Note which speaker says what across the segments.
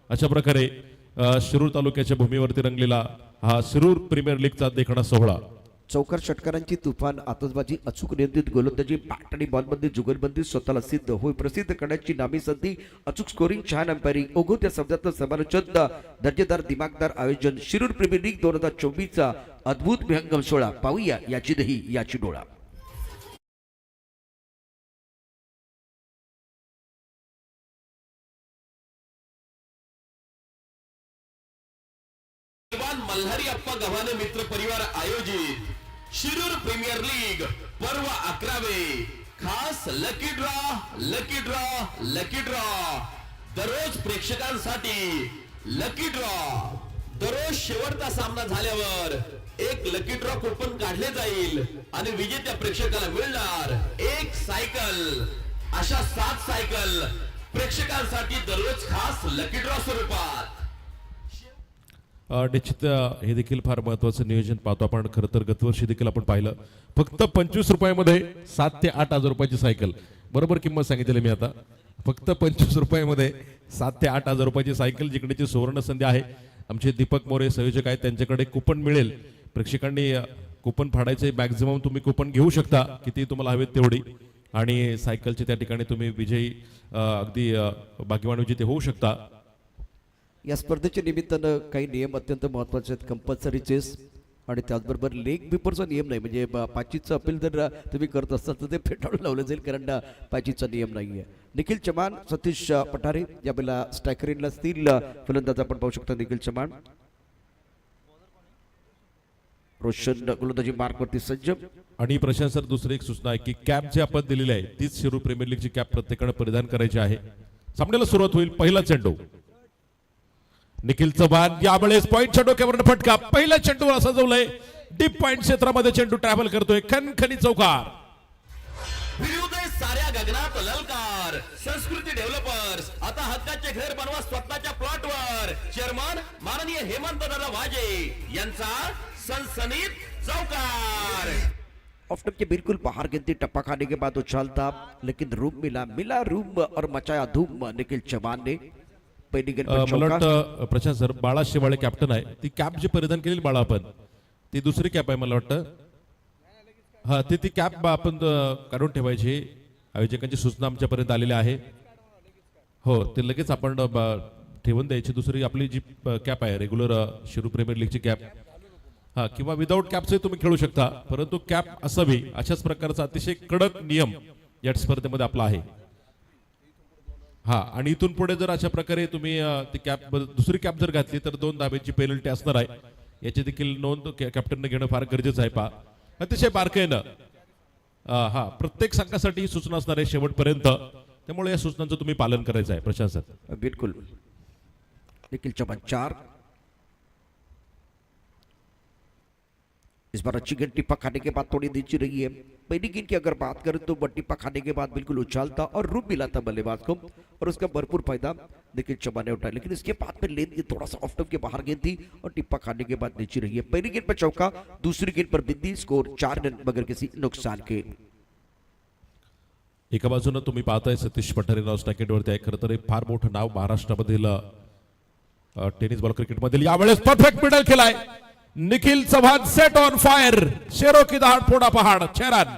Speaker 1: अशा प्रकारे शिरूर तालुक्याच्या भूमीवरती रंगलेला हा शिरूर प्रीमियर लीगचा देखणा सोहळा.
Speaker 2: चौकार षटकारांची तुफान आतषबाजी अचूक नियंत्रित गोलंदाजी बॅट आणि बॉलमध्ये जुगलबंदी स्वतःला सिद्ध होई प्रसिद्ध करण्याची नामी संधी अचूक स्कोरिंग छान अंपायरिंग ओघवत्या शब्दात समालोचन दर्जेदार दिमागदार आयोजन शिरूर प्रीमियर लीग 2024चा अद्भुत विहंगम सोहळा पाहूया याची दही याची डोळा.
Speaker 3: मल्हारी अप्पा गव्हाणे मित्र परिवार आयोजित शिरूर प्रीमियर लीग पर्व 11वे खास लकी ड्रॉ दररोज प्रेक्षकांसाठी लकी ड्रॉ. दररोज शेवटचा सामना झाल्यावर एक लकी ड्रॉ कुपन काढले जाईल आणि विजेत्या प्रेक्षकाला मिळणार एक सायकल. अशा 7 सायकल प्रेक्षकांसाठी दररोज खास लकी ड्रॉ स्वरूपात.
Speaker 1: निश्चित हे देखील फार महत्त्वाचं नियोजन पाहतो आपण. खरं तर गतवर्षी देखील आपण पाहिलं फक्त 25 रुपयामध्ये 7 ते 8 हजार रुपयाची सायकल. बरोबर किंमत सांगितली मी आता. फक्त 25 रुपयामध्ये 7 ते 8 हजार रुपयाची सायकल जिंकण्याची सुवर्ण संधी आहे. आमचे दीपक मोरे संयोजक आहेत, त्यांच्याकडे कुपन मिळेल. प्रेक्षकांनी कुपन फाडायचे, मॅक्झिमम तुम्ही कुपन घेऊ शकता किती तुम्हाला हवेत तेवढी, आणि सायकलचे त्या ठिकाणी तुम्ही विजयी अगदी भाग्यवान विजेते होऊ शकता.
Speaker 2: या स्पर्धेच्या निमित्तानं काही नियम अत्यंत महत्त्वाचे आहेत. कंपल्सरी चेस आणि त्याचबरोबर लेग बिफोरचा नियम नाही, म्हणजे पाचीचं अपील जर तुम्ही करत असाल तर ते फेटाळून लावलं जाईल, कारण पाचीचा नियम नाही आहे. निखिल चव्हाण, सतीश पठारे यावेळेला स्ट्रायकरिंगला असतील. फलंदाज आपण पाहू शकता निखिल चव्हाण. रोशन गोलंदाजी मार्कवरती सज्ज.
Speaker 1: आणि प्रशांत सर, दुसरी एक सूचना आहे की कॅप जी आपण दिलेली आहे तीच शिरूर प्रीमियर लीगची कॅप प्रत्येकाने परिधान करायची आहे. सामन्याला सुरुवात होईल. पहिला चेंडू निखिल चव्हाण, यावेळेस पॉइंटच्या डोक्यावरून फटका. पहिला चेंडू असा सजवलाय डीप पॉइंट क्षेत्रामध्ये, चेंडू ट्रॅव्हल करतोय खणखणी चौकार.
Speaker 3: विरुद्ध साऱ्या गगनात ललकार. संस्कृती डेव्हलपर्स आता हक्काचे घर बनवा स्वतःच्या प्लॉटवर. चेअरमन माननीय हेमंत दादा वाजे यांचा सनसनीत चौकार.
Speaker 2: ऑफ स्टंप के बिल्कुल बाहर गिनती टप्पा खाने के बाद उछालता, लेकिन रूम मिला रूम और मचाया धूम निखिल चव्हाण ने.
Speaker 1: मला वाटतं प्रशांत सर, बाळा शेवाळे कॅप्टन आहे. ती कॅप जी परिधान केली बाळा आपण, ती दुसरी कॅप आहे मला वाटतं. हा, ती कॅप आपण काढून ठेवायची. आयोजकांची सूचना आमच्यापर्यंत आलेली आहे. हो, ते लगेच आपण ठेवून द्यायची. दुसरी आपली जी कॅप आहे रेग्युलर शिरूर प्रीमियर लीगची कॅप, हा, किंवा विदाऊट कॅपचे तुम्ही खेळू शकता, परंतु कॅप असावी अशाच प्रकारचा अतिशय कडक नियम या स्पर्धेमध्ये आपला आहे. हा, आणि इथून पुढे जर अशा प्रकारे तुम्ही ती कॅप दुसरी कॅप जर घातली तर 2 धाब्यांची पेनल्टी असणार आहे. याची देखील नोंद कॅप्टनने घेणं फार गरजेचं आहे. पहा, अतिशय बारकाईनं हा, प्रत्येक संघासाठी ही सूचना असणार आहे शेवटपर्यंत, त्यामुळे या सूचनांचं तुम्ही पालन करायचं आहे. प्रशांत सर,
Speaker 2: बिल्कुल. निखिल चव्हाण 4. इस बार अच्छी गेंद टिप्पा खाने के बाद थोड़ी नीचे रही है. पहली गेंद की अगर बात करें तो टिप्पा खाने के बाद बिल्कुल उछालता और रूप मिला था बल्लेबाज को, और उसका भरपूर फायदा निखिल चव्हाण ने उठाया. लेकिन इसके बाद में लेन थोड़ा सा ऑफ स्टंप के बाहर गेंद थी और टिप्पा खाने के बाद नीचे रही है. पहली गेंद पर चौका, दूसरी गेंद पर बिंदी. स्कोर 4 रन बगैर किसी नुकसान के.
Speaker 1: एका बाजूने तुम्ही पाहताय सतीश पठारे नाव स्टॅकेटवरती आहे. खरं तर एक फार मोठं नाव महाराष्ट्रामधील टेनिस बॉल क्रिकेटमधील. यावेळेस परफेक्ट मिडल केलाय Nikhil Chavan. Set on fire. शेरों की दहाड़ फोडा पहाड़. 6 रन.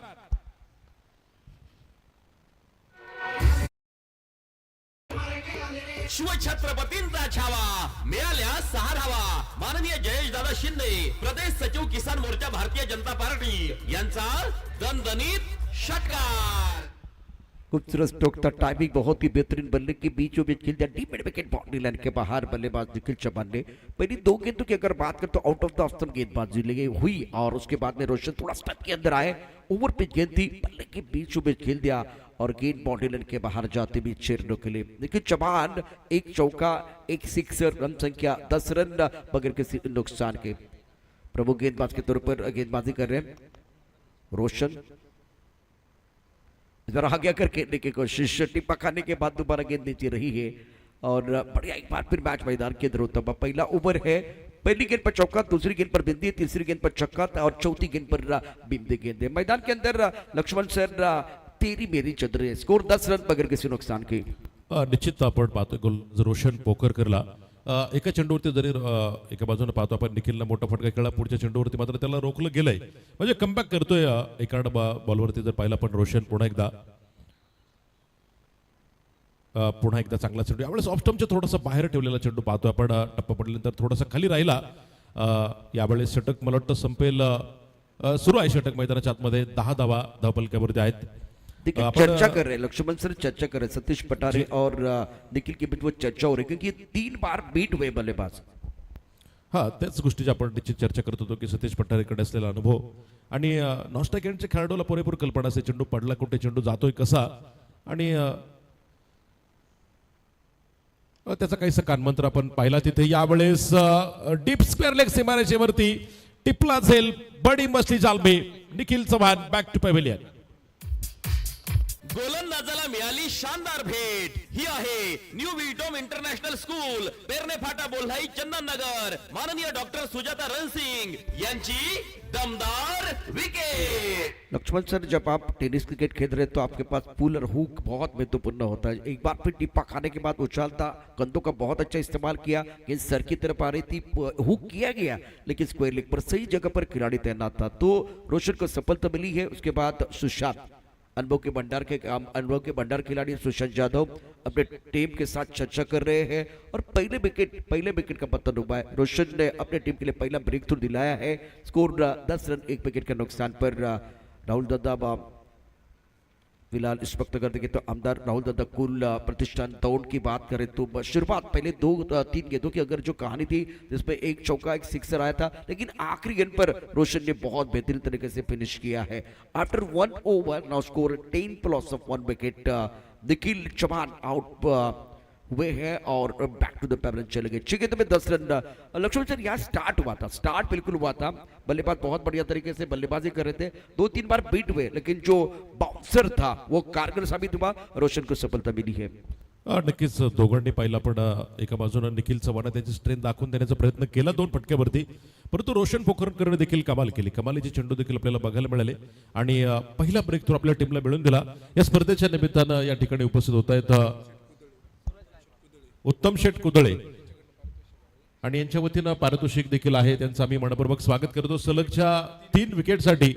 Speaker 3: शिवछत्रपतींचा छावा, मिळाल्या 6 धावा. माननीय जयेश दादा शिंदे, प्रदेश सचिव किसान मोर्चा भारतीय जनता पार्टी यांचा दणदणीत षटकार.
Speaker 2: खूबसूरत स्ट्रोक था. टाइमिंग बहुत ही बेहतरीन. बल्ले के बीचों बीच खेल दिया deep mid wicket boundary line के बाहर बल्लेबाज निखिल चव्हाण ने. पहली 2 गेंदों की अगर बात करें तो out of the off stump गेंदबाजी लगी हुई, और उसके बाद में रोशन थोड़ा स्टंप के अंदर आए. ओवर पिच गेंद थी, बल्ले के बीचों बीच खेल दिया और गेंद बाउंड्री लाइन के बाहर जाते भी 6 रनों के लिए. निखिल चव्हाण 1 चौका 1 सिक्सर. रन संख्या 10 रन बगैर किसी नुकसान के. प्रमुख गेंदबाज के तौर पर गेंदबाजी कर रहे हैं रोशन. जरा आगे कर खेलने की कोशिश. टिप्पा खाने के बाद दोबारा गेंद नीचे रही है और बढ़िया एक बार फिर मैच मैदान के अंदर होता. पहला ओवर है. पहली गेंद पर चौका, दूसरी गेंद पर बिंदी, तीसरी गेंद पर छक्का और चौथी गेंद पर बिंदी गेंद है. मैदान के अंदर लक्ष्मण सर तेरी मेरी चल रही है. स्कोर 10 रन बगैर किसी नुकसान के.
Speaker 1: निश्चित आपण पाहतोय गोल रोशन पोखरकरला एका चेंडूवरती जरी एका बाजूने पाहतो आपण निखिलला मोठा फटका खेळला पुढच्या चेंडूवरती मात्र त्याला रोखलं गेलंय म्हणजे कमबॅक करतोय एका बॉलवरती जर पाहिला पण रोशन पुन्हा एकदा चांगला चेंडू यावेळेस ऑफस्टमच्या थोडासा बाहेर ठेवलेला चेंडू पाहतो आपण टप्पा पडल्यानंतर थोडासा खाली राहिला यावेळेस षटक मला वाटतं संपेल सुरू आहे षटक मैदानाच्या आतमध्ये 10 धावा धावपलक्यावरती आहेत
Speaker 2: देखिए चर्चा कर रहे हैं लक्ष्मण सर चर्चा कर रहे हैं सतीश पटारे और निखिल के बीच वो चर्चा हो रही है क्योंकि 3 बार बीट हुए बल्लेबाज
Speaker 1: हा त्याच गोष्टीची आपण निश्चित चर्चा करत होतो की सतीश पठारेकडे असलेला अनुभव आणि नॉस्टॅक एंडच्या खेळाडूला पुरेपूर कल्पना असते चेंडू पडला कुठे चेंडू जातोय कसा आणि त्याचा काहीसा कानमंत्र आपण पाहिला तिथे यावेळेस डीप स्क्वेअर लेग सीमारेषेवरती टिपला झेल बडी मसली जालबे Nikhil Chavan back to pavilion
Speaker 3: गोलंदाजाला मिळाली शानदार भेट ही आहे न्यू विटोम इंटरनॅशनल स्कूल पेरणे फाटा बोल्हाई चंदननगर माननीय डॉक्टर सुजाता रणसिंग यांची दमदार विकेट।
Speaker 2: लक्ष्मण सर जब आप टेनिस क्रिकेट खेल रहे हैं तो आपके पास पुल और हुक बहुत महत्वपूर्ण होता है। एक बार फिर टिप्पा खाने के बाद उछालता कंधों का बहुत अच्छा इस्तेमाल किया कि सर की तरफ आ रही थी हुक किया गया लेकिन स्क्वायर लेग पर सही जगह पर खिलाड़ी तैनात था तो रोशन को सफलता मिली है। उसके बाद सुशांत अनुभव के भंडार खिलाड़ी सुशांत यादव अपने टीम के साथ चर्चा कर रहे हैं और पहले विकेट का पतन हुआ है। रोशन ने अपने टीम के लिए पहला ब्रेक थ्रू दिलाया है। स्कोर 10 रन 1 विकेट के नुकसान पर राहुल दद्दा फिलहाल इस वक्त कर देंगे तो आमदार राहुल दद्दा कुल प्रतिष्ठान दौड़ की बात करें तो शुरुआत पहले 2-3 गेंदों की अगर जो कहानी थी जिसमें एक चौका एक सिक्सर आया था लेकिन आखिरी गेंद पर रोशन ने बहुत बेहतरीन तरीके से फिनिश किया है। After 1 over now score 10 plus of 1 wicket Nikhil Chauhan out हुए हैं और बैक टू द पैवलियन चले गए। 6 गेंदों में 10 रन। लक्ष्मण सर यहाँ स्टार्ट बिल्कुल हुआ था। बल्लेबाज बहुत बढ़िया तरीके से बल्लेबाजी कर रहे थे 2-3 बार बीट हुए लेकिन जो बाउंसर था वो कारगर साबित हुआ। रोशन को सफलता मिली है।
Speaker 1: नक्कीच दोघांनी पाहिला पण एका बाजूने निखिल चव्हाण त्यांची स्ट्रेंथ दाखवून देण्याचा प्रयत्न केला 2 फटक्यावरती परंतु रोशन पोखरकरने देखील कमाल केली। कमालीचे चेंडू देखील आपल्याला बघायला मिळाले आणि पहिला ब्रेक थ्रू आपल्या टीमला मिळून दिला। या स्पर्धेच्या निमित्तानं या ठिकाणी उपस्थित होत आहेत उत्तम शेठ कुदळे आणि यांच्या वतीनं पारितोषिक देखील आहे त्यांचं आम्ही मनपूर्वक स्वागत करतो। सलगच्या 3 विकेटसाठी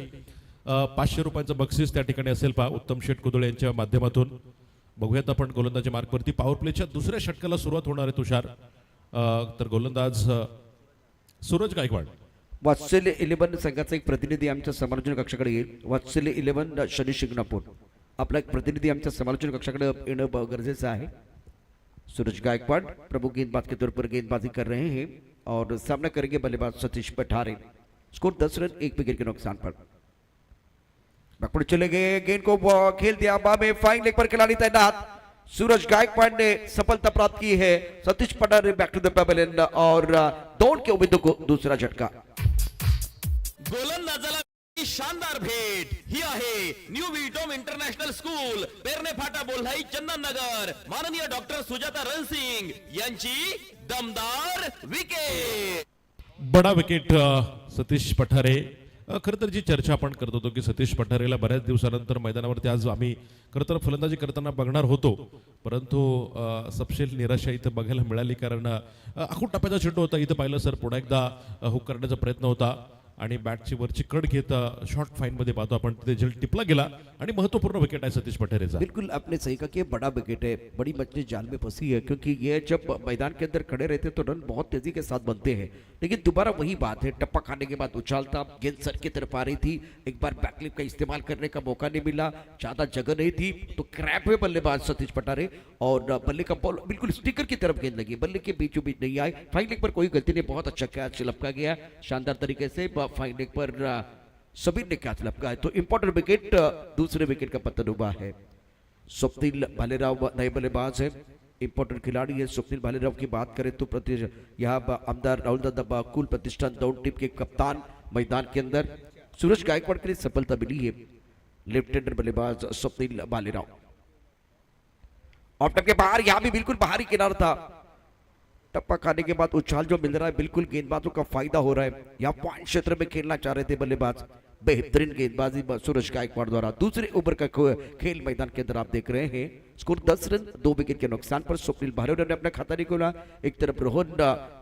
Speaker 1: 500 रुपयाचं बक्षीस त्या ठिकाणी असेल पहा उत्तम शेठ कुदळे यांच्या माध्यमातून। बघूयात आपण गोलंदाजी मार्कवरती पॉवर प्लेच्या दुसऱ्या षटकाला सुरुवात होणार आहे तुषार तर गोलंदाज सूरज गायकवाड
Speaker 2: वात्सल्य 11 संघाचा एक प्रतिनिधी आमच्या समालोचन कक्षाकडे येईल। वात्सल्य 11 शनी शिंगणापूर आपला एक प्रतिनिधी आमच्या समालोचन कक्षाकडे येणं गरजेचं आहे। सूरज गायकवाड़ प्रभु गेंदबाज के तौर पर गेंदबाजी कर रहे हैं और सामना करेंगे बल्लेबाज Satish Pathare. Score 10 run 1 wicket के नुकसान पर बैकवर्ड चले गए गेंद को खेल दिया बाबे फाइन लेग पर खिलाड़ी तैनात। सूरज गायकवाड़ ने सफलता प्राप्त की है। Satish Pathare back to the pavilion और दौड़ के उम्मीदों को दूसरा झटका।
Speaker 3: गोलंदाजाला शानदार भेट ही आहे न्यू विटोम इंटरनॅशनल स्कूल पेरणे फाटा बोल्हाई चंदननगर माननीय डॉक्टर सुजाता रणसिंग यांची दमदार विकेट।
Speaker 1: बडा विकेट सतीश पठारे। खरं तर जी चर्चा आपण करत होतो की सतीश पठारेला बऱ्याच दिवसानंतर मैदानावरती आज आम्ही खरं तर फलंदाजी करताना बघणार होतो परंतु सपशेल निराशा इथं बघायला मिळाली कारण आखूड टप्प्याचा चेंडू होता। इथं पाहिलं सर पुन्हा एकदा हुक करण्याचा प्रयत्न होता आणि बॅटची वरची कड घेत शॉर्ट फाइन मध्ये पाहतो आपण तिथे जल टिपला गेला आणि महत्वपूर्ण विकेट आहे सतीश पठारेचा।
Speaker 2: बिल्कुल आपने सही कहा कि ये बड़ा विकेट है। बड़ी मछली जाल में फंसी है क्योंकि ये जब मैदान के अंदर खड़े रहते तो रन बहुत तेजी के साथ बनते हैं लेकिन दोबारा वही बात है टप्पा खाने के बाद उछालता गेंद सर की तरफ आ रही थी। एक बार बैकलिप का इस्तेमाल करने का मौका नहीं मिला ज्यादा जगह नहीं थी तो क्रैप हुए बल्लेबाज सतीश पठारे और बल्ले का बॉल बिल्कुल स्टिकर की तरफ गेंद लगी बल्ले के बीचों बीच नहीं आई। फाइन लेग पर कोई गलती नहीं बहुत अच्छा कैच लपका गया शानदार तरीके से। फाइन लेग पर सबीर ने कैच लपका है तो इंपॉर्टेंट विकेट दूसरे विकेट का पतन हुआ है। स्वप्निल भालेराव नए बल्लेबाज है इंपॉर्टेंट खिलाड़ी है। स्वप्निल भालेराव की बात करें तो यहाँ आमदार राहुल दद्दा कुल प्रतिष्ठान दौड़ टीम के कप्तान मैदान के अंदर। सूरज गायकवाड़ के लिए सफलता मिली है लेफ्ट हैंडर बल्लेबाज स्वप्निल भालेराव। ऑफ के बाहर यहाँ भी बिल्कुल बाहरी किनारा था टप्पा खाने के बाद उछाल जो मिल रहा है बिल्कुल गेंदबाजों का फायदा हो रहा है। यहाँ पॉइंट क्षेत्र में खेलना चाह रहे थे बल्लेबाज बेहतरीन गेंदबाजी सूरज गायकवाड़ द्वारा। दूसरे ओवर का खेल मैदान के अंदर आप देख रहे हैं। स्कोर 10 रन 2 विकेट के नुकसान पर स्वप्निल भार्गव ने अपना खाता नहीं खोला। एक तरफ रोहन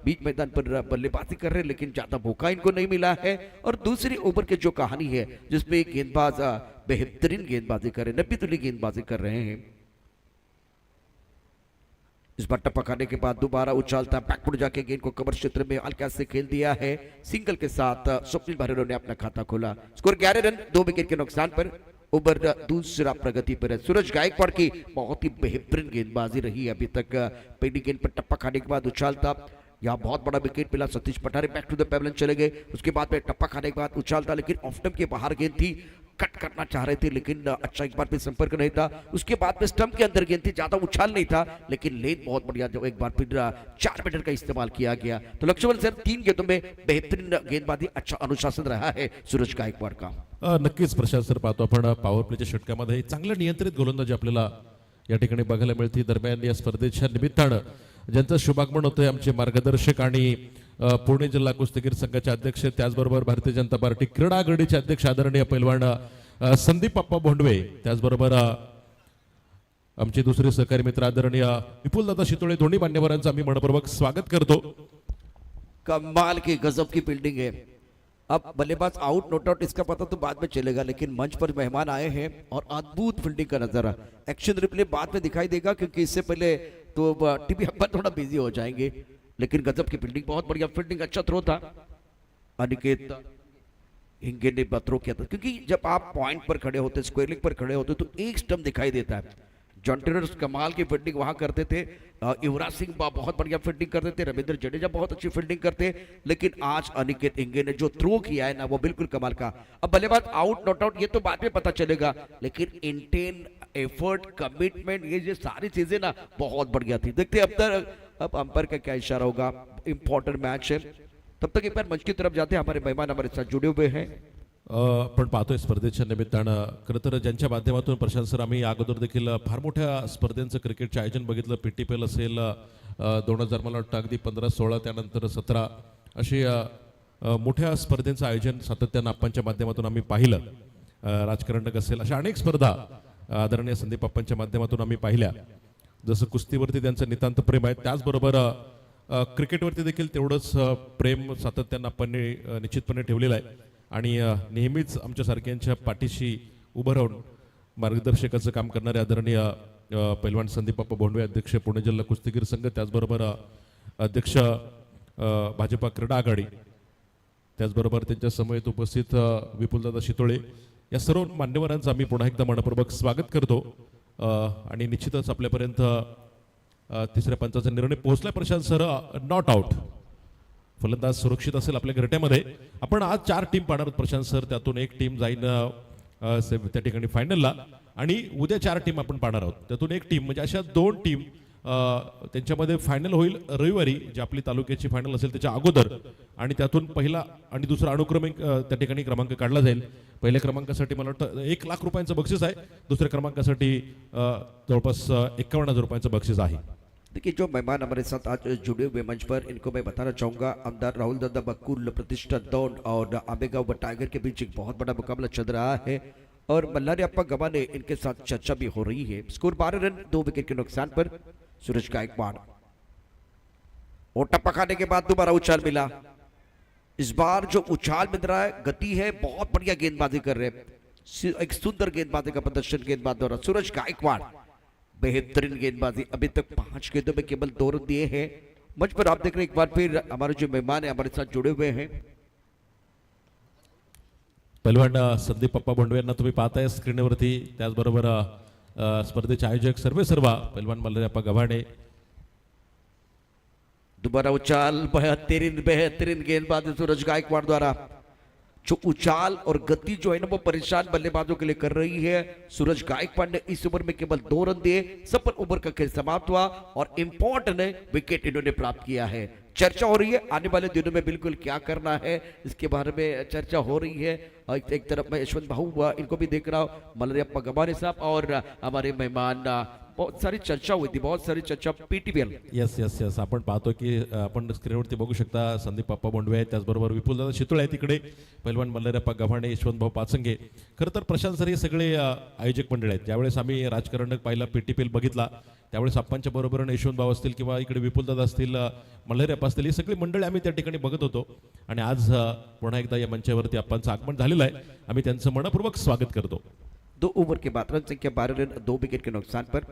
Speaker 2: बीच मैदान पर बल्लेबाजी कर रहे हैं लेकिन ज्यादा मौका इनको नहीं मिला है। और दूसरी ओवर की जो कहानी है जिसमें गेंदबाज बेहतरीन गेंदबाजी कर रहे हैं, नब्बी तुली गेंदबाजी कर रहे हैं। इस बार टप्पा खाने के बाद दोबारा उछालता बैकफुट जाके गेंद को कवर क्षेत्र में हल्का से खेल दिया है। सिंगल के साथ स्वप्निल भार्गव ने अपना खाता खोला। स्कोर 11 रन 2 विकेट के नुकसान पर। ओवर दूसरा प्रगति पर है। सूरज गायकवाड़ की बहुत ही बेहतरीन गेंदबाजी रही अभी तक। पहली गेंद पर टप्पा खाने के बाद उछालता, यहाँ बहुत बड़ा विकेट मिला। Satish Pathare back to the pavilion चले गए। उसके बाद में टप्पा खाने के बाद उछालता, लेकिन ऑफ स्टंप के बाहर गेंद थी, कट करना चाह रहे थे लेकिन अच्छा एक बार फिर संपर्क नहीं था। उसके बाद में स्टंप के अंदर गेंद थी, ज्यादा उछाल नहीं था लेकिन लेन बहुत बढ़िया, जो एक बार फिर 4 मीटर का इस्तेमाल किया गया। तो लक्ष्मण सर 3 गेंदों में बेहतरीन गेंदबाजी, अच्छा अनुशासन रहा है सूरज गायकवाड़ का।
Speaker 1: नक्कीच प्रशांत सर, पाहतो आपण पॉवर प्लेच्या षटकामध्ये चांगलं नियंत्रित गोलंदाजी आपल्याला या ठिकाणी बघायला मिळते। दरम्यान या स्पर्धेच्या निमित्तानं ज्यांचं शुभागमन होतंय आमचे मार्गदर्शक आणि पुणे जिल्हा कुस्तीगीर संघाचे अध्यक्ष, त्याचबरोबर भारतीय जनता पार्टी क्रीडा आघाडीचे अध्यक्ष आदरणीय पैलवान संदीप अप्पा भोंडवे, त्याचबरोबर आमचे दुसरे सहकारी मित्र आदरणीय विपुलदादा शितोळे, दोन्ही मान्यवरांचं आम्ही मनपूर्वक स्वागत करतो।
Speaker 2: कमाल की गजब की फील्डिंग है। अब बल्लेबाज आउट नॉट आउट इसका पता तो बाद में चलेगा, लेकिन मंच पर मेहमान आए हैं और अद्भुत फील्डिंग का नजारा। एक्शन रिप्ले बाद में दिखाई देगा क्योंकि इससे पहले तो टीवी पर थोड़ा बिजी हो जाएंगे, लेकिन गजब की फील्डिंग, बहुत बढ़िया फील्डिंग, अच्छा थ्रो था। अनिकेत इंगे ने थ्रो किया था, क्योंकि जब आप पॉइंट पर खड़े होते, स्क्वायर लेग पर खड़े होते तो एक स्टंप दिखाई देता है। जॉन टेलर कमाल की फील्डिंग वहां करते थे, युवराज सिंह बहुत बढ़िया फील्डिंग करते थे, रविंद्र जडेजा बहुत अच्छी फील्डिंग करते, लेकिन आज अनिकेत इंगे ने जो थ्रो किया है ना वो बिल्कुल कमाल का। अब बल्लेबाज आउट नॉट आउट ये तो बाद में पता चलेगा, लेकिन इंटेन, एफर्ट, कमिटमेंट, ये सारी चीजें ना बहुत बढ़िया थी। देखते अब तक अब अंपायर का क्या इशारा होगा। इंपॉर्टेंट मैच है, तब तक एक बार मंच की तरफ जाते हैं। हमारे मेहमान हमारे साथ जुड़े हुए हैं।
Speaker 1: पण पाहतोय स्पर्धेच्या निमित्तानं खरं तर ज्यांच्या माध्यमातून प्रशांत सर आम्ही अगोदर देखील फार मोठ्या स्पर्धेंचं क्रिकेटचे आयोजन बघितलं। PTPL असेल 2000 मला वाटतं अगदी 15-16 त्यानंतर 17 अशी मोठ्या स्पर्धेंचं आयोजन सातत्यानं आप्पांच्या माध्यमातून आम्ही पाहिलं। राजकारण असेल अशा अनेक स्पर्धा आदरणीय संदीप आप्पांच्या माध्यमातून आम्ही पाहिल्या। जसं कुस्तीवरती त्यांचं नितांत प्रेम आहे, त्याचबरोबर क्रिकेटवरती देखील तेवढंच प्रेम सातत्यानं आप्पांनी निश्चितपणे ठेवलेलं आहे आणि नेहमीच आमच्यासारख्यांच्या पाठीशी उभं राहून मार्गदर्शकाचं काम करणारे आदरणीय पैलवान संदीप अप्पा भोंडवे, अध्यक्ष पुणे जिल्हा कुस्तीगीर संघ, त्याचबरोबर अध्यक्ष भाजपा क्रीडा आघाडी, त्याचबरोबर त्यांच्या समवेत उपस्थित विपुलदादा शितोळे, या सर्व मान्यवरांचं आम्ही पुन्हा एकदा मनपूर्वक स्वागत करतो। आणि निश्चितच आपल्यापर्यंत तिसऱ्या पंचाचा निर्णय पोहोचला। प्रशांत सर, नॉट आउट, फलंदाज सुरक्षित असेल आपल्या घरट्यामध्ये। आपण आज 4 टीम पाहणार आहोत प्रशांत सर, त्यातून एक टीम जाईन त्या ठिकाणी फायनलला आणि उद्या 4 टीम आपण पाहणार आहोत, त्यातून एक टीम, म्हणजे अशा 2 टीम त्यांच्यामध्ये फायनल होईल रविवारी, जी आपली तालुक्याची फायनल असेल त्याच्या अगोदर, आणि त्यातून पहिला आणि दुसरा अनुक्रमिक त्या ठिकाणी क्रमांक काढला जाईल। पहिल्या क्रमांकासाठी मला वाटतं 1 लाख रुपयांचं बक्षीस आहे, दुसऱ्या क्रमांकासाठी जवळपास 51,000 रुपयांचं बक्षीस आहे।
Speaker 2: देखिए जो मेहमान हमारे साथ आज जुड़े हुए मंच पर, इनको मैं बताना चाहूंगा, आमदार राहुल दादा बकुल, प्रतिष्ठा दौड़ और आंबेगांव व टाइगर के बीच एक बहुत बड़ा मुकाबला चल रहा है और मल्हारी अप्पा गवाने इनके साथ चर्चा भी हो रही है। स्कोर 12 रन 2 विकेट के नुकसान पर सूरज गायकवाड़। और टप्पा खाने के बाद दोबारा उछाल मिला। इस बार जो उछाल मिल रहा है, गति है, बहुत बढ़िया गेंदबाजी कर रहे हैं, एक सुंदर गेंदबाजी का प्रदर्शन गेंदबाज द्वारा। सूरज गायकवाड़ बेहतरीन गेंदबाजी, अभी तक 5 गेंदों में केवल 2 रन दिए हैं। मंच पर आप देख रहे हैं एक बार फिर हमारे जो मेहमान है हमारे साथ जुड़े हुए हैं।
Speaker 1: पैलवान संदीप अप्पा भोंडवे यांना तुम्ही पाहताय स्क्रीनवरती, त्याचबरोबर स्पर्धेचे आयोजक सर्व पैलवान मल्हारी अप्पा गव्हाणे।
Speaker 2: दोबारा उछाल, बेहतरीन गेंदबाजी सूरज गायकवाड़ द्वारा। जो उछाल और गति जो है ना वो परेशान बल्लेबाजों के लिए कर रही है। सूरज गायकवाड़ ने इस ओवर में केवल 2 रन दिए, सफल ओवर का खेल समाप्त हुआ और इंपॉर्टेंट विकेट इन्होंने प्राप्त किया है। चर्चा हो रही है आने वाले दिनों में बिल्कुल क्या करना है, इसके बारे में चर्चा हो रही है। एक तरफ मैं यशवंत भाऊ इनको भी देख रहा हूँ, मल्हारी अप्पा गवाने साहब और हमारे मेहमान बहुत सारी चर्चा हुई थी, बहुत सारी चर्चा पीटीपीएल
Speaker 1: येस येस येस आपण पाहतो की आपण स्क्रीनवरती बघू शकता संदीप बाप्पा बोंडवे आहेत, त्याचबरोबर विपुलदादा शितोळे आहे तिकडे, पैलवान मल्हारप्पा गव्हाणे, यशवंतभाऊ पाचंगे. खरं तर प्रशांत सर हे सगळे आयोजक मंडळ आहेत. ज्यावेळेस आम्ही राजकारण पाहिला, पीटीपीएल बघितला, त्यावेळेस आप्पांच्या बरोबरीने यशवंतभाऊ असतील किंवा इकडे विपुलदादा असतील, मल्हारप्पा असतील, ही सगळी मंडळी आम्ही त्या ठिकाणी बघत होतो. आणि आज पुन्हा एकदा या मंचावरती आप्पांचं आगमन झालेलं आहे. आम्ही त्यांचं मनपूर्वक स्वागत करतो.
Speaker 2: 2 ओवर के बाद रन संख्या 12 रन 2 विकेट के नुकसान पर.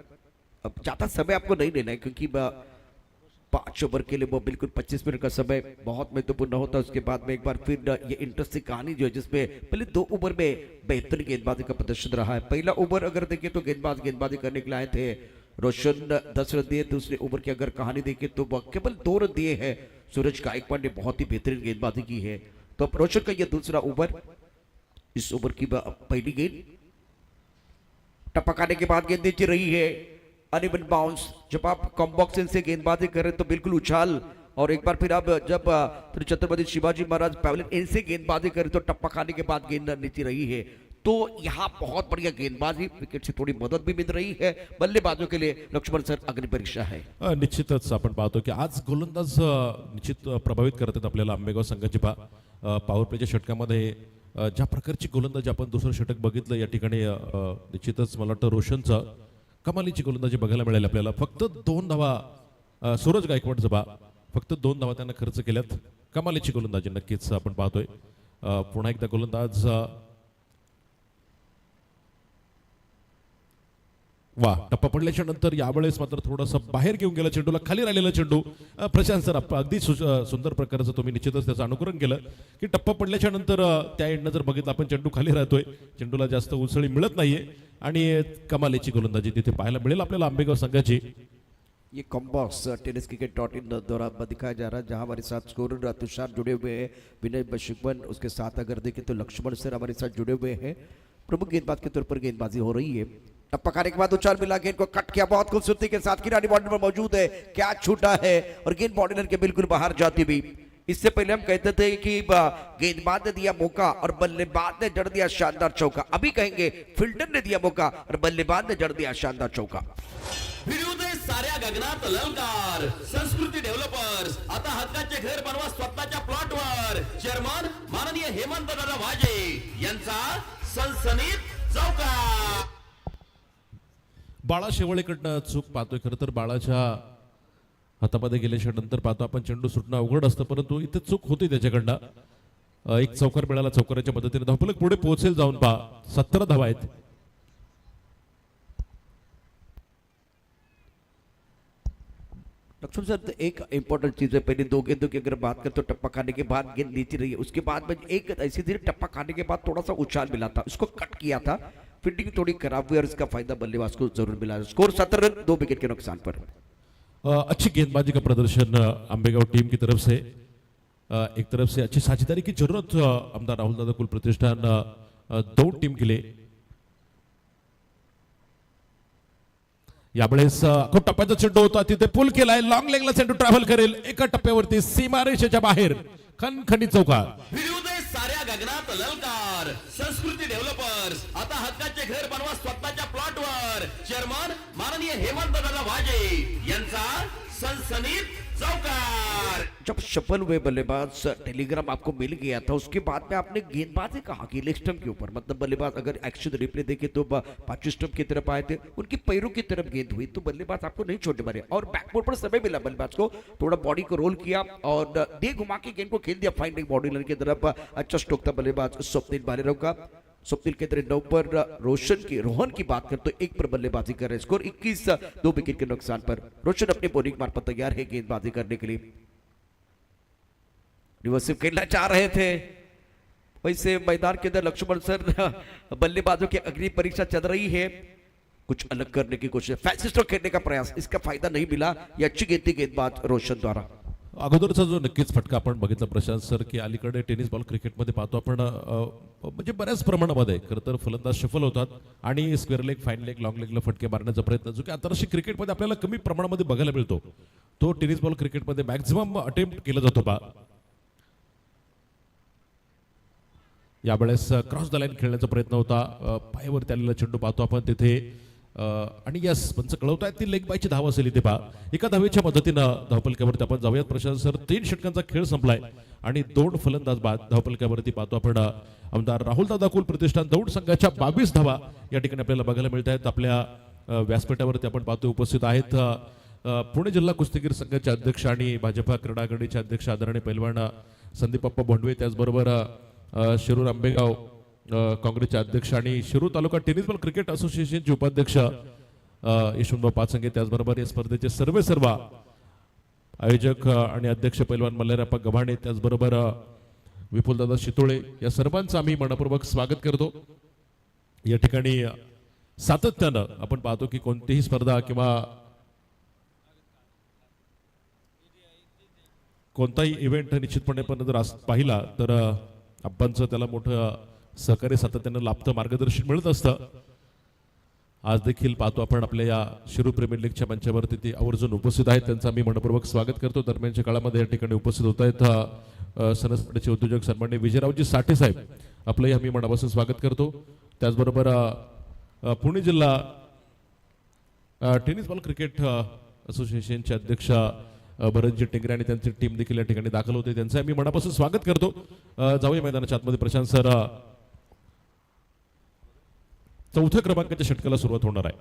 Speaker 2: अब ज्यादा समय आपको नहीं लेना है क्योंकि 5 ओवर के लिए वो बिल्कुल 25 मिनट का समय बहुत महत्वपूर्ण होता है. उसके बाद में एक बार फिर ये इंटरेस्टिंग कहानी जो है जिसमें पहले 2 ओवर में बेहतरीन गेंदबाजी का प्रदर्शन रहा है. पहला ओवर अगर देखें तो गेंदबाजी करने के लिए आए थे रोशन, 10 रन दिए. दूसरे ओवर की अगर कहानी देखें तो केवल 2 रन दिए हैं. सूरज गायकवाड़ ने बहुत ही बेहतरीन गेंदबाजी की है. तो अब रोशन का यह दूसरा ओवर. इस ओवर की पहली गेंद टपकाने के बाद गेंद नीचे रही है, अनइवन बाउंस. जब आप कॉम्बॉक्सिंग से गेंदबाजी करें तो बिल्कुल उछाल, और एक बार फिर आप जब छत्रपति शिवाजी महाराज पैवेलियन इनसे गेंदबाजी करें तो टप्पा खाने के बाद गेंद नीचे रही है. तो यहाँ बहुत बढ़िया गेंदबाजी, विकेट से थोड़ी मदद भी मिल रही है बल्लेबाजों के लिए. लक्ष्मण सर, अग्नि परीक्षा है.
Speaker 1: निश्चितच आपण पाहतो की आज गोलंदाज निश्चित प्रभावित करतात आपल्याला आंबेगाव संघाची. पॉवर प्लेच्या षटकामध्ये ज्या प्रकारची गोलंदाजी आपण दुसरं षटक बघितलं या ठिकाणी, निश्चितच मला वाटतं रोशनचं कमालीची गोलंदाजी बघायला मिळाली आपल्याला. फक्त 2 धावा सूरज गायकवाड जबा, फक्त 2 धावा त्यांना खर्च केल्यात. कमालीची गोलंदाजी नक्कीच आपण पाहतोय. पुन्हा एकदा गोलंदाज वा, टप्पा पडल्याच्या नंतर यावेळेस मात्र थोडंसं बाहेर घेऊन गेला चेंडूला, खाली राहिलेला चेंडू. प्रशांत सर, अगदी सुंदर प्रकारचं तुम्ही निश्चितच त्याचं अनुकरण केलं की टप्पा पडल्याच्या नंतर त्या एंडनं जर बघितलं आपण, चेंडू खाली राहतोय, चेंडूला जास्त उसळी मिळत नाहीये आणि कमालीची गोलंदाजी तिथे पाहायला मिळेल आपल्याला आंबेगाव संघाची.
Speaker 2: ये कॉम्बॉक्स tenniscricket.in द्वारा दिखाया जा रहा है, जहां हमारे साथ स्कोरर तुषार जुड़े हुए हैं, विनय बशुकवन, उसके साथ अगर देखें तो लक्ष्मण सर हमारे साथ जुड़े हुए हैं. प्रमुख गेंदबाज के तौर पर गेंदबाजी हो रही है. टप्पा खाने के बाद उछाल मिला, गेंद को कट किया बहुत खूबसूरती के साथ. किरानी बॉर्डर पर मौजूद है, क्या छूटा है और गेंद बॉर्डर के बिल्कुल बाहर जाती भी. इससे पहले हम कहते थे कि गेंदबाज ने दिया मौका और बल्लेबाज ने जड़ दिया शानदार चौका. अभी कहेंगे फील्डर ने दिया मौका और बल्लेबाज ने जड़ दिया शानदार चौका.
Speaker 3: भिडू दे साऱ्या गगनात ललकार. संस्कृती डेव्हलपर्स, आता हक्काचे घर बनवा स्वतःच्या प्लॉटवर. चेअरमन माननीय हेमंत दादा वाजे यांचा सनसनीत चौकार.
Speaker 1: बाळा शेवळेकडनं चूक पाहतोय. खरं तर बाळाच्या हातामध्ये गेल्याच्या नंतर पाहतो आपण चेंडू सुटणं अवघड असतं, परंतु इथे चूक होती त्याच्याकडनं. एक चौकार मिळाला, चौकाराच्या मदतीने धावफलक पुढे पोहोचेल जाऊन पहा. 17 धावा आहेत.
Speaker 2: लक्ष्मण सर, एक इंपॉर्टेंट चीज है, पहले 2 गेंदों की अगर बात करें तो टप्पा खाने के बाद गेंद नीचे रही है. उसके बाद में एक ऐसी थी टप्पा खाने के बाद थोड़ा सा उछाल मिला था, उसको कट किया था. फील्डिंग थोड़ी खराब हुई और इसका फायदा बल्लेबाज को जरूर मिला. स्कोर 17 रन 2 विकेट के नुकसान पर.
Speaker 1: अच्छी गेंदबाजी का प्रदर्शन आंबेगांव टीम की तरफ से. एक तरफ से अच्छी साझेदारी की जरूरत आमदार राहुल दादा कुल प्रतिष्ठान 2 टीम के लिए. यावेळेस खूप टप्प्याचा चेंडू होता, तिथे पुल केलाय, लॉंग लेगला चेंडू ट्रॅव्हल करेल, एका टप्प्यावरती सीमारेषेच्या बाहेर खणखणीत चौकार.
Speaker 3: भिडू दे साऱ्या गगनात ललकार. संस्कृती डेव्हलपर्स, आता हक्काचे घर बनवा स्वतःच्या प्लॉटवर. चेअरमन माननीय हेमंत दादा वाजे यांचा सनसनीत चौकार.
Speaker 2: जब सफल हुए बल्लेबाज, टेलीग्राम आपको मिल गया था, उसके बाद में आपने गेंदबाजी कहा कि लेग स्टंप के ऊपर, मतलब बल्लेबाज अगर एक्शन रिप्ले देखे तो 5 स्टंप की तरफ आए थे, उनकी पैरों की तरफ गेंद हुई तो बल्लेबाज आपको नहीं छोड़ने मारे और बैकबोर्ड पर समय मिला बल्लेबाज को. थोड़ा बॉडी को रोल किया और दे घुमा के गेंद को खेल दिया फाइंडिंग बॉडी लाइन की तरफ. अच्छा स्ट्रोक था बल्लेबाज स्वप्निल बालेराव का. स्वप्निल के तरह 9 पर रोहन की बात करते तो 1 पर बल्लेबाजी कर रहे. स्कोर 21 2 विकेट के नुकसान पर. रोशन अपने बॉलिंग मार्फत तैयार है गेंदबाजी करने के लिए. रिवर्सिव खेलना चाह रहे थे, वैसे मैदान के अंदर लक्ष्मण सर बल्लेबाजों की अग्नि परीक्षा चल रही है. कुछ अलग करने की कोशिश, फैंसी स्ट्रोक खेलने का प्रयास, इसका फायदा नहीं मिला. ये अच्छी गेंद थी गेंदबाज रोशन द्वारा.
Speaker 1: अगोदरचा जो नक्कीच फटका आपण बघितला प्रशांत सर, की अलीकडे टेनिस बॉल क्रिकेटमध्ये पाहतो आपण म्हणजे बऱ्याच प्रमाणामध्ये खरं तर फलंदाज सफल होतात आणि square leg, fine leg, long लेगला फटके मारण्याचा प्रयत्न जो की आंतरराष्ट्रीय क्रिकेटमध्ये आपल्याला कमी प्रमाणामध्ये बघायला मिळतो, तो टेनिस बॉल क्रिकेटमध्ये मॅक्झिमम अटेम्प्ट केला जातो पहा. यावेळेस क्रॉस द लाईन खेळण्याचा प्रयत्न होता, पायावरती आलेला चेंडू पाहतो आपण तिथे आणि यस पंच कळवतायत ती लेग बायची धाव असेल इथे पहा एका धावेच्या मदतीनं धावपलक्यावरती आपण जाऊयात प्रशांत सर 3 षटकांचा खेळ संपलाय आणि 2 फलंदाज बाद धावपलक्यावरती पाहतो आपण आमदार राहुल दादा कुल प्रतिष्ठान दौड संघाच्या 22 धावा या ठिकाणी आपल्याला बघायला मिळत आहेत. आपल्या व्यासपीठावरती आपण पाहतो उपस्थित आहेत पुणे जिल्हा कुस्तीगीर संघाचे अध्यक्ष आणि भाजपा क्रीडा आघाडीचे अध्यक्ष आदरणीय पैलवान संदीप अप्पा भोंडवे, त्याचबरोबर शिरूर आंबेगाव काँग्रेसचे अध्यक्ष आणि Shirur taluka tennis ball cricket असोसिएशनचे उपाध्यक्ष यशवंतराव पाचंगे, त्याचबरोबर या स्पर्धेचे सर्व आयोजक आणि अध्यक्ष पैलवान मल्हारप्पा गव्हाणे, त्याचबरोबर विपुलदादा शितोळे, या सर्वांचं आम्ही मनपूर्वक स्वागत करतो. या ठिकाणी सातत्यानं आपण पाहतो की कोणतीही स्पर्धा किंवा कोणताही इव्हेंट निश्चितपणे पण जर पाहिला तर आप्पांचं त्याला मोठं सहकार्य सातत्यानं लाभतं, मार्गदर्शन मिळत असतं. आज देखील पाहतो आपण आपल्या या शिरूर प्रीमियर लीगच्या मंचावरती ते आवर्जून उपस्थित आहेत, त्यांचं आम्ही मनपूर्वक स्वागत करतो. दरम्यानच्या काळामध्ये या ठिकाणी उपस्थित होत आहेत सनसपडेचे उद्योजक सन्माननीय विजयरावजी साठे साहेब, आपलंही आम्ही मनापासून स्वागत करतो. त्याचबरोबर पुणे जिल्हा टेनिस बॉल क्रिकेट असोसिएशनचे अध्यक्ष भरतजी टेंगरे आणि त्यांची टीम देखील या ठिकाणी दाखल होते, त्यांचं आम्ही मनापासून स्वागत करतो. जाऊया मैदानाच्या आतमध्ये. प्रशांत सर, चौथ्या क्रमांकाच्या षटकाला सुरुवात होणार आहे.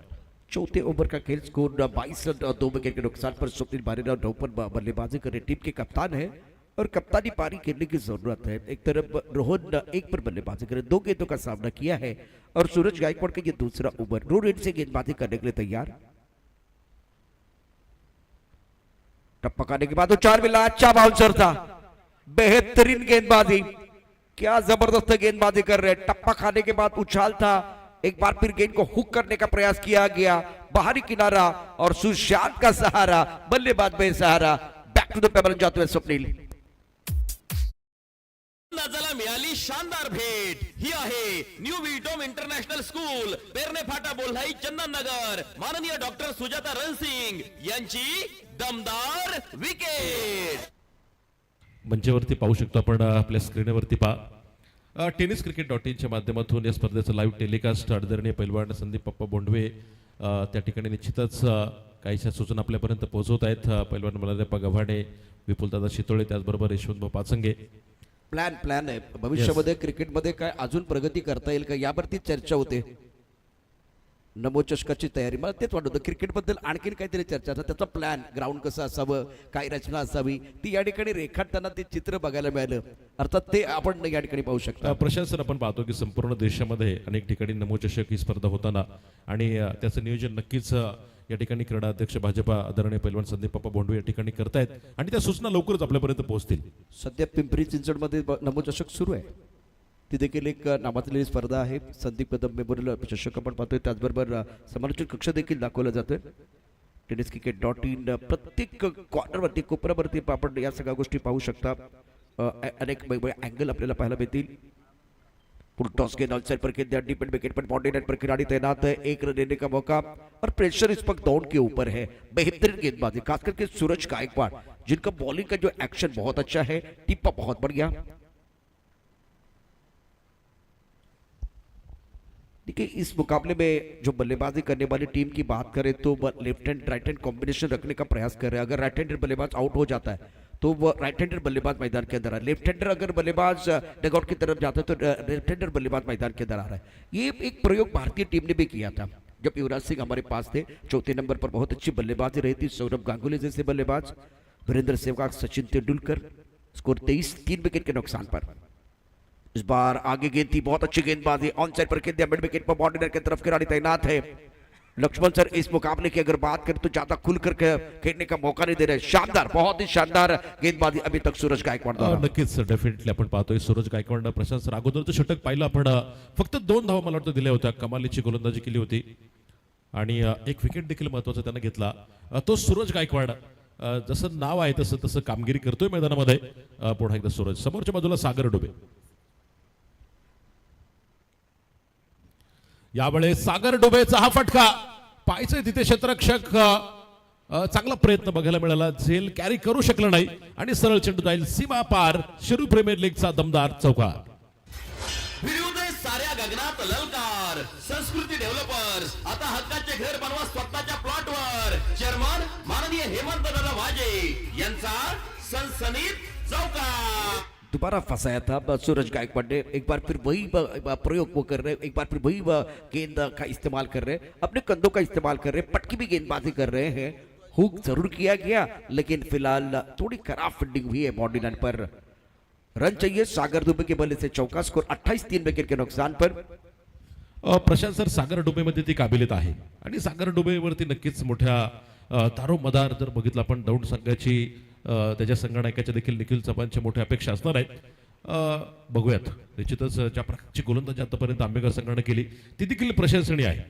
Speaker 2: चौथे ओवर का खेल स्कोर 22 रन 2 विकेट के नुकसान पर स्वप्निल बारेरा नौपन बल्लेबाजी करने टीम के कप्तान है और कप्तानी पारी खेलने की जरूरत है. एक तरफ रोहन 1 पर बल्लेबाजी करे, 2 गेंदों का सामना किया है और सूरज गायकवाड़ का ये दूसरा ओवर. रो रेड से गेंदबाजी करने के लिए तैयार. टप्पा खाने के बाद 4 मिला, अच्छा बाउंसर था, बेहतरीन गेंदबाजी, क्या जबरदस्त गेंदबाजी कर रहे हैं. टप्पा खाने के बाद उछाल था, एक बार फिर गेंद को हुक करने का प्रयास किया गया, बाहरी किनारा और सुशांत का सहारा, बल्लेबाज बेसहारा. बैक टू द पेपर जाते हुए स्वप्निल.
Speaker 3: फलंदाजाला मिळाली शानदार भेट. ही आहे न्यू विटोम इंटरनॅशनल स्कूल, पेरणे फाटा, बोल्हाई, चंदननगर. माननीय डॉक्टर सुजाता रणसिंग यांची दमदार विकेट.
Speaker 1: मंचावरती पाहू शकतो आपण आपल्या स्क्रीनवरती पहा टेनिस क्रिकेट.in च्या माध्यमातून या स्पर्धेचं लाईव्ह टेलिकास्ट आदरणीय पैलवान संदीप अप्पा भोंडवे त्या ठिकाणी निश्चितच काहीशा सूचना आपल्यापर्यंत पोहोचवत आहेत. पैलवान मल्हारप्पा गव्हाणे, विपुलदादा शितोळे, त्याचबरोबर यशवंतराव पाचंगे.
Speaker 2: प्लॅन आहे भविष्यामध्ये क्रिकेटमध्ये काय अजून प्रगती करता येईल का यावरती चर्चा होते. नमो चषकाची तयारी, मला तेच वाटत होतं क्रिकेटबद्दल आणखीन काहीतरी चर्चा, त्याचा प्लॅन, ग्राउंड कसं असावं, काय रचना असावी, ती या ठिकाणी रेखाटताना ते चित्र बघायला मिळालं. अर्थात ते आपण या ठिकाणी पाहू शकता.
Speaker 1: प्रशासन आपण पाहतो की संपूर्ण देशामध्ये अनेक ठिकाणी नमो चषक ही स्पर्धा होताना आणि त्याचं नियोजन नक्कीच या ठिकाणी क्रीडा अध्यक्ष भाजपा आदरणीय पैलवान संदीप अप्पा भोंडवे या ठिकाणी करतायत आणि त्या सूचना लवकरच आपल्यापर्यंत पोहोचतील.
Speaker 2: सध्या पिंपरी चिंचवडमध्ये नमो चषक सुरू आहे, ती देखील एक नामाजलेली स्पर्धा आहे. संदीप कदम मेमोरियल चषक आपण पाहतोय, त्याचबरोबर समालोचन कक्ष देखील दाखवला जातोय. टेनिस क्रिकेट.in प्रत्येक कॉर्नरवरती, कोपऱ्यावरती आपण या सगळ्या गोष्टी पाहू शकता. अनेक वेगवेगळे अँगल आपल्याला पाहायला मिळतील. फुल टॉस गेंद आउटसाइड पर खेल दिया, डीप एंड विकेट पर बाउंड्री लाइन पर खिलाड़ी तैनात है. 1 रन देने का मौका और प्रेशर इस वक्त डाउन के ऊपर है. बेहतरीन गेंदबाजी, खास करके सूरज गायकवाड़, जिनका बॉलिंग का जो एक्शन बहुत अच्छा है, टिप्पा बहुत बढ़िया. देखिए इस मुकाबले में जो बल्लेबाजी करने वाली टीम की बात करें तो left hand right hand combination रखने का प्रयास कर रहे हैं. अगर राइट हैंडर बल्लेबाज आउट हो जाता है तो वो राइट हैंडर बल्लेबाज मैदान के अंदर है. लेफ्ट हैंडर अगर बल्लेबाज डगआउट की तरफ जाता है तो लेफ्ट हैंडर बल्लेबाज मैदान के अंदर आ रहा है. ये एक प्रयोग भारतीय टीम ने भी किया था जब युवराज सिंह हमारे पास थे. चौथे नंबर पर बहुत अच्छी बल्लेबाजी रही थी, सौरभ गांगुली जैसे बल्लेबाज, वीरेंद्र सहवाग, सचिन तेंदुलकर. स्कोर 23, 3 विकेट के नुकसान पर. इस बार आगे गेंद थी, बहुत अच्छी गेंदबाजी, ऑन साइड पर खेल दिया, मिड विकेट पर बाउंड्री की तरफ खिलाड़ी तैनात है. लक्ष्मण सर इस मुकाबले की अगर बात करें तो ज्यादा खुलकर खेलने का मौका नहीं दे रहे. शानदार, बहुत ही शानदार गेंदबाजी अभी तक सूरज गायकवाड़ द्वारा.
Speaker 1: नक्कीच डेफिनेटली आपण पाहतोय सूरज गायकवाड. प्रशांत सर अगोदरचं षटक पाहिलं आपण, फक्त 2 धावा मला वाटतं दिल्या होत्या, कमालीची गोलंदाजी केली होती आणि 1 विकेट देखील महत्वाचा त्यानं घेतला. तो सूरज गायकवाड जसं नाव आहे तसं तसं कामगिरी करतोय मैदानामध्ये. पुन्हा एकदा सूरज, समोरच्या बाजूला सागर डुबे. यावेळेस सागर डोबेचा हा फटका, पायचे तिथे क्षेत्ररक्षक, चांगला प्रयत्न बघायला मिळाला, झेल कॅरी करू शकला नाही आणि सरळ चेंडू जाईल सीमा पार. शिरूर प्रीमियर लीगचा दमदार चौकार.
Speaker 3: भिडू दे साऱ्या गगनात ललकार, पार्टनर संस्कृती डेव्हलपर्स. आता हक्काचे घर बनवा स्वतःच्या प्लॉटवर. चेअरमन माननीय हेमंत दादा वाजे यांचा सनसनीत चौकार.
Speaker 2: दोबारा फंसाया था सूरज गायकवाड़ ने. एक बार फिर वही प्रयोग वो कर रहे हैं, एक बार फिर वही गेंद का इस्तेमाल कर रहे हैं, अपने कंधों का इस्तेमाल कर रहे हैं, पटकी भी गेंदबाजी कर रहे हैं. हुक जरूर किया गया लेकिन फिलहाल थोड़ी खराब फील्डिंग हुई है बाउंड्री लाइन पर. रन चाहिए सागर दुबे के बल्ले से चौका. स्कोर 28-3 विकेट के नुकसान पर.
Speaker 1: प्रशांत सर, सागर डुबेमध्ये ती काबिलियत आहे आणि सागर डुबेवरती नक्कीच मोठ्या दारोमदार जर बघितलं आपण दौंड संघाची त्याच्या संघनायकाच्या देखील निखिल चव्हाणच्या मोठ्या अपेक्षा असणार आहेत. बघूयात. निश्चितच ज्या प्रकारची गोलंदाजी आतापर्यंत आंबेगाव संघाने केली ती देखील प्रशंसनीय आहे.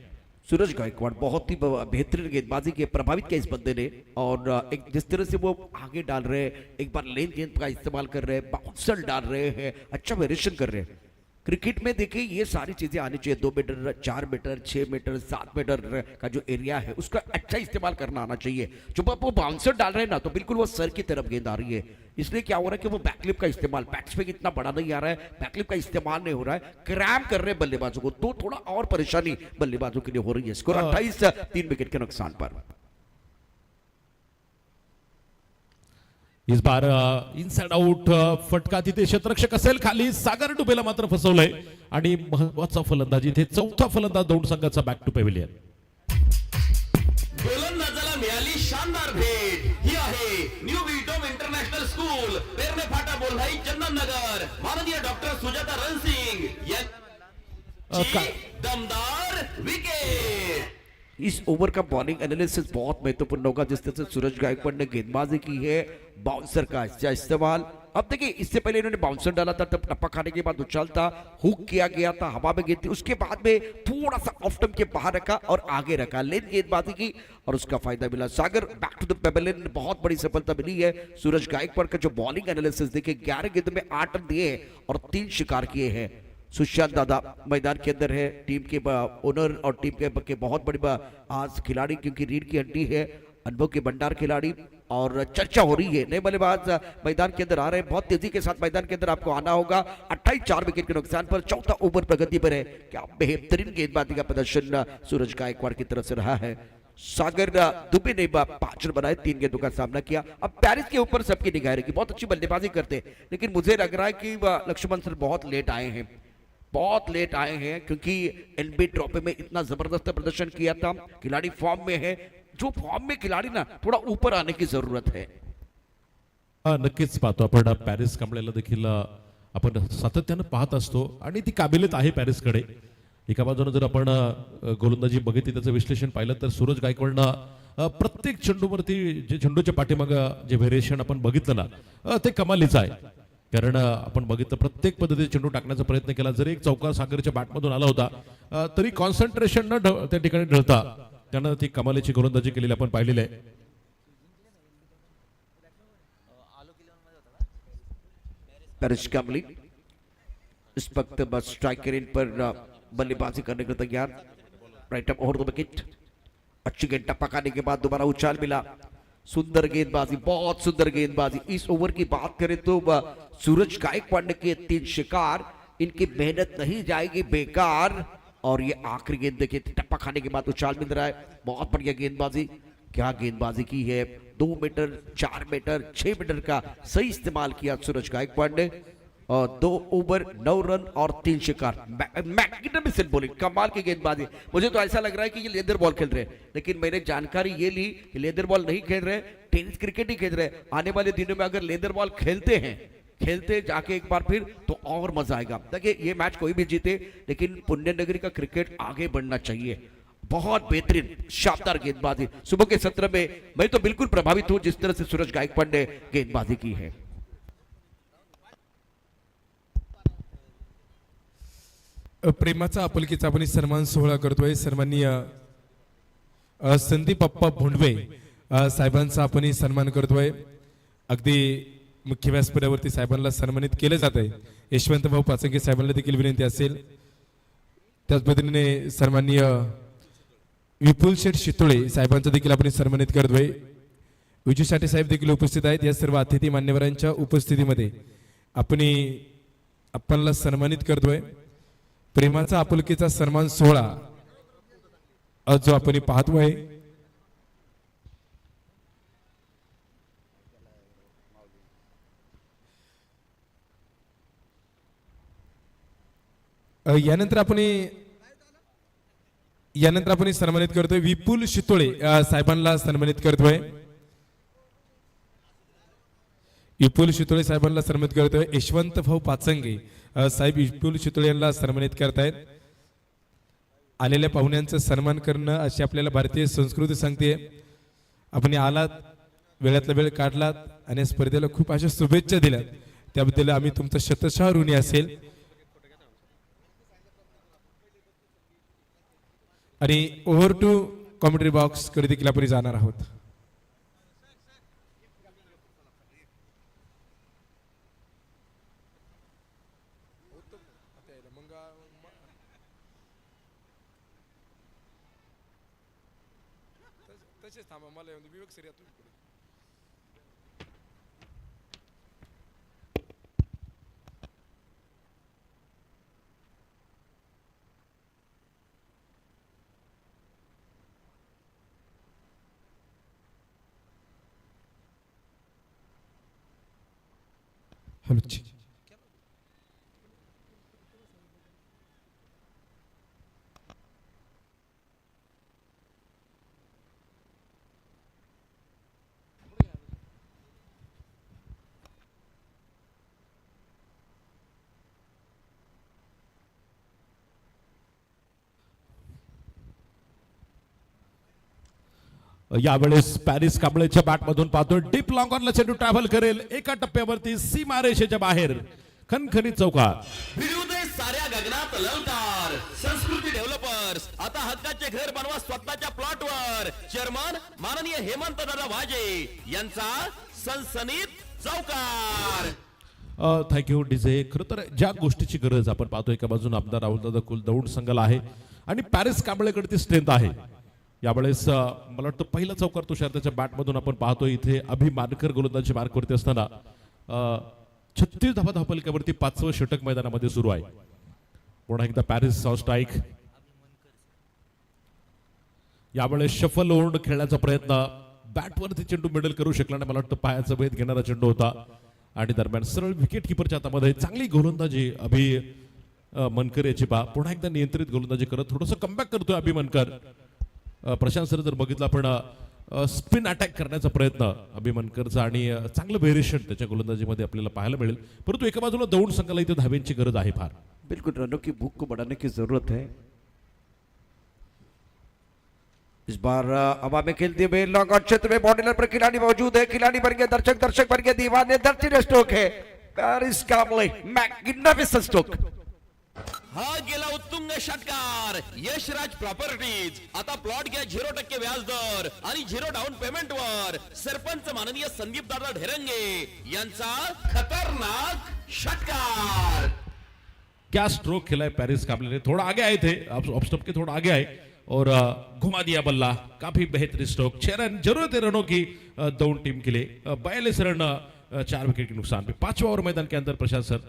Speaker 2: सूरज गायकवाड़ बहुत ही बेहतरीन गेंदबाजी के प्रभावित किया इस बंदे ने. और एक जिस तरह से वो आगे डाल रहे हैं, एक बार लेन गेंद का इस्तेमाल कर रहे हैं, बाउंसर डाल रहे हैं, अच्छा वेरिएशन कर रहे हैं. क्रिकेट में देखिए ये सारी चीजें आनी चाहिए. 2 मीटर, 4 मीटर, 6 मीटर, 7 मीटर का जो एरिया है उसका अच्छा इस्तेमाल करना आना चाहिए. जब वो बाउंसर डाल रहे हैं ना तो बिल्कुल वो सर की तरफ गेंद आ रही है. इसलिए क्या हो रहा है कि वो बैकलिप का इस्तेमाल, बैट्समैन इतना बड़ा नहीं आ रहा है, बैकलिप का इस्तेमाल नहीं हो रहा है, क्रैम कर रहे हैं बल्लेबाजों को. तो थोड़ा और परेशानी बल्लेबाजों के लिए हो रही है. स्कोर 28-3 विकेट के नुकसान पर.
Speaker 1: इस बार इनसाइड आउट फटका तिथे क्षेत्ररक्षक असेल खाली. सागर डुबेला मात्र फसवलंय आणि महत्वाचा फलंदाज इथे चौथा फलंदाज दौंड संघाचा बॅक टू पॅव्हिलियन.
Speaker 3: गोलंदाजाला मिळाली शानदार भेट. ही आहे न्यू विटोम इंटरनॅशनल स्कूल, पेरणे फाटा, बोल्हाई, चंदननगर. माननीय डॉक्टर सुजाता रणसिंग यांची दमदार विकेट.
Speaker 2: इस ओवर का बॉलिंग एनालिसिस बहुत महत्वपूर्ण होगा. जिस तरह से सूरज गायकवाड़ ने गेंदबाजी की है, बाउंसर का अच्छा इस्तेमाल. अब देखिए इससे पहले इन्होंने बाउंसर डाला था, तब टप्पा खाने के बाद उछाल था, हुक किया गया था, हवा में गेंद थी, उसके बाद में थोड़ा सा ऑफ स्टंप के बाहर रखा और आगे रखा, लेन गेंदबाजी की और उसका फायदा मिला. सागर बैक टू द पेवेलियन, बहुत बड़ी सफलता मिली है. सूरज गायकवाड़ का जो बॉलिंग एनालिसिस देखिए, 11 गेंद में 8 रन दिए और 3 शिकार किए हैं. सुशांत दादा मैदान के अंदर है, टीम के ओनर और टीम के बहुत बड़ी आज खिलाड़ी, क्योंकि रीढ़ की हड्डी है, अनुभव के भंडार खिलाड़ी. और चर्चा हो रही है, नए बल्लेबाज मैदान के अंदर आ रहे हैं. बहुत तेजी के साथ मैदान के अंदर आपको आना होगा. 28-4 विकेट के नुकसान पर. चौथा ओवर प्रगति पर है. क्या बेहतरीन गेंदबाजी का प्रदर्शन सूरज गायकवाड़ की तरफ से रहा है. सागर दुबे ने 5 रन बनाए, 3 गेंदों का सामना किया. अब पेरिस के ऊपर सबकी निगाह रहेगी. बहुत अच्छी बल्लेबाजी करते हैं लेकिन मुझे लग रहा है कि लक्ष्मण सर बहुत लेट आए हैं, बहुत लेट आए हैं, क्योंकि एनबी ट्रॉफी में इतना जबरदस्त प्रदर्शन किया था. खिलाड़ी फॉर्म में है. जो फॉर्म में खिलाड़ी ना थोड़ा ऊपर आने की जरूरत है.
Speaker 1: नक्कीच पाहतो आपण पॅरिस कांबळेला देखील आपण सातत्यानं पाहत असतो आणि ती काबिलियत आहे पॅरिसकडे. एका बाजूने जर आपण गोलंदाजी बघितली, त्याचं विश्लेषण पाहिलं तर सूरज गायकवाडनं प्रत्येक चेंडूवरती जे चेंडूच्या पाठीमागं जे व्हेरिएशन आपण बघितलं ना ते कमालीचं आहे. कारण आपण बघितलं प्रत्येक पद्धतीने चेंडू टाकण्याचा प्रयत्न केला. जरी एक चौकार सागरच्या बॅटमधून आला होता तरी कॉन्सन्ट्रेशन न त्या ठिकाणी ढळता त्यानं ती कमालीची गोलंदाजी केलेली आपण पाहिलेली आहे.
Speaker 2: पेरिस कांबली इस वक्त बस स्ट्राइकर इन पर बल्लेबाजी करने को तैयार. Right up over the wicket. अच्छी गेंद टप्पा खाने के बाद दोबारा उछाल मिला. सुंदर गेंदबाजी, बहुत सुंदर गेंदबाजी. इस ओवर की बात करें तो सूरज गायकवाड़ ने किए 3 शिकार. इनकी मेहनत नहीं जाएगी बेकार. और ये आखिरी गेंद देखिए, टप्पा खाने के बाद उछाल मिल रहा है. बहुत बढ़िया गेंदबाजी. क्या गेंदबाजी की है. 2 मीटर, 4 मीटर, 6 मीटर का सही इस्तेमाल किया सूरज गायकवाड़ ने. 2 ओवर 9 रन और 3 शिकार. मैग्निफिसेंट बॉलिंग, कमाल की गेंदबाजी. मुझे तो ऐसा लग रहा है कि ये लेदर बॉल खेल रहे हैं, लेकिन मैंने जानकारी ये ली कि लेदर बॉल नहीं खेल रहे, टेनिस क्रिकेट ही खेल रहे. आने वाले दिनों में अगर लेदर बॉल खेलते जाके एक बार फिर तो और मजा आएगा. देखिए ये मैच कोई भी जीते, लेकिन पुण्य नगरी का क्रिकेट आगे बढ़ना चाहिए. बहुत बेहतरीन शानदार गेंदबाजी. सुबह के सत्र में मैं तो बिल्कुल प्रभावित हूं जिस तरह से सूरज गायकवाड़ ने गेंदबाजी की है.
Speaker 4: प्रेमाचा आपुलकीचा आपण सन्मान सोहळा करतोय. सन्माननीय संदीप अप्पा भोंडवे साहेबांचा आपण सन्मान करतोय. अगदी मुख्य व्यासपीठावरती साहेबांना सन्मानित केले जात आहे. यशवंत भाऊ पाचंगे साहेबांना देखील विनंती असेल. त्याच पद्धतीने सन्माननीय विपुल शेठ शितोळे साहेबांचा देखील आपण सन्मानित करतोय. विजू साठे साहेब देखील उपस्थित आहेत. या सर्व अतिथी मान्यवरांच्या उपस्थितीमध्ये आपणला सन्मानित करतोय. प्रेमाचा आपुलकीचा सन्मान सोहळा आज जो आपण पाहतोय यानंतर आपण सन्मानित करतोय विपुल शितोळे साहेबांना सन्मानित करतोय. विपुल शितोळे साहेबांना सन्मानित करतोय. यशवंत भाऊ पाचंगे साहेब विपुल शितोळे यांना सन्मानित करतायत. आलेल्या पाहुण्यांचा सन्मान करणं अशी आपल्याला भारतीय संस्कृती सांगते. आपण आलात, वेळातला वेळ काढलात आणि स्पर्धेला खूप अशा शुभेच्छा दिल्यात, त्याबद्दल आम्ही तुमचं शतशः ऋणी असेल. आणि ओव्हर टू कॉमेंट्री बॉक्स कडे देखील आपण जाणार आहोत. हॅलो
Speaker 1: यावेळेस पॅरिस कांबळेच्या बॅटमधून पाहतोय डीप लॉंग ऑनला चेंडू ट्रॅव्हल करेल. एका टप्प्यावरती सीमारेषेच्या बाहेर खणखणीत चौकार.
Speaker 3: भिडू दे साऱ्या गगनात ललकार. संस्कृती डेव्हलपर्स आता हक्काचे घर बनवा स्वतःच्या प्लॉटवर. चेअरमन माननीय हेमंत दादा वाजे यांचा सनसनीत चौकार.
Speaker 1: Thank you DJ. खरं तर ज्या गोष्टीची गरज आपण पाहतोय, एका बाजून आमदार राहुलदादा कुल दौंड संघाला आहे आणि पॅरिस कांबळेकडे ती स्ट्रेंथ आहे. यावेळेस मला वाटतं पहिला चौकार तुषार त्याच्या बॅटमधून आपण पाहतोय. इथे अभि मानकर गोलंदाजी मार्कवरती असताना 36 धावफलकावरती 5वं षटक मैदानामध्ये सुरू आहे. पुन्हा एकदा पॅरिस स्ट्राईक. यावेळेस शफल ओव्हर खेळण्याचा प्रयत्न, बॅटवरती चेंडू मिडल करू शकला नाही. मला वाटतं पायाचा भेद घेणारा चेंडू होता आणि दरम्यान सरळ विकेट किपरच्या हातामध्ये चांगली गोलंदाजी अभि मनकर याची पहा. पुन्हा एकदा नियंत्रित गोलंदाजी करत थोडंसं कमबॅक करतोय अभि मनकर. प्रशांत सर जर बघितलं आपण स्पिन अटॅक करण्याचा प्रयत्न अभि मनकरचा आणि चांगलं व्हेरिएशन त्याच्या गोलंदाजीमध्ये आपल्याला पाहायला मिळेल. परंतु एका बाजूला दौंड संघाला इथे धाब्यांची गरज आहे फार.
Speaker 2: बिल्कुल रनों की भूख को बढ़ाने की जरूरत है. इस बार हवा में खेलते हुए लॉन्ग ऑन क्षेत्र में बॉर्डर पर खिलाड़ी मौजूद है. खिलाड़ी बन गए दर्शक बन गए दीवाने. दर्शक स्ट्रोक है पॅरिस कांबळे. Magnificent stroke.
Speaker 3: हा गेला उत्तुंग षटकार. यशराज प्रॉपर्टीज आता प्लॉट घ्या 0% व्याज दर आणि 0 डाऊन पेमेंट वर. सरपंच माननीय संदीप दादा ढेरंगे यांचा खतरनाक षटकार.
Speaker 1: क्या स्ट्रोक खेला है पॅरिस कांबळे ने. थोड़ा आगे आए थे, ऑफ स्टंप के थोड़ा आगे आए और घुमा दिया बल्ला. काफी बेहतरीन स्ट्रोक. 6 रन जरूरत है रनों की दौंड टीम के लिए. 42 रन 4 विकेट के नुकसान पे. 5वां ओवर मैदान के अंदर प्रशांत सर.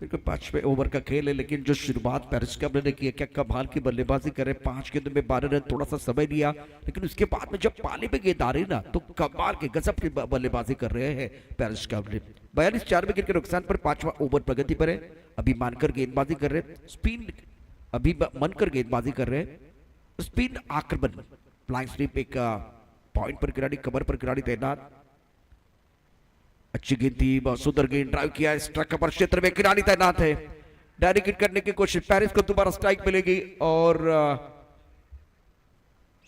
Speaker 2: बिल्कुल 5वें ओवर का खेल है, लेकिन जो शुरुआत पॅरिस कांबळे ने की क्या कमाल की बल्लेबाजी करे. 5 गेंदों में 12 रन. थोड़ा सा समय लिया, लेकिन उसके बाद में जब पाले पे गेंद आ रही ना तो कमाल के गजब की बल्लेबाजी कर रहे हैं पॅरिस कांबळे. 42 4 विकेट के नुकसान पर 5वां ओवर प्रगति पर है. अभी मानकर गेंदबाजी कर रहे हैं. स्पिन अभी मनकर गेंदबाजी कर रहे हैं. स्पिन आक्रमण फ्लाइंग स्लिप एक पॉइंट पर खिलाड़ी, कमर पर खिलाड़ी तैनात. अच्छी गेंद थी, बहुत सुंदर गेंद ड्राइव किया. स्ट्राइक पर क्षेत्र में खिलाड़ी तैनात है. डायरेक्ट हिट करने की कोशिश. पैरिस को दोबारा स्ट्राइक मिलेगी और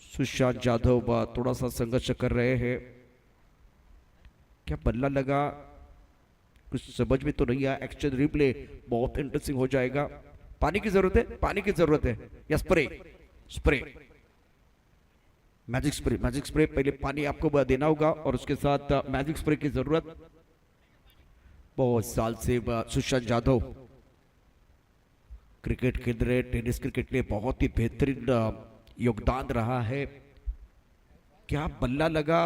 Speaker 2: सुशांत जाधव थोड़ा सा संघर्ष कर रहे हैं. क्या बल्ला लगा कुछ समझ में तो नहीं आया. एक्शन रिप्ले बहुत इंटरेस्टिंग हो जाएगा. पानी की जरूरत है, पानी की जरूरत है या spray. Spray magic spray. Magic spray पहले पानी आपको देना होगा और उसके साथ मैजिक स्प्रे की जरूरत. बहुत साल से सुशांत जाधव क्रिकेट खेल रहे. टेनिस क्रिकेट में बहुत ही बेहतरीन योगदान रहा है. क्या बल्ला लगा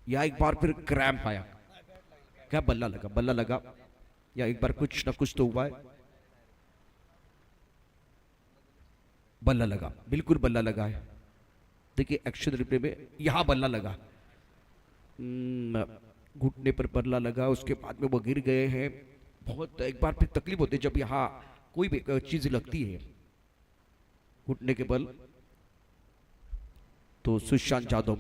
Speaker 2: या एक बार फिर क्रैम्प आया. क्या बल्ला लगा या एक बार कुछ ना कुछ तो हुआ है. बल्ला लगा, बिल्कुल बल्ला लगा है। देखिए एक्शन रिप्ले में यहाँ बल्ला लगा, घुटने पर बल्ला लगा, उसके बाद में वो गिर गए हैं। बहुत एक बार फिर तकलीफ होती है जब यहाँ कोई भी चीज लगती है घुटने के बल। तो सुशांत जाधव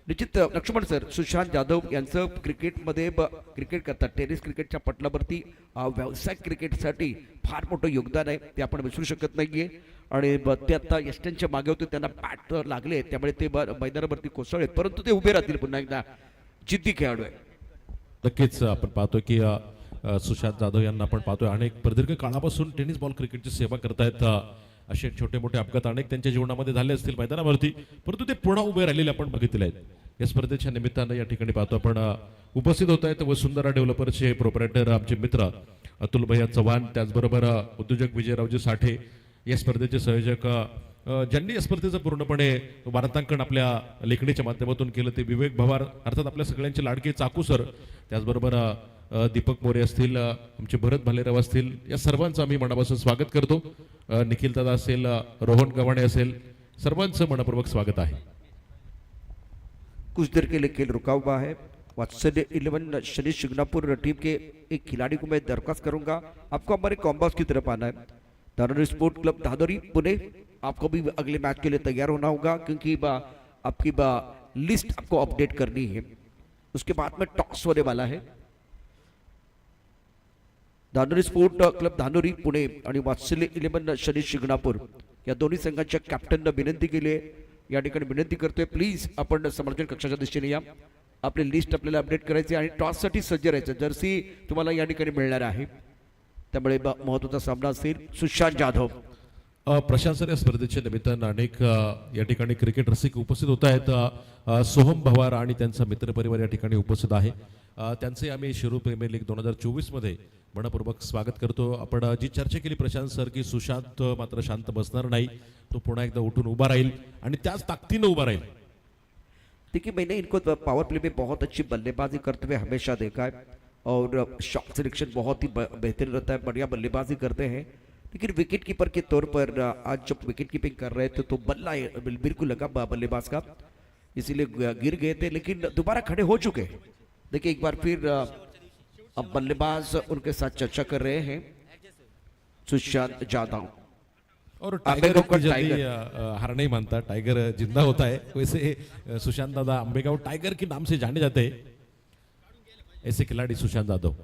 Speaker 2: निश्चित लक्ष्मण सर, सुशांत जाधव यांचं क्रिकेटमध्ये क्रिकेट करतात, टेनिस क्रिकेटच्या पटलावरती व्यावसायिक क्रिकेटसाठी फार मोठं योगदान आहे, ते आपण विसरू शकत नाहीये। आणि ते आता यस्टनच्या मागे होते, त्यांना बॅट लागले त्यामुळे ते मैदानावरती कोसळले, परंतु ते उभे राहतील पुन्हा एकदा, जिद्दी खेळाडू आहे।
Speaker 1: नक्कीच आपण पाहतोय की सुशांत जाधव यांना आपण पाहतोय अनेक प्रदीर्घ काळापासून टेनिस बॉल क्रिकेटची सेवा करतायत। असे छोटे मोठे अपघात अनेक त्यांच्या जीवनामध्ये झाले असतील मैदानावरती, परंतु ते पुन्हा उभे राहिलेले आपण बघितले आहेत। या स्पर्धेच्या निमित्तानं या ठिकाणी पाहतो आपण उपस्थित होत आहेत वसुंधरा डेव्हलपर्सचे प्रोप्रायटर आमचे मित्र अतुल भैया चव्हाण, त्याचबरोबर उद्योजक विजयरावजी साठे, या स्पर्धेचे संयोजक ज्यांनी या स्पर्धेचं पूर्णपणे वार्तांकन आपल्या लेखणीच्या माध्यमातून केलं ते विवेक भवार, अर्थात आपल्या सगळ्यांचे लाडके चाकू सर, त्याचबरोबर दीपक मोरे असतील, आमचे भरत भालेराव असतील, या सर्वांचं आम्ही मनापासून स्वागत करतो। निखिल दादा असेल, रोहन गव्हाणे असेल, सर्वांचं मनपूर्वक स्वागत आहे।
Speaker 2: कुछ देर के लिए खेल रुका हुआ है। वात्सल्य 11 शनि शिंगणापुर टीम के एक खिलाड़ी को मैं दरख्वास्त करूंगा, आपको हमारे कॉम्बॉक्स की तरफ आना है। धानोरी स्पोर्ट क्लब धादोरी पुणे, आपको भी अगले मैच के लिए तैयार होना होगा, क्योंकि आपकी लिस्ट आपको अपडेट करनी है, उसके बाद में टॉस होने वाला है। धानोरी स्पोर्ट क्लब धानोरी पुणे आणि वात्सल्य 11 शनी शिंगणापूर या दोन्ही संघांच्या कॅप्टनना विनंती केली आहे, या ठिकाणी विनंती करतोय प्लीज आपण समर्थन कक्षाच्या दिशेने या, आपली लिस्ट आपल्याला अपडेट करायची आणि टॉससाठी सज्ज राहायचं। जर्सी तुम्हाला या ठिकाणी मिळणार आहे, त्यामुळे महत्त्वाचा सामना असेल। सुशांत जाधव
Speaker 1: प्रशांत सर, या स्पर्धेच्या निमित्तानं अनेक या ठिकाणी क्रिकेट रसिक उपस्थित होत आहेत। सोहम भवार आणि त्यांचा मित्रपरिवार या ठिकाणी उपस्थित आहे, त्यांचे आम्ही शिरू प्रीमियर लीग 2024 मध्ये मनपूर्वक स्वागत करतो। आपण जी चर्चा केली प्रशांत सर की सुशांत मात्र शांत बसणार नाही, तो पुन्हा एकदा उठून उभा राहील आणि त्याच ताकदीने उभा राहील।
Speaker 2: देखिए मैंने इनको पावर प्ले में बहुत अच्छी बल्लेबाजी करते हुए हमेशा देखा है और शॉट सिलेक्शन बहुत ही बेहतरीन रहता है, बढ़िया बल्लेबाजी करते हैं। लेकिन विकेट कीपर के तौर पर आज जब विकेट कीपिंग कर रहे थे तो बल्ला बिल्कुल लगा बल्लेबाज का, इसीलिए गिर गए थे, लेकिन दोबारा खड़े हो चुके हैं। देखिए एक बार फिर अब बल्लेबाज उनके साथ चर्चा कर रहे हैं सुशांत जाधव।
Speaker 1: और टाइगर को जल्दी हार नहीं मानता, टाइगर जिंदा होता है, वैसे सुशांत दादा अंबेगांव टाइगर के नाम से जाने जाते हैं, ऐसे खिलाड़ी सुशांत जाधव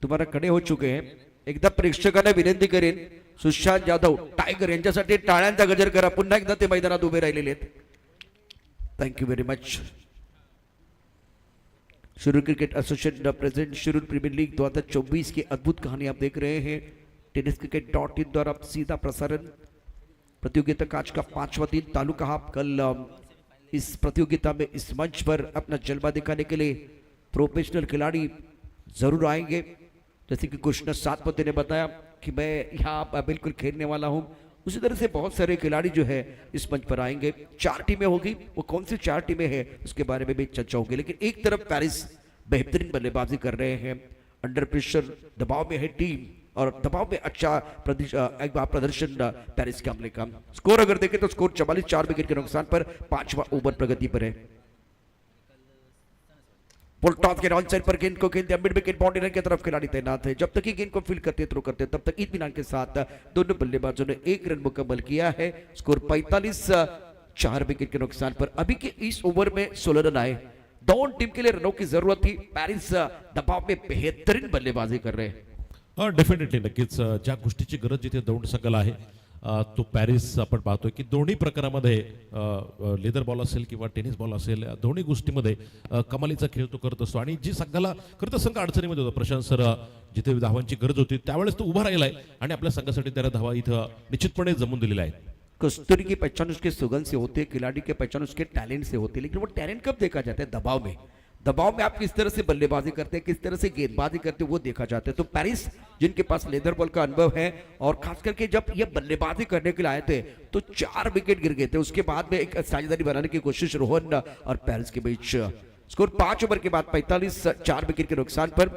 Speaker 2: तुम्हाला खडे हो चुके हैं। एकदा प्रेक्षकांना विनंती करेन, सुशांत जाधव टायगर यांच्यासाठी टाळ्यांचा गजर करा, पुन्हा एकदा ते मैदानात उभे राहिलेले आहेत। Thank you very much. Shirur cricket association present Shirur premier league 2024 की अद्भुत कहानी आप देख रहे हैं। टेनिस क्रिकेट.in द्वारा सीधा प्रसारण। प्रतियोगिता का आज का 5वां दिन तालुका हाफ। कल इस प्रतियोगिता में इस मंच पर अपना जलवा दिखाने के लिए प्रोफेशनल खिलाड़ी जरूर आएंगे। जैसे कि कृष्ण सातपति ने बताया कि मैं यहाँ बिल्कुल खेलने वाला हूँ, उसी तरह से बहुत सारे खिलाड़ी जो है इस मंच पर आएंगे। 4 टीमें होगी, वो कौन सी 4 टीमें हैं उसके बारे में भी चर्चा होगी। लेकिन एक तरफ पेरिस बेहतरीन बल्लेबाजी कर रहे हैं, अंडर प्रेशर दबाव में है टीम और दबाव में अच्छा प्रदर्शन पेरिस के हमले का। स्कोर अगर देखें तो स्कोर 44, 4 विकेट के नुकसान पर 5वां ओवर प्रगति पर है। फुल टॉस के ऑन साइड पर गेंद को खेलते मिड विकेट बाउंड्री लाइन की तरफ खिलाड़ी तैनात है। जब तक ही गेंद को फील्ड करते थ्रो करते तब तक इत्मीनान के साथ दोनों बल्लेबाजों ने 1 रन मुकम्मल किया है। स्कोर 45, 4 विकेट के नुकसान पर। अभी के इस ओवर में 16 रन आए। दोनों टीम के लिए रनों की जरूरत थी। पेरिस दबाव में बेहतरीन बल्लेबाजी कर रहे हैं।
Speaker 1: डेफिनेटली नक्कीच ज्या गोष्टीची गरज जिथे दौंड संघाला आहे तो पॅरिस आपण पाहतोय की दोन्ही प्रकारामध्ये लेदर बॉल असेल किंवा टेनिस बॉल असेल, दोन्ही गोष्टीमध्ये कमालीचा खेळ तो करत असतो आणि जी संघाला खरं तर संघ अडचणीमध्ये होता। प्रशांत सर जिथे धावांची गरज होती त्यावेळेस तो उभा राहिलाय आणि आपल्या संघासाठी त्याला धावा इथं निश्चितपणे जमून दिलेला आहे।
Speaker 2: कस्तूरी की पहचान उसके सुगंध से होती है, खिलाड़ी की पहचान उसके टैलेंट से होती है। लेकिन वो टैलेंट कब देखा जाता है? दबाव में। दबाव में आप किस तरह से बल्लेबाजी करते हैं, किस तरह से गेंदबाजी करते हैं, वो देखा जाता है। तो पेरिस जिनके पास लेदर बॉल का अनुभव है और खास करके जब ये बल्लेबाजी करने के लिए आए थे तो 4 विकेट गिर गए थे। उसके बाद में एक साझेदारी बनाने की कोशिश रोहन और पेरिस के बीच। स्कोर 5 ओवर के बाद 45, 4 विकेट के नुकसान पर।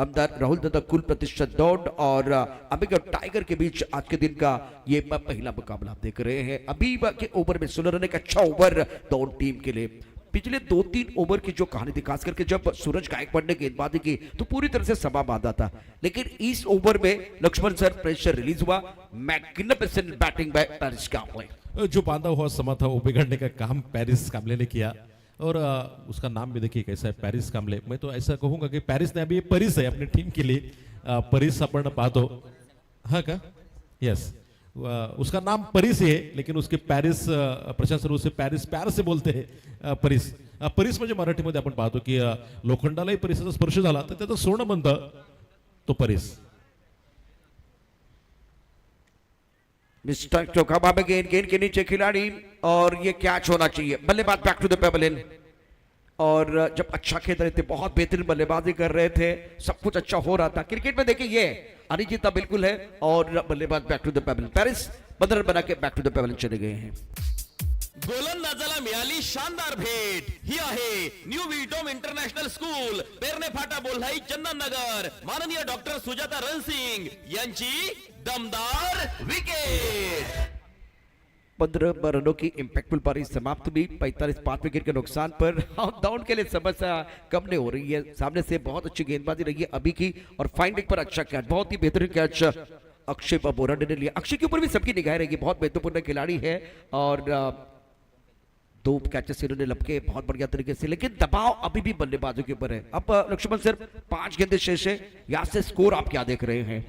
Speaker 2: आमदार राहुल दादा कुल प्रतिशत दौड़ और अमेरिका टाइगर के बीच आज के दिन का ये पहला मुकाबला आप देख रहे हैं। अभी के ओवर में 16 रन का अच्छा ओवर दौड़ टीम के लिए। पिछले 2-3 ओवर की जो कहानी थी, खास करके जब सूरज गायकवाड़ ने गेंदबाजी की तो पूरी तरह से समा बांधा था, लेकिन इस ओवर में लक्ष्मण सर प्रेशर रिलीज हुआ। Magnificent batting bye Paris Kamble.
Speaker 1: जो बांधा हुआ समा था वो बिगड़ने का काम पेरिस काम्बले ने किया और उसका नाम भी देखिए कैसा है, पेरिस काम्बले। मैं तो ऐसा कहूंगा कि पेरिस ने अभी परिस है अपनी टीम के लिए। परिस आपण पाहतो, हाँ का, यस, उसका नाम परिस है लेकिन उसके पेरिस, प्रशांत सर उसे पेरिस प्यार से बोलते हैं परिस। परिस म्हणजे मराठीमध्ये आपण पाहतो की लोखंडालाही परिसचा स्पर्श झाला तर त्याचं सोनं बनतं तो परिस।
Speaker 2: मिस्टर चौकाबा में गेंद के नीचे खिलाड़ी और ये कैच होना चाहिए। बल्लेबाज बैक टू द पेवेलियन और जब अच्छा खेल रहे थे, बहुत बेहतरीन बल्लेबाजी कर रहे थे, सब कुछ अच्छा हो रहा था। क्रिकेट में देखिए ये अनिजीता बिल्कुल है और बल्लेबाज back to the pavilion. Paris 15 run बना के बैक टू द पेवेलियन चले गए हैं।
Speaker 3: गोलंदाजाला मिळाली शानदार भेट। ही आहे न्यू विटोम इंटरनॅशनल स्कूल, पेरणे फाटा, बोल्हाई, चंदननगर। माननीय डॉक्टर सुजाता रणसिंग यांची दमदार विकेट।
Speaker 2: 15 रनों की इंपैक्टफुल पारी समाप्त हुई 45 विकेट के नुकसान पर। डाउन के लिए समस्या कम नहीं हो रही है, सामने से बहुत अच्छी गेंदबाजी रही है अभी की और फाइंडिंग पर अच्छा कैच, बहुत ही बेहतरीन कैच अक्षय बोराडे ने लिया। अक्षय के ऊपर भी सबकी निगाह रहेगी, बहुत महत्वपूर्ण खिलाड़ी है और 2 कैचेस इन्होंने लपके बहुत बढ़िया तरीके से, लेकिन दबाव अभी भी बल्लेबाजों के ऊपर है। अब लक्ष्मण सर 5 गेंदें शेष है, यहाँ से स्कोर आप क्या देख रहे हैं?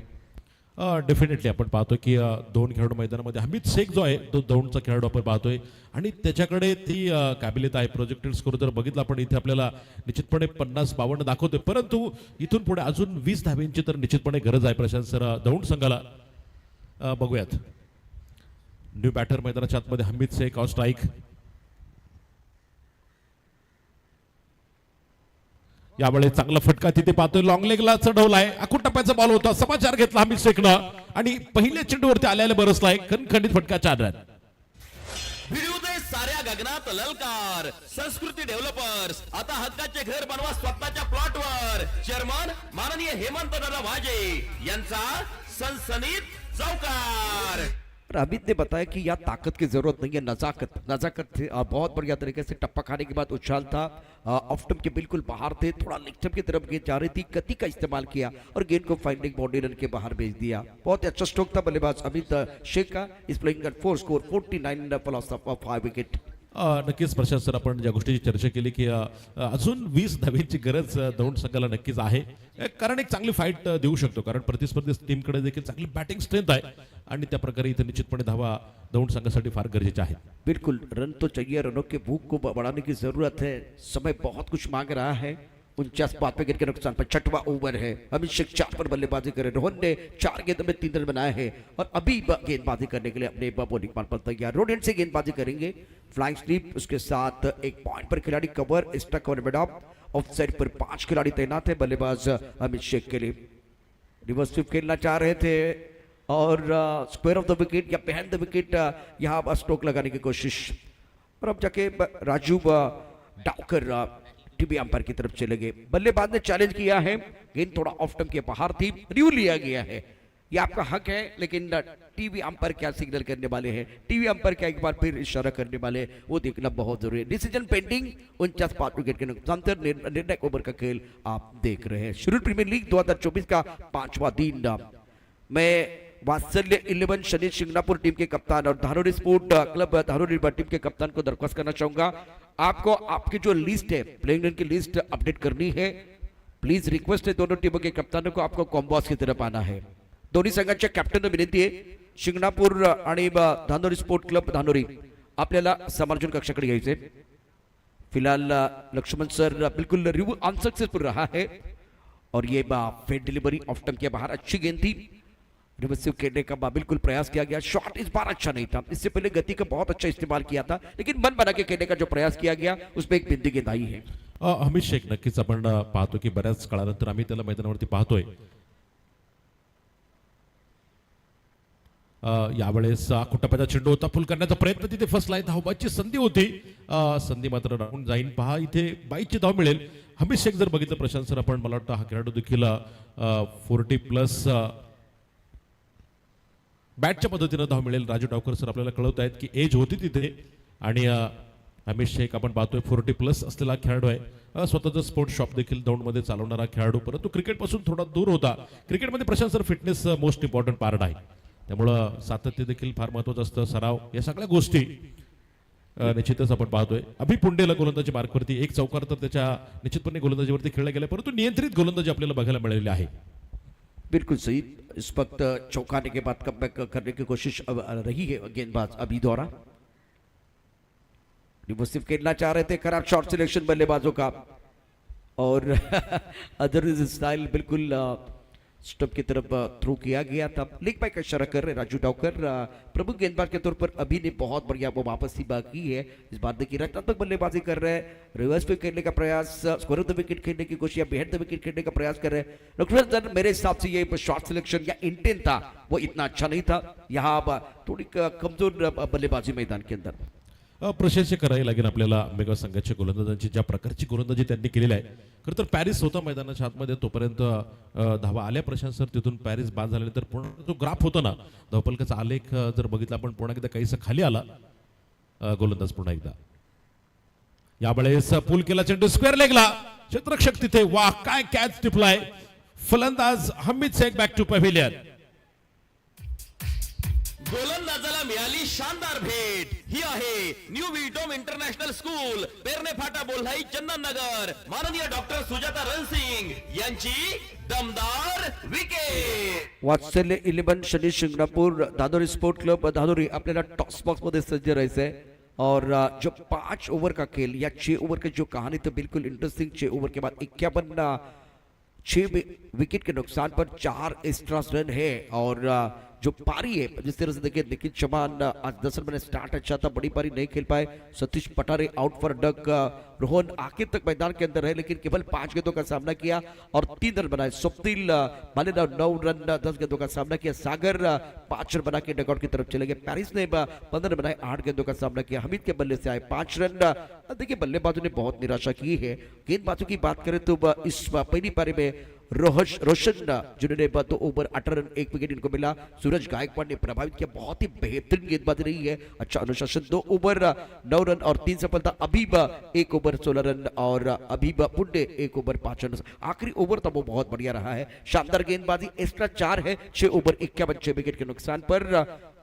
Speaker 1: डेफिनेटली आपण पाहतो की 2 खेळाडू मैदानामध्ये हमीद शेख जो आहे तो दौंडचा खेळाडू आपण पाहतोय आणि त्याच्याकडे ती काबिलियत आहे। प्रोजेक्टेड स्कोर जर बघितला आपण इथे आपल्याला निश्चितपणे 50-52 दाखवतोय, परंतु इथून पुढे अजून 20 धाब्यांची तर निश्चितपणे गरज आहे प्रशांत सर दौंड संघाला। बघूयात, न्यू बॅटर मैदानाच्या आतमध्ये हमीद शेख ऑन स्ट्राईक। यावेळी चांगला फटका तिथे पाहतोय, लॉंग लेगला चढवलाय, आखून टप्प्याचा बॉल होता, समाचार घेतला हमीद शेखनं आणि पहिल्या चेंडूवरती आलेला बरसलाय खणखणीत फटका 4 रन।
Speaker 3: भिडू दे साऱ्या गगनात ललकार। संस्कृती डेव्हलपर्स, आता हक्काचे घर बनवा स्वतःच्या प्लॉटवर। चेअरमन माननीय हेमंत दादा वाजे यांचा सनसनीत चौकार।
Speaker 2: अमित ने बताया कि यहाँ ताकत की जरूरत नहीं है, नजाकत थी। बहुत बढ़िया तरीके से टप्पा खाने के बाद उछाल था, ऑफ स्टंप के बिल्कुल बाहर थे, थोड़ा लेग स्टंप की तरफ गेंद जा रही थी, गति का इस्तेमाल किया और गेंद को फाइंडिंग बाउंड्री रन के बाहर भेज दिया। बहुत अच्छा स्ट्रोक था बल्लेबाज अमित शेख का। इस playing at 4 score 49 for loss of 5 wicket.
Speaker 1: नक्कीच प्रशांत सर आपण ज्या गोष्टीची चर्चा केली की अजून 20 धाब्यांची गरज दौंड संघाला नक्कीच आहे, कारण एक चांगली फाईट देऊ शकतो, कारण प्रतिस्पर्धी टीमकडे देखील चांगली बॅटिंग स्ट्रेंथ आहे आणि त्या प्रकारे इथे निश्चितपणे धावा दौंड संघासाठी फार गरजेच्या आहेत।
Speaker 2: बिल्कुल, रन तो चाहिए, रनों के भूख को बढ़ाने की जरूरत है। समय बहुत कुछ मांग रहा है। 49 विकेट के नुकसान पर 6वां ओवर है। अमित शेख 4 पर बल्लेबाजी करे, रोहन ने 4 गेंदों में 3 रन बनाए हैं और अभी गेंदबाजी करने के लिए अपने बॉलिंग मान पर तैयार। रोड एंड से गेंदबाजी करेंगे, फ्लाइंग स्लीप, उसके साथ 1 पॉइंट पर खिलाड़ी cover, extra cover mid of side पर 5 खिलाड़ी तैनात है बल्लेबाज अमित शेख के लिए। रिवर्स स्वीप खेलना चाह रहे थे और स्क्वायर ऑफ द विकेट या बिहाइंड द विकेट यहाँ स्ट्रोक लगाने की कोशिश, और अब जाके राजू डाउकर टीवी अंपायर की तरफ चले गए। बल्लेबाज ने चैलेंज किया है, गेंद थोड़ा ऑफ स्टंप के बाहर थी, रिव्यू लिया गया है, ये आपका हक है, लेकिन टीवी अंपायर क्या सिग्नल करने वाले हैं, टीवी अंपायर क्या एक बार फिर इशारा करने वाले, वो देखना बहुत जरूरी है। डिसीजन पेंडिंग, 49 विकेट के नुकसान पर निर्णायक ओवर का खेल आप देख रहे हैं। शुरू प्रीमियर लीग 2024 का 5वां दिन। मैं वात्सल्य 11 शनि शिंगणापुर टीम के कप्तान और Dhanori sport club Dhanori team के कप्तान को दरख्वास्त करना चाहूंगा, आपको आपकी जो लिस्ट है प्लेइंग की लिस्ट अपडेट करनी है। प्लीज रिक्वेस्ट है दोनों टीमों के कप्तानों को, आपको कॉम्बॉस की तरफ आना है। दोन्ही संघाच्या कॅप्टन विनंती आहे, शिंगणापूर आणि धानोरी स्पोर्ट क्लब धानोरी आपल्याला समालोचन कक्षाकडे घ्यायचे। फिलहाल लक्ष्मण सर बिल्कुल रिव्यू अनसक्सेसफुल रहा है और ये फेड डिलीवरी ऑफ स्टंप के बाहर अच्छी गेंद थी, रिवर्सिव खेलने का बिल्कुल प्रयास किया गया, शॉट इस बार अच्छा नहीं था, इससे पहले गति का बहुत अच्छा इस्तेमाल किया था, लेकिन मन बना के खेलने का जो प्रयास किया गया उसमें एक बिंदी गेंद आई है।
Speaker 1: हमीद शेख नक्कीच आपण पाहतो की बऱ्याच काळानंतर आम्ही त्याला मैदानावरती पाहतोय। यावेळेस कुटप्याचा चेंडू होता, फुल करण्याचा प्रयत्न, तिथे फसलाय, धावबाची संधी होती, संधी मात्र राहून जाईन. पहा इथे बाईची धाव मिळेल. हमीद शेख जर बघितलं प्रशांत सर आपण, मला वाटतं हा खेळाडू देखील 40+ बॅटच्या पद्धतीनं धाव मिळेल. राजू डावकर सर आपल्याला कळवत आहेत की एज होती तिथे, आणि हमीद शेख आपण पाहतोय 40+ असलेला खेळाडू आहे, स्वतःचं स्पोर्ट्स शॉप देखील दौंडमध्ये चालवणारा खेळाडू, परंतु क्रिकेटपासून थोडा दूर होता. क्रिकेटमध्ये Prashant sir fitness most important part आहे, त्यामुळं सातत्य देखील फार महत्वाचं असतं, सराव, या सगळ्या गोष्टी निश्चितच आपण पाहतोय. अभि पुंडेला गोलंदाजी मार्कवरती, एक चौकार तर त्याच्या निश्चितपणे गोलंदाजीवरती खेळला गेला, परंतु नियंत्रित गोलंदाजी आपल्याला बघायला मिळालेली आहे.
Speaker 2: बिल्कुल सही. इस वक्त चौकाने के बाद कमबैक करने की कोशिश अब रही है गेंदबाज अभी द्वारा. वो सिर्फ खेलना चाह रहे थे, खराब शॉट सिलेक्शन बल्लेबाजों का, और अदर स्टाइल बिल्कुल स्टंप की तरफ थ्रो किया गया था. लेग बाय का इशारा कर रहे राजू डावकर. प्रमुख गेंदबाज के तौर पर अभी ने बहुत बढ़िया वो वापस ही बाकी है. इस बार देखिए रचनात्मक बल्लेबाजी कर रहे हैं, रिवर्स पे खेलने का प्रयास, स्क्वायर ऑफ द विकेट खेलने की कोशिश या बिहाइंड द विकेट खेलने का प्रयास कर रहे हैं. डॉक्टर सर मेरे हिसाब से ये शॉट सिलेक्शन या इंटेंट था वो इतना अच्छा नहीं था. यहाँ अब थोड़ी कमजोर बल्लेबाजी मैदान के अंदर.
Speaker 1: प्रशंसा करावी लागेल आपल्याला आंबेगाव संघाच्या गोलंदाजांची, ज्या प्रकारची गोलंदाजी त्यांनी केलेली आहे. खरं तर पॅरिस होता मैदानाच्या आतमध्ये, तोपर्यंत धावा आल्या प्रशांत सर, तिथून पॅरिस बाद झाल्यानंतर पुन्हा जो ग्राफ होता ना धावफलकाचा आलेख जर बघितला आपण, पुन्हा एकदा काहीसा खाली आला गोलंदाज पुन्हा एकदा. यावेळेस पूल केला चेंडू स्क्वेअर लेगला, क्षेत्ररक्षक तिथे, वाह काय कॅच टिपलाय फलंदाज Hamid Shaikh. Back to pavilion.
Speaker 3: गोलंदाजाला मिळाली शानदार भेट. ही आहे न्यू विटोम इंटरनॅशनल स्कूल, पेरणे फाटा, बोल्हाई, चंदननगर. माननीय डॉक्टर सुजाता रणसिंग यांची दमदार विकेट.
Speaker 2: वात्सल्य 11 शनी शिंगणापूर धानोरी स्पोर्ट क्लब धानोरी आपल्याला टॉस बॉक्स मध्ये सज्ज राहायचंय. और जो 5 ओवर का खेल या 6 ओवर की जो कहानी तो बिल्कुल इंटरेस्टिंग. 6 ओवर के बाद 51 6 विकेट के नुकसान पर 4 एक्स्ट्रा रन है. और जो पारी है जिस तरह से देखिए निखिल चौहान आज 10 रन में स्टार्ट अच्छा था, बड़ी पारी नहीं खेल पाए. Satish Patare out for duck. Rohan आखिर तक मैदान के अंदर है लेकिन केवल 5 गेंदों का सामना किया और 3 रन बनाए. स्वप्निल माले 9 रन 10 गेंदों का सामना किया. सागर 5 रन बना के डगआउट की तरफ चले गए. पैरिस ने 15 रन बनाए, 8 गेंदों का सामना किया. हमीद के बल्ले से आए 5 रन. देखिए बल्लेबाजों ने बहुत निराशा की है. गेंदबाजों की बात करें तो इस पहली पारी में रोशन जिन्होंने 2 ओवर 18 रन 1 विकेट इनको मिला. सूरज गायकवाड़ ने प्रभावित किया, बहुत ही बेहतरीन गेंदबाजी रही है, अच्छा अनुशासन. 2 ओवर 9 रन और 3 सफलता. अबीब 1 ओवर 16 रन और अबीब पुंडे 1 ओवर 5 रन. आखिरी ओवर था वो बहुत बढ़िया रहा है, शानदार गेंदबाजी. एक्स्ट्रा 4 है 6 ओवर 51 6 विकेट के नुकसान पर.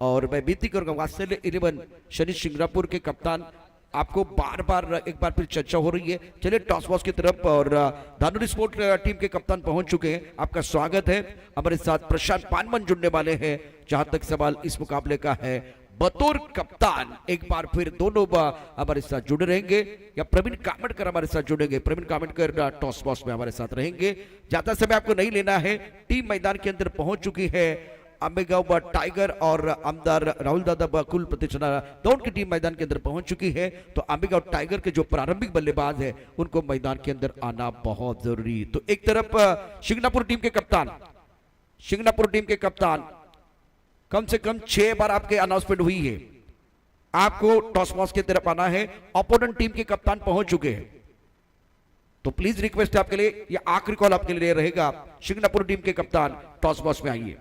Speaker 2: और मैं विनती करूंगा वात्सल्य 11 शनि शिंगणापुर के कप्तान, आपको बार बार एक बार फिर चर्चा हो रही है. चलिए टॉस बॉक्स की तरफ. और धानोरी स्पोर्ट टीम के कप्तान पहुंच चुके हैं, आपका स्वागत है. हमारे साथ प्रशांत पानमन जुड़ने वाले हैं. जहां तक सवाल इस मुकाबले का है, बतौर कप्तान एक बार फिर दोनों हमारे साथ जुड़े रहेंगे या प्रवीण कामटकर हमारे साथ जुड़ेंगे. प्रवीण कामटकर टॉस बॉक्स में हमारे साथ रहेंगे. ज्यादा समय आपको नहीं लेना है. टीम मैदान के अंदर पहुंच चुकी है. आंबेगांव टाइगर और आमदार राहुल दादा बकुल प्रतिष्ठा दौड़ की टीम मैदान के अंदर पहुंच चुकी है. तो आंबेगांव टाइगर के जो प्रारंभिक बल्लेबाज है उनको मैदान के अंदर आना बहुत जरूरी. तो एक तरफ शिंगणापुर टीम के कप्तान, शिंगणापुर टीम के कप्तान, कम से कम 6 बार आपके अनाउंसमेंट हुई है, आपको टॉस बॉक्स की तरफ आना है. अपोनेंट टीम के कप्तान पहुंच चुके हैं, तो प्लीज रिक्वेस्ट है आपके लिए, यह आखिरी कॉल आपके लिए रहेगा. शिंगणापुर टीम के कप्तान टॉस बॉक्स में आइए.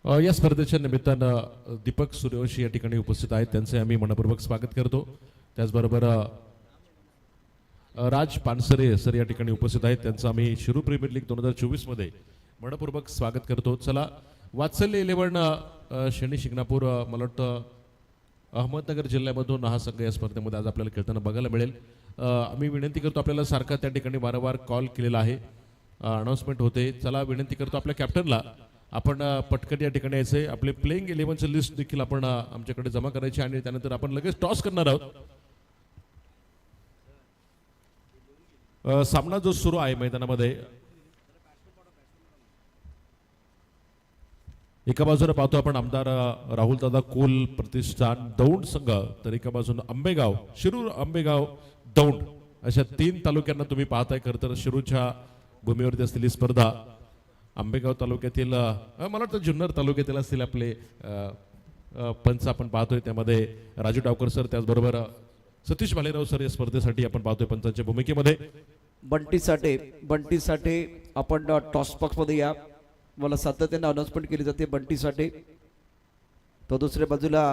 Speaker 1: या स्पर्धेच्या निमित्तानं दीपक सूर्यवंशी या ठिकाणी उपस्थित आहेत, त्यांचे आम्ही मनपूर्वक स्वागत करतो. त्याचबरोबर राज पानसरे सर या ठिकाणी उपस्थित आहेत, त्यांचं आम्ही शिरू प्रीमियर लीग 2024 मध्ये मनपूर्वक स्वागत करतो. चला वात्सल्य 11 शनी शिंगणापूर, मला वाटतं अहमदनगर जिल्ह्यामधून हा संघ या स्पर्धेमध्ये आज आपल्याला खेळताना बघायला मिळेल. आम्ही विनंती करतो, आपल्याला सारखा त्या ठिकाणी वारंवार कॉल केलेला आहे, अनाउन्समेंट होते. चला विनंती करतो आपल्या कॅप्टनला, आपण पटकन या ठिकाणी यायचे. आपले प्लेइंग 11चं लिस्ट देखील आपण आमच्याकडे जमा करायची आणि त्यानंतर आपण लगेच टॉस करणार आहोत. सामना जो सुरू आहे मैदानामध्ये, एका बाजूला पाहतो आपण आमदार राहुल दादा कोल प्रतिष्ठान दौंड संघ, तर एका बाजूला आंबेगाव, शिरूर, आंबेगाव, दौंड अशा 3 तालुक्यांना तुम्ही पाहताय. खरं तर शिरूरच्या भूमीवरती असलेली स्पर्धा आंबेगाव तालुक्यातील मला वाटतं जुन्नर तालुक्यातील असतील आपले पंच आपण पाहतोय. त्यामध्ये राजू डावकर सर, त्याचबरोबर सतीश भालेराव सर या स्पर्धेसाठी आपण पाहतोय पंचांच्या भूमिकेमध्ये.
Speaker 2: बंटी साठे आपण टॉस बॉक्स मध्ये या. मला सातत्याने अनाउन्समेंट केली जाते बंटी साठे. तो दुसऱ्या बाजूला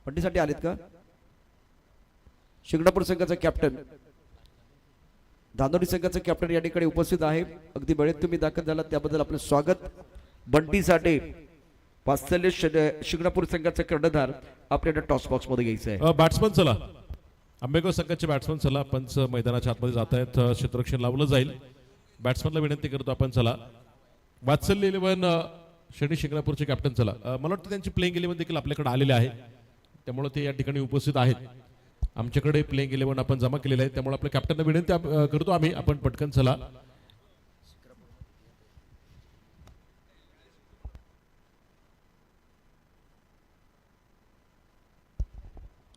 Speaker 2: बंटी साठे आलेत का? शिंगणापूर संघाचा कॅप्टन, धानोरी संघाचा कॅप्टन या ठिकाणी उपस्थित आहे. अगदी वेळेत तुम्ही दाखल झाला त्याबद्दल आपलं स्वागत. बंटी साठे वात्सल्य शिंगणापूर संघाचा कर्णधार आपल्याला टॉस बॉक्स मध्ये घ्यायचं आहे.
Speaker 1: बॅट्समन चला, आंबेगाव संघाचे बॅट्समन चला. पंच मैदानाच्या आतमध्ये जात आहेत. क्षेत्ररक्षण लावलं जाईल. बॅट्समनला विनंती करतो आपण चला. वात्सल्य 11 शनी शिंगणापूरचे कॅप्टन चला. मला वाटतं त्यांची प्लेइंग 11 देखील आपल्याकडे आलेले आहे, त्यामुळे ते या ठिकाणी उपस्थित आहेत. आमच्याकडे प्लेइंग 11 आपण जमा केलेलं आहे, त्यामुळे आपल्या कॅप्टनला विनंती करतो आम्ही, आपण पटकन चला.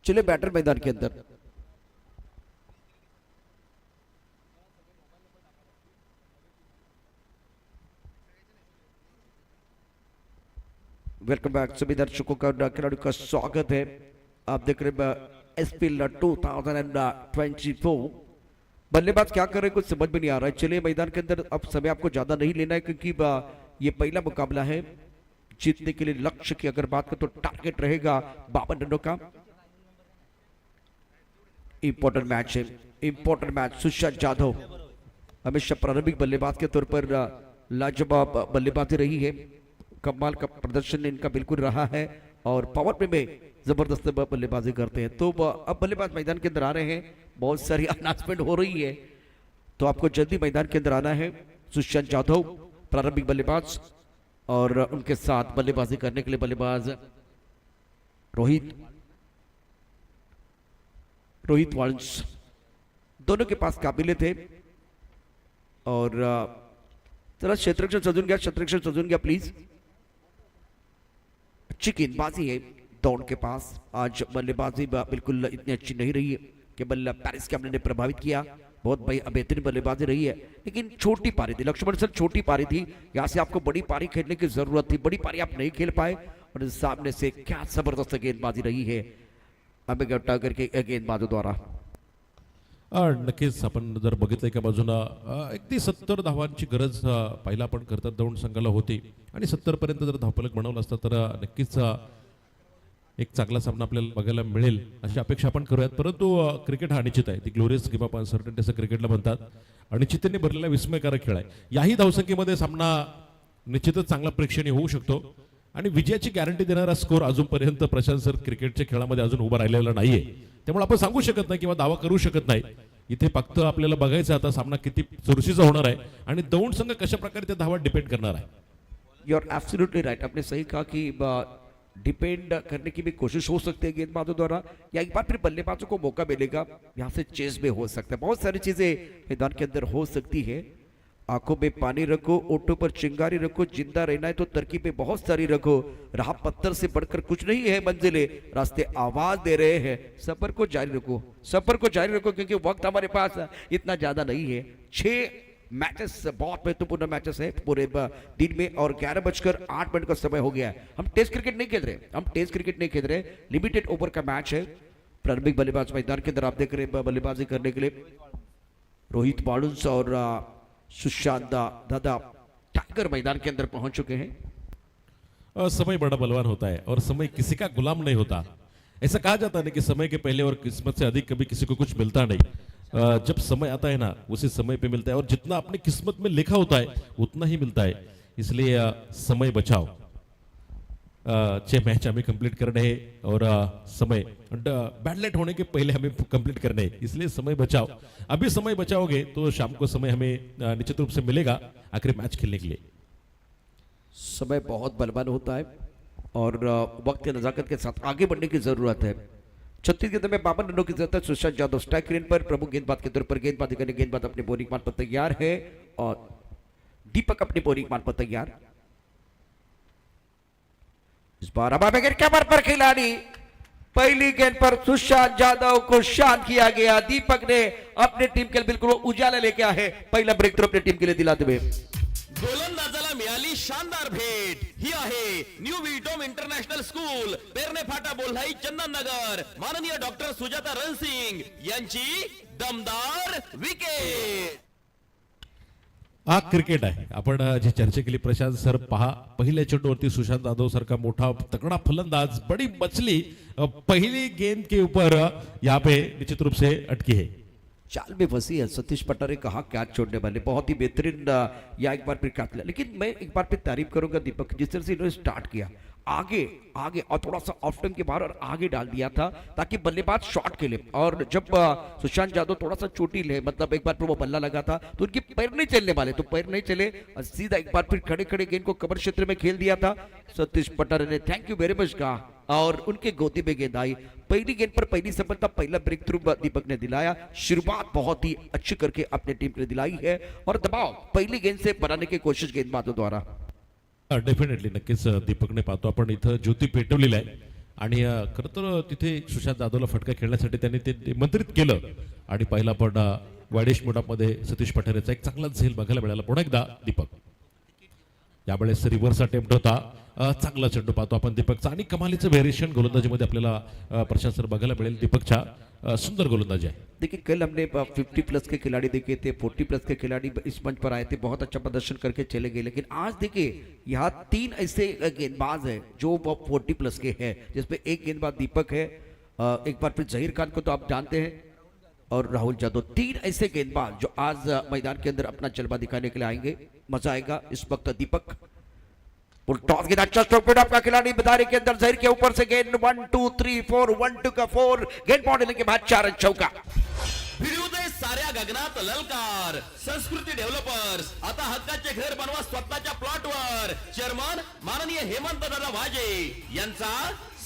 Speaker 2: चले बैटर मैदान के अंदर. वेलकम बैक सभी दर्शकों का खिलाड़ियों का स्वागत है. आप देख रहे हैं एसपीएल 2024. बल्लेबाज क्या कर रहे हैं कुछ समझ में नहीं आ रहा है. चलिए मैदान के अंदर. अब समय आपको ज्यादा नहीं लेना है क्योंकि ये पहला मुकाबला है. जीतने के लिए लक्ष्य की अगर बात करें तो टारगेट रहेगा 52 रनों का. इंपॉर्टेंट मैच है, इंपॉर्टेंट मैच. सुशांत जाधव हमेशा प्रारंभिक बल्लेबाज के तौर पर लाजवाब बल्लेबाजी रही है. कमाल का प्रदर्शन इनका बिल्कुल रहा है और पावर प्ले में जबरदस्त बल्लेबाजी करते हैं. तो अब बल्लेबाज मैदान के अंदर आ रहे हैं. बहुत सारी अनाउंसमेंट हो रही है, तो आपको जल्दी मैदान के अंदर आना है. सुशांत जाधव प्रारंभिक बल्लेबाज और उनके साथ बल्लेबाजी करने के लिए बल्लेबाज रोहित वाल्स. दोनों के पास काबिलियत है. और जरा क्षेत्ररक्षण सजून घ्या, क्षेत्ररक्षण सजून घ्या प्लीज. अच्छी गेंदबाजी है दौड़ के पास. आज बल्लेबाजी बिल्कुल इतनी अच्छी नहीं रही है. केवल पेरिस कैप्टन ने प्रभावित किया. बहुत बेहतरीन बल्लेबाजी रही है, लेकिन छोटी पारी थी. लक्ष्मण सर छोटी पारी थी. यहाँ से आपको बड़ी पारी खेलने की जरूरत थी. बड़ी पारी आप नहीं खेल पाए और सामने से क्या जबरदस्त गेंदबाजी रही है आंबेगाव टायगर के गेंदबाजों द्वारा.
Speaker 1: नक्कीच आपण जर बघितलं एका बाजूला अगदी 70 धावांची गरज पहिला आपण करतात दौंड संघाला होती आणि 70 पर्यंत जर धावफलक बनवला असता तर नक्कीच एक चांगला सामना आपल्याला बघायला मिळेल अशी अपेक्षा आपण करूयात. परंतु क्रिकेट हा अनिश्चित आहे. ती ग्लोरियस गेम ऑफ अनसर्टनिटी असं क्रिकेटला म्हणतात. अनिश्चिततेने भरलेला विस्मयकारक खेळ आहे. याही धावसंख्येमध्ये सामना निश्चितच चांगला प्रेक्षणीय होऊ शकतो आणि विजयाची गॅरंटी देणारा स्कोर अजूनपर्यंत प्रशांत सर क्रिकेटच्या खेळामध्ये अजून उभा राहिलेला नाहीये. त्यामुळे आपण सांगू शकत नाही किंवा दावा करू शकत नाही. इथे फक्त आपल्याला बघायचं आता सामना किती चुरशीचा होणार आहे आणि दौंड संघ कशा प्रकारे त्या धावा डिपेंड करणार आहे.
Speaker 2: You are absolutely right. आपने सही कहा कि डिपेंड करने की भी कोशिश हो सकती है गेंदबाजों द्वारा, या एक बार फिर बल्लेबाजों को मौका मिलेगा. यहाँ से चेस भी हो सकता है. बहुत सारी चीजें मैदान के अंदर हो सकती है. आंखों में पानी रखो, ओठों पर चिंगारी रखो. जिंदा रहना है तो तरकीबें बहुत सारी रखो. राह पत्थर से बढ़कर कुछ नहीं है. मंजिलें रास्ते आवाज दे रहे हैं. सफर को जारी रखो, सफर को जारी रखो, क्योंकि वक्त हमारे पास इतना ज्यादा नहीं है. 6 मैचेस बहुत महत्वपूर्ण मैचेस है पूरे दिन में और 11:08 का समय हो गया है. हम टेस्ट क्रिकेट नहीं खेल रहे, हम टेस्ट क्रिकेट नहीं खेल रहे. लिमिटेड ओवर का मैच है. प्रारंभिक बल्लेबाज मैदान के अंदर आप देख रहे हैं बल्लेबाजी करने के लिए रोहित वालुंस और सुशांत दादा टाइगर मैदान के अंदर पहुंच चुके हैं.
Speaker 1: समय बड़ा बलवान होता है और समय किसी का गुलाम नहीं होता. ऐसा कहा जाता है कि समय के पहले और किस्मत से अधिक कभी किसी को कुछ मिलता नहीं. जब समय आता है ना उसी समय पे मिलता है और जितना अपनी किस्मत में लिखा होता है उतना ही मिलता है. इसलिए समय बचाओ. 6 मैच हमें कंप्लीट करने हैं और समय बैडलेट होने के पहले हमें कंप्लीट करने हैं. इसलिए समय बचाओ. अभी समय बचाओगे तो शाम को समय हमें निश्चित रूप से मिलेगा आखिरी मैच खेलने के लिए.
Speaker 2: समय बहुत बलवान होता है और वक्त नजाकत के साथ आगे बढ़ने की जरूरत है. 36 गेंदों में 52 रनों की जरूरत है. सुशांत जाधव स्ट्राइक रेंज पर प्रमुख गेंदबाज के तौर पर गेंदबाजी करने गेंदबाज अपने बोलिंग मान पर तैयार है और दीपक अपने बोलिंग मान पर तैयार. इस बार अब कमर पर खिलाड़ी पहली गेंद पर सुशांत जाधव को शांत किया गया. दीपक ने अपने टीम के लिए बिल्कुल उजाला लेके आए. पहला ब्रेक थ्रू अपनी टीम के लिए दिलाते हुए
Speaker 3: गोलंदाजाला नवी शानदार भेट ही आहे न्यू विटोम इंटरनॅशनल स्कूल पेरणे फाटा बोल्हाई चंदननगर. माननीय डॉक्टर सुजाता रणसिंग यांची दमदार विकेट.
Speaker 1: हा क्रिकेट आहे. आपण जी चर्चा केली प्रशांत सर पहा, पहिल्या चेंडूवरती सुशांत जाधव सारखा मोठा तगड़ा फलंदाज बड़ी मछली पहली गेंद के ऊपर यहाँ पे निश्चित रूप से अटकी है.
Speaker 2: चाल में फंसी है. सतीश पटारे कहा कैच छोड़ने वाले बहुत ही बेहतरीन या एक बार फिर कैच लिया. लेकिन मैं एक बार फिर तारीफ करूंगा दीपक, जिस तरह से इन्होंने स्टार्ट किया आगे आगे और थोड़ा सा ऑफ टर्न के बाहर और आगे डाल दिया था ताकि बल्लेबाज शॉट के लिए. और जब सुशांत यादव थोड़ा सा चोटिल है, मतलब एक बार फिर वो बल्ला लगा था तो उनके पैर नहीं चलने वाले, तो पैर नहीं चले और सीधा एक बार फिर खड़े खड़े गेंद को कवर क्षेत्र में खेल दिया था. सतीश पटारे ने थैंक यू वेरी मच कहा और उनके गोदी में गेंद आई. पहली गेंद पर पहली सफलता, पहला ब्रेक थ्रू दीपक ने दिलाया. शुरुआत बहुत ही अच्छी करके अपने टीम ने दिलाई है और दबाव पहली गेंद से बनाने की कोशिश गेंदबाजों द्वारा.
Speaker 1: डेफिनेटली नक्कीच दीपकने पाहतो आपण इथं ज्योती पेटवलेला आहे आणि खरं तर तिथे सुशांत जाधवला फटका खेळण्यासाठी त्यांनी ते निमंत्रित केलं आणि पहिला पण वाडेश मोडामध्ये सतीश पठारेचा एक चांगला झेल बघायला मिळाला. पुन्हा एकदा दीपक यावेळेस रिव्हर्स अटेम्प्ट होता. चांगला चेंडू पाहतो आपण दीपकचा आणि कमालीचं व्हेरिएशन गोलंदाजीमध्ये आपल्याला प्रशांत सर बघायला मिळेल. दीपकच्या सुंदर गोलंदाजी आहे.
Speaker 2: देखिए कल हमने 50 प्लस के खिलाड़ी देखे थे, 40 प्लस के खिलाड़ी इस मंच पर आए थे, बहुत अच्छा प्रदर्शन करके चले गए. लेकिन आज देखिए यहाँ 3 ऐसे गेंदबाज हैं जो 40 प्लस के हैं, जिसमें एक गेंदबाज दीपक है, एक बार फिर जहीर खान को तो आप जानते हैं और राहुल यादव. 3 ऐसे गेंदबाज जो आज मैदान के अंदर अपना जलवा दिखाने के लिए आएंगे. मजा आएगा. इस वक्त दीपक टॉस गेंद अच्छा स्ट्रोक पे आपका खिलाड़ी बदारी के अंदर जहीर के ऊपर से गेंद 1 2 3 4 1 2 का 4 गेंद बाउंड्री के बाद 4 रन चौका.
Speaker 3: भिडू दे साऱ्या गगनात ललकार. संस्कृती डेव्हलपर्स आता हक्काचे घर बनवा स्वतःच्या प्लॉटवर. चेअरमन माननीय हेमंत दादा वाजे यांचा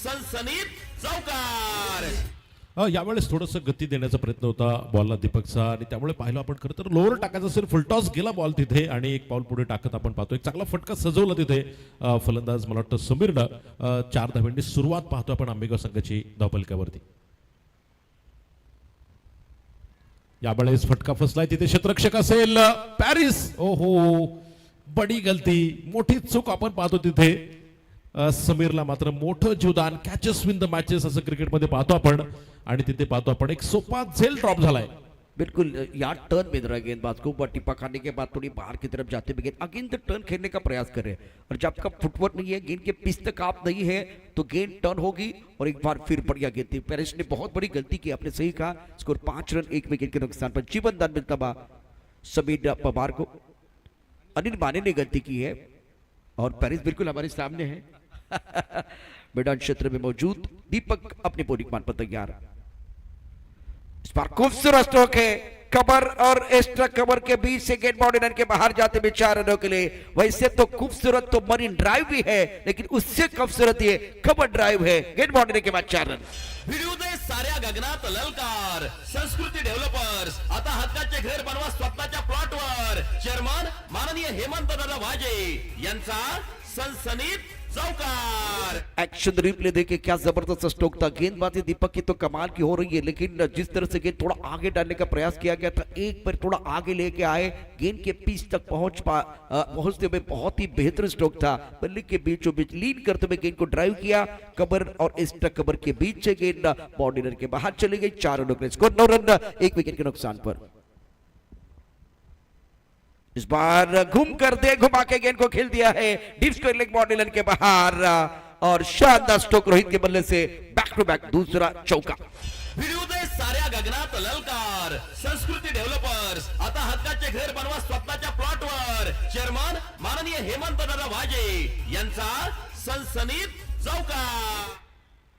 Speaker 3: सनसनीत चौकार.
Speaker 1: यावेळेस थोडस गती देण्याचा प्रयत्न होता बॉलला दीपकचा आणि त्यामुळे पाहिलं आपण खरं तर लोअर टाकायचं असेल, फुलटॉस गेला बॉल तिथे आणि एक पाऊल पुढे टाकत आपण पाहतो. एक चांगला फटका सजवला तिथे फलंदाज मला वाटतं समीरनं. 4 धावांनी सुरुवात पाहतो आपण आंबेगाव संघाची धावफलकावरती. यावेळेस फटका फसलाय तिथे क्षेत्ररक्षक असेल पॅरिस. ओहो बडी गलती, मोठी चूक आपण पाहतो तिथे. समीरला मात्र मोठं जीवदान. कॅचेस विन द मॅचेस असं क्रिकेटमध्ये पाहतो आपण आणि तिथे पाहतो आपण एक सोपा झेल ड्रॉप झालाय.
Speaker 2: बिल्कुल यहाँ टर्न मिल रहा है गेंदबाज को, बट टिप्पा खाने के बाद थोड़ी बाहर की तरफ जाते हुए गेंद अगेन टर्न खेलने का प्रयास करें. और जब आपका फुटवर्क नहीं है, गेंद के पिच तक आप नहीं है तो गेंद टर्न होगी और एक बार फिर बढ़िया गेंद थी. पेरिस ने बहुत बड़ी गलती की, आपने सही कहा. स्कोर 5 रन 1 विकेट के नुकसान पर जीवन दान मिलता बा समीर पवार को. अनिल माने ने गलती की है और पेरिस बिल्कुल हमारे सामने है. मैदान क्षेत्र में मौजूद दीपक अपने बॉलिंग मान पर तैयार. इस बार खूबसूरत स्ट्रोक है. कवर और एक्स्ट्रा कवर के बीच से गेंद बाउंड्री लाइन के बाहर जाते हुए 4 रनों के लिए. वैसे तो खूबसूरत तो मरीन ड्राइव भी है, लेकिन उससे खूबसूरत ये कवर ड्राइव है. गेंद बाउंड्री के बाद 4 रन.
Speaker 3: भिडू दे साऱ्या गगनात ललकार. संस्कृती डेव्हलपर्स आता हक्काचे घर बनवा स्वतःच्या प्लॉटवर. चेअरमन माननीय हेमंत दादा वाजे यांचा सनसनीत चौकार.
Speaker 2: एक्शन रिप्ले देखे क्या जबरदस्त स्ट्रोक था. गेंदबाजी दीपक की तो कमाल की हो रही है, लेकिन जिस तरह से गेंद थोड़ा आगे डालने का प्रयास किया गया था, एक पर थोड़ा आगे लेके आए, गेंद के पिच तक पहुंचते हुए बहुत ही बेहतर स्ट्रोक था. बल्ले के बीचों बीच लीन करते हुए गेंद को ड्राइव किया. कवर और एक्स्ट्रा कवर के बीच से गेंद बाउंड्री के बाहर चली गई. 4 रनों के स्कोर 9 रन 1 विकेट के नुकसान पर. इस बार घूम कर दे घुमा के गेंद को खेल दिया है deep square leg boundary line के बाहर और शानदार स्ट्रोक रोहित के बल्ले से बैक टू बैक दूसरा चौका.
Speaker 3: भिडू दे साऱ्या गगनात ललकार. संस्कृती डेव्हलपर्स आता हक्काचे घर बनवा स्वतःच्या प्लॉटवर. चेअरमन माननीय हेमंत दादा वाजे यांचा सनसनीत चौकार.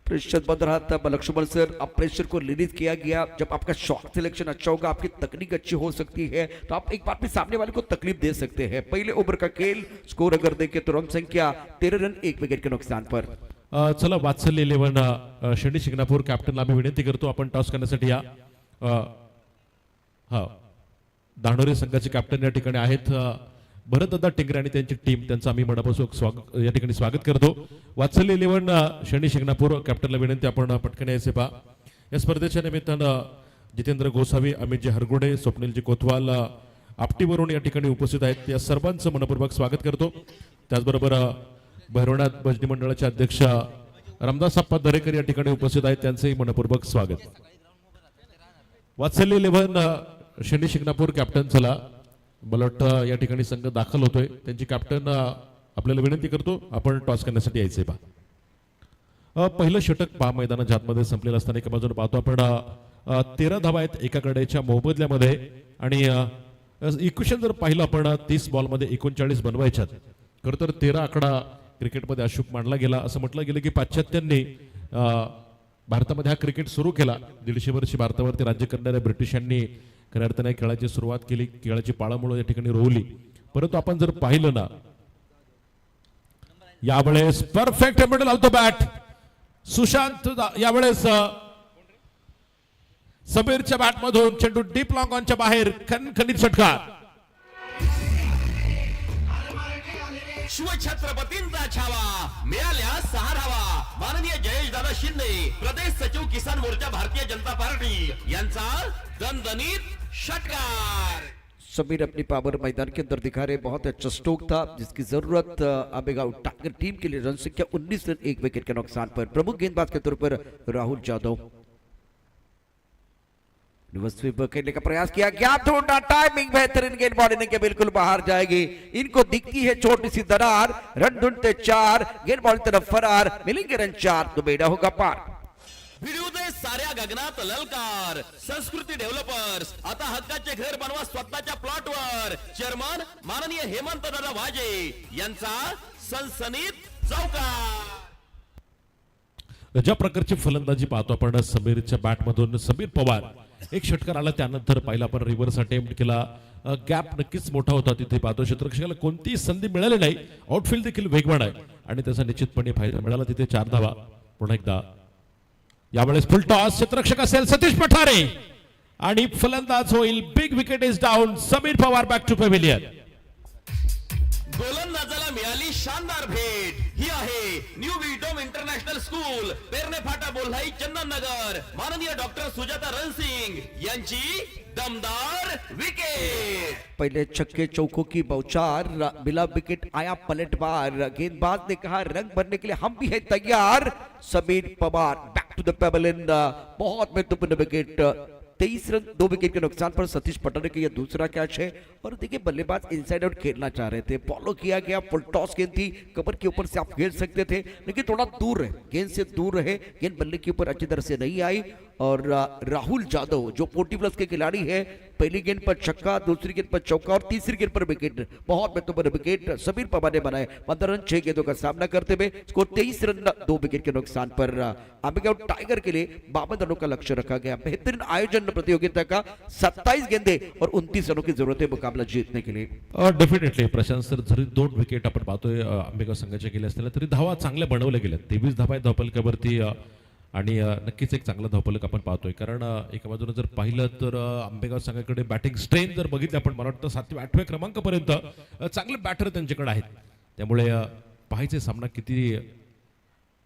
Speaker 2: प्रेशर बन रहा था लक्ष्मण सर. अब प्रेशर को रिलीज किया गया. जब आपका शॉट सिलेक्शन अच्छा होगा, आपकी तकनीक अच्छी हो सकती है, तो आप एक बार भी सामने वाले को तकलीफ दे सकते हैं. पहले ओवर का खेल स्कोर अगर देखें तो रन संख्या 13 रन 1 विकेट के नुकसान पर.
Speaker 1: चला वात्सल्य 11 शनी शिंगणापूर कॅप्टनला आम्ही विनंती करतो आपण टॉस करण्यासाठी या. हा दांडोरे संघाचे कॅप्टन या ठिकाणी आहेत भरतदादा टिंगरे आणि त्यांची टीम. त्यांचं आम्ही मनापासून या ठिकाणी स्वागत करतो. वात्सल्य 11 शनी शिंगणापूर कॅप्टनला विनंती आपण पटकन यायचे पहा. या स्पर्धेच्या निमित्तानं जितेंद्र गोसावी, अमितजी हरगोडे, स्वप्नीलजी कोतवाल, आपटीवरून या ठिकाणी उपस्थित आहेत या सर्वांचं मनपूर्वक स्वागत करतो. त्याचबरोबर भैरवनाथ भजनी मंडळाचे अध्यक्ष रामदास आप्पा दरेकर या ठिकाणी उपस्थित आहेत, त्यांचंही मनपूर्वक स्वागत. वात्सल्य 11 शनी शिंगणापूर कॅप्टन चला मला वाटतं या ठिकाणी संघ दाखल होतोय. त्यांची कॅप्टन आपल्याला विनंती करतो आपण टॉस करण्यासाठी यायचंय पहा. पहिलं षटक पहा मैदानाच्या आतमध्ये संपलेलं असताना एका बाजूने पाहतो आपण 13 धावा आहेत एका कडेच्या मोबदल्यामध्ये आणि इक्वेशन जर पाहिलं आपण 30 बॉलमध्ये 39 बनवायच्यात. खरं तर 13 आकडा क्रिकेटमध्ये अशुक मानला गेला. असं म्हटलं गेलं की पाश्चात्यांनी भारतामध्ये हा क्रिकेट सुरू केला. 150 वर्षी भारतावरती राज्य करणाऱ्या ब्रिटिशांनी खऱ्या अर्थाने खेळाची सुरुवात केली, खेळाची पाळंमुळं या ठिकाणी रोवली. परंतु आपण जर पाहिलं ना यावेळेस perfect middle of the bat Sushant यावेळेस समीरच्या बॅटमधून चेंडू डीप लॉंग ऑनच्या बाहेर खणखणीत षटकार.
Speaker 3: शिवछत्रपतींचा छावा मिळाल्या 6 धावा. माननीय जयेश दादा शिंदे प्रदेश सचिव किसान मोर्चा भारतीय जनता पार्टी यांचा दणदणीत षटकार.
Speaker 2: समीर अपनी पावर मैदान के अंदर दिखा रहे, बहुत अच्छा स्ट्रोक था जिसकी जरूरत आबेगांव टाइगर टीम के लिए. रन संख्या 19 रन 1 विकेट के नुकसान पर. प्रमुख गेंदबाज के तौर पर राहुल यादव. स्वीप खेलने का प्रयास किया गया, ढूंढा टाइमिंग बेहतरीन, गेंदबाज इनके बिल्कुल बाहर जाएगी. इनको दिखती है छोटी सी दरार. रन ढूंढते 4, गेंदबाज की तरफ फरार. मिलेंगे रन 4 तो बेड़ा होगा पार.
Speaker 3: भिडू दे साऱ्या गगनात ललकार. संस्कृती डेव्हलपर्स आता हक्काचे घर बनवा स्वतःच्या प्लॉटवर. चेअरमन माननीय हेमंत दादा वाजे यांचा सनसनीत चौकार.
Speaker 1: ज्या प्रकारची फलंदाजी पाहतो आपण समीरच्या बॅटमधून समीर पवार. एक षटकार आला त्यानंतर पहिला आपण रिव्हर्स अटेम्प्ट केला. गॅप नक्कीच मोठा होता तिथे पाहतो. क्षेत्ररक्षकाला कोणतीही संधी मिळाली नाही. आउटफील्ड देखील वेगवान आहे आणि त्याचा निश्चितपणे फायदा मिळाला. तिथे 4 धावा. पुन्हा एकदा यावेळेस फुल टॉस. क्षेत्ररक्षक असेल सतीश पठारे आणि फलंदाज होईल. Big wicket is down. Sameer Pawar back to pavilion.
Speaker 3: गोलंदाजाला मिळाली शानदार भेट. ही आहे न्यू विडोम इंटरनॅशनल स्कूल पेरणे फाटा बोल्हाई चंदननगर. माननीय डॉक्टर सुजाता रणसिंग यांची दमदार विकेट.
Speaker 2: पहले छक्के चौकों की बौछार, मिला विकेट, आया पलटवार. गेंदबाज ने कहा रंग भरने के लिए हम भी है तैयार. Samir Pawar back to the pavilion. बहुत महत्वपूर्ण विकेट. 23 रन 2 विकेट के नुकसान पर. सतीश पठारे का यह दूसरा कैच है. और देखिए बल्लेबाज इनसाइड आउट खेलना चाह रहे थे. फॉलो किया गया. फुल टॉस गेंद थी. कवर के ऊपर से आप खेल सकते थे लेकिन थोड़ा दूर रहे, गेंद से दूर रहे. गेंद बल्ले के ऊपर अच्छी तरह से नहीं आई. और राहुल यादव जो 40 प्लस के खिलाड़ी है, पहली गेंद पर छक्का, दूसरी गेंद पर चौका और तीसरी गेंद पर विकेट. बहुत महत्वपूर्ण विकेट समीर पवार ने बनाए. 15 रन 6 गेंदों का सामना करते हुए स्कोर 23 रन 2 विकेट के नुकसान पर. आबेगांव टाइगर के लिए 52 रनों का लक्ष्य रखा गया. बेहतरीन आयोजन प्रतियोगिता का. 27 गेंदे और 29 रनों की जरूरत है मुकाबला जीतने के लिए.
Speaker 1: डेफिनेटली प्रशांत सर जरी 2 विकेट आपण पाहतोय आंबेगाव संघाच्या गेल्या असतील तरी धावा चांगल्या बनवल्या गेल्या. 23 धावा आहेत धावफलकावरती आणि नक्कीच एक चांगला धावफलक आपण पाहतोय. कारण एका बाजूने जर पाहिलं तर आंबेगाव संघाकडे बॅटिंग स्ट्रेंथ जर बघितली आपण मला वाटतं 7व्या 8व्या क्रमांकापर्यंत चांगले बॅटर त्यांच्याकडे आहेत. त्यामुळे पाहायचे सामना किती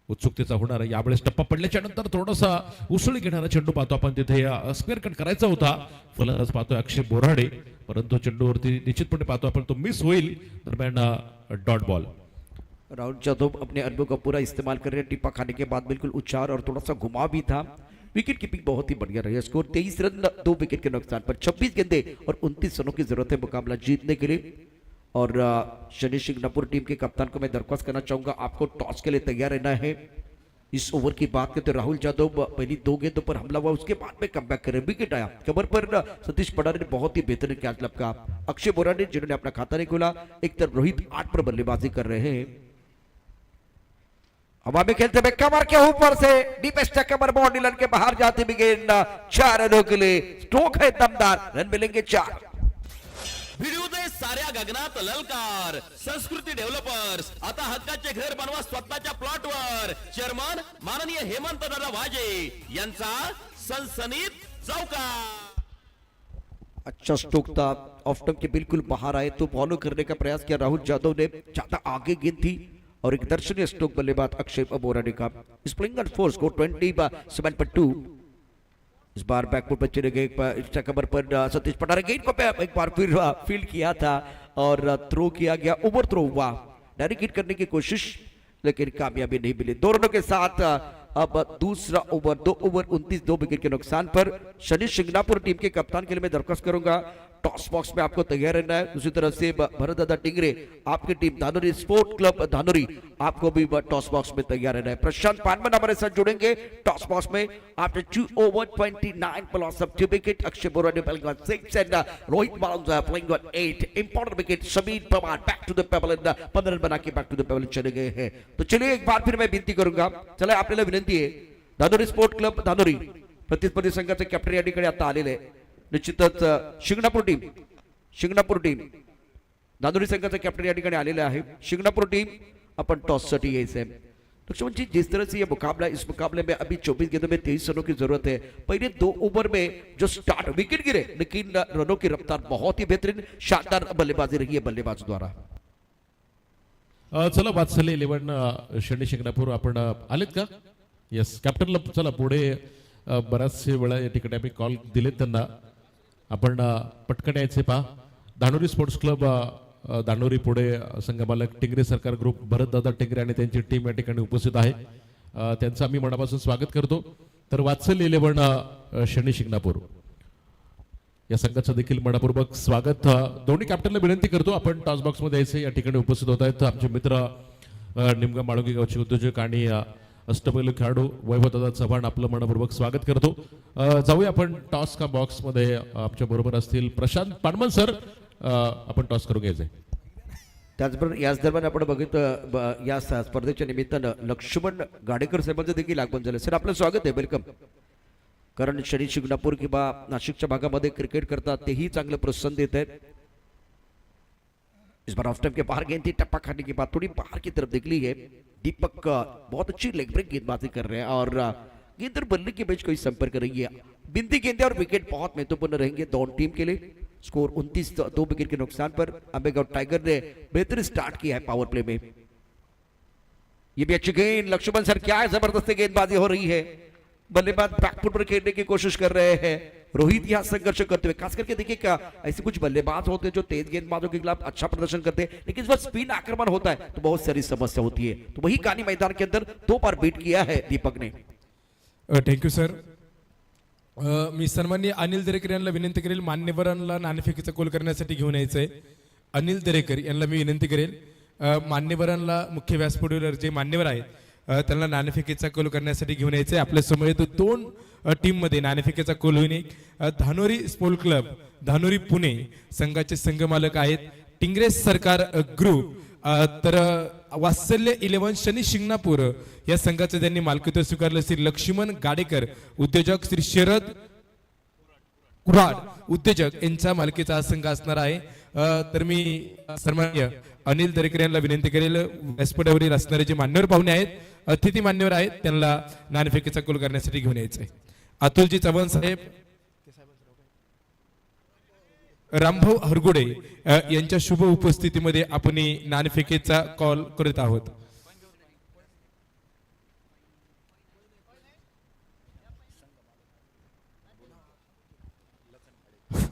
Speaker 1: उत्सुकतेचा होणार आहे. यावेळेस टप्पा पडल्याच्या नंतर थोडासा उसळी घेणारा चेंडू पाहतो आपण. तिथे स्क्वेअर कट करायचा होता. फलंदाज पाहतोय अक्षय बोराडे, परंतु चेंडूवरती निश्चितपणे पाहतो आपण तो मिस होईल. दरम्यान डॉट बॉल.
Speaker 2: राहुल यादव अपने अनुभव का पूरा इस्तेमाल कर रहे हैं. टिप्पा खाने के बाद बिल्कुल उछाल और थोड़ा सा घुमाव भी था. विकेट कीपिंग बहुत ही बढ़िया रही. स्कोर 23 रन 2 विकेट के नुकसान पर. 26 गेंदे और 29 रनों की जरूरत है मुकाबला जीतने के लिए. और शनि शिंगणापुर टीम के कप्तान को मैं दरख्वास्त करना चाहूंगा, आपको टॉस के लिए तैयार रहना है. इस ओवर की बात करते राहुल यादव पहली 2 गेंदों पर हमला हुआ, उसके बाद में कमबैक करे. विकेट आया. कवर पर सतीश पठारे ने बहुत ही बेहतरीन कैच लपका. अक्षय बोराडे जिन्होंने अपना खाता नहीं खोला. एक तरफ रोहित 8 पर बल्लेबाजी कर रहे हैं. हवा में खेलते हुए कमर के ऊपर से डीपेस्ट कमर बाउंड्री लाइन के बाहर जाती भी गेंद. 4 रनों के लिए स्ट्रोक है दमदार. रन मिलेंगे 4.
Speaker 3: भिडू दे साऱ्या गगनात ललकार. संस्कृती डेव्हलपर्स आता हक्काचे घर बनवा स्वतःच्या प्लॉटवर. चेअरमन माननीय हेमंत दादा वाजे यांचा सनसनीत चौकार.
Speaker 2: अच्छा स्ट्रोक था. ऑफ स्टंप के बिल्कुल बाहर आए तो फॉलो करने का प्रयास किया राहुल यादव ने. ज्यादा आगे गेंद थी और एक दर्शनीय स्ट्रोक बल्लेबाज अक्षय बोराडे का. स्प्रिंग ऑन फोर्स को 27 पर 2. इस बार बैकफुट पर चले गए, इसका कमर पर सतीश पटारे गेंद को एक बार फिर फील्ड किया था और थ्रो किया गया, ओवर थ्रो हुआ, डायरेक्ट हिट करने की कोशिश लेकिन कामयाबी नहीं मिली। 2 रनों के साथ अब दूसरा ओवर, 2 ओवर 29, 2 विकेट के नुकसान पर शनि शिंगणापुर टीम के कप्तान के लिए मैं दरख्वास्त करूंगा टॉस बॉक्स में आपको तैयार रहना है। दूसरी तरफ से भरत दादा टिंगरे आपकी team Dhanuri sport club Dhanuri आपको भी टॉस बॉक्स में तैयार रहना है। प्रशांत पानमन हमारे साथ जुड़ेंगे टॉस बॉक्स में after 2 over 29 for loss of 2 wicket. Akshay Borade playing on 6 and Rohit Malonza playing on 8. Important wicket. Shamir Pawar back to the pebble and 15 run बना के back to the pebble चले गए हैं। तो चलिए एक बार फिर मैं विनती करूंगा, चले आपल्याला विनंती आहे, धानुरी स्पोर्ट क्लब धानुरी प्रतिस्पर्धी संघाचे कॅप्टन या ठिकाणी आता आलेले आहे। निश्चितच शिंगणापूर टीम धानुरी संघाचा कॅप्टन या ठिकाणी आलेला आहे। शिंगणापूर टीम अपन टॉस साठी यायचं है। लक्ष्मण जी, जिस तरह से ये मुकाबला, इस मुकाबले में अभी 24 गेंदों में 23 रनों की जरूरत है। पहले 2 ओवर में जो स्टार्ट विकेट गिरे लेकिन रनों की रफ्तार बहुत ही बेहतरीन शानदार बल्लेबाजी रही है बल्लेबाज द्वारा।
Speaker 1: चला वात्सल्य 11 शनी शिंगणापूर आपण आलेत का? येस, कॅप्टनला चला पुढे बराचसे वेळा या ठिकाणी आम्ही कॉल दिलेत त्यांना, आपण पटकन यायचे पहा। धानुरी स्पोर्ट्स क्लब धानुरी पुढे संघमालक टिंगरे सरकार ग्रुप भरत दादा टिंगरे आणि त्यांची टीम या ठिकाणी उपस्थित आहे, त्यांचं आम्ही मनापासून स्वागत करतो। तर वात्सल्य 11 शनी शिंगणापूर या संघाचं देखील मनपूर्वक स्वागत। दोन्ही कॅप्टनला विनंती करतो आपण टॉस बॉक्स मध्ये यायचे, या ठिकाणी उपस्थित होत आहेत आमचे मित्र निमगा माळुंगी गावचे उद्योजक आणि अष्टपैलू खेळाडू वैभवदादा चव्हाण, आपलं मनपूर्वक स्वागत करतो। जाऊया आपण टॉस का बॉक्स मध्ये, आमच्या बरोबर असतील प्रशांत पानमन सर, आपण टॉस करून घ्यायचंय।
Speaker 2: त्याचबरोबर याच दरम्यान आपण बघितलं या स्पर्धेच्या निमित्तानं लक्ष्मण गाडेकर साहेबांचं देखील आगमन झालं। सर आपलं स्वागत आहे, वेलकम। कारण शनी शिंगणापूर किंवा नाशिकच्या भागामध्ये क्रिकेट करतात, तेही चांगलं प्रोत्साहन देत आहेत। इस बार ऑफ टाइम के बाहर गेंद थी, टप्पा खाने के बाद थोड़ी बाहर की तरफ निकली है। दीपक बहुत अच्छी लेग ब्रेक गेंदबाजी कर रहे हैं और गेंद और बल्ले के बीच कोई संपर्क नहीं है। बिंदी गेंदे और विकेट बहुत महत्वपूर्ण रहेंगे दोनों टीम के लिए। स्कोर 29, 2 विकेट के नुकसान पर अंबेगांव टाइगर ने बेहतर स्टार्ट किया है पावर प्ले में। ये भी अच्छी गेंद, लक्ष्मण सर क्या है, जबरदस्त गेंदबाजी हो रही है। बल्लेबाज बैकफुट पर खेलने की कोशिश कर रहे हैं। रोहित यहाँ संघर्ष करते हुए, खास करके देखिए क्या ऐसे कुछ बल्लेबाज होते हैं जो तेज गेंदबाजों के खिलाफ अच्छा प्रदर्शन करते हैं, लेकिन इस बार स्पिन आक्रमण होता है तो बहुत सारी समस्या होती है। तो वही कहानी मैदान के अंदर 2 बार बीट किया है दीपक ने।
Speaker 4: Thank you sir. मी सन्माननीय अनिल दरेकर यांना विनंती करेल, मान्यवरांना नाणेफेकीचा कोल करण्यासाठी घेऊन यायचंय। अनिल दरेकर यांना मी विनंती करेल, मान्यवरांना मुख्य व्यासपीठावर जे मान्यवर आहेत त्यांना नाणेफेकीचा कोल करण्यासाठी घेऊन यायचंय। आपल्या समोर 2 टीम मध्ये नाणेफेकीचा कोल होईल। धानुरी स्पोर्ट क्लब धानुरी पुणे संघाचे संघमालक आहेत टिंगरे सरकार ग्रुप, तर वात्सल्य 11 शनी शिंगणापूर या संघाचे त्यांनी मालकीत्व स्वीकारले श्री लक्ष्मण गाडेकर उद्योजक, श्री शरद कुराड उद्योजक यांच्या मालकीचा हा संघ असणार आहे। तर मी सन्माननीय अनिल दरेकर यांना विनंती करेल, व्यासपीठावरील असणारे जे मान्यवर पाहुणे आहेत, अतिथी मान्यवर आहेत, त्यांना नाणेफेकीचा कोल करण्यासाठी घेऊन यायचं आहे। अतुलजी चव्हाण साहेब, रामभाऊ हरगुडे यांच्या शुभ उपस्थितीमध्ये आपण नाणेफेकीचा कॉल करत आहोत।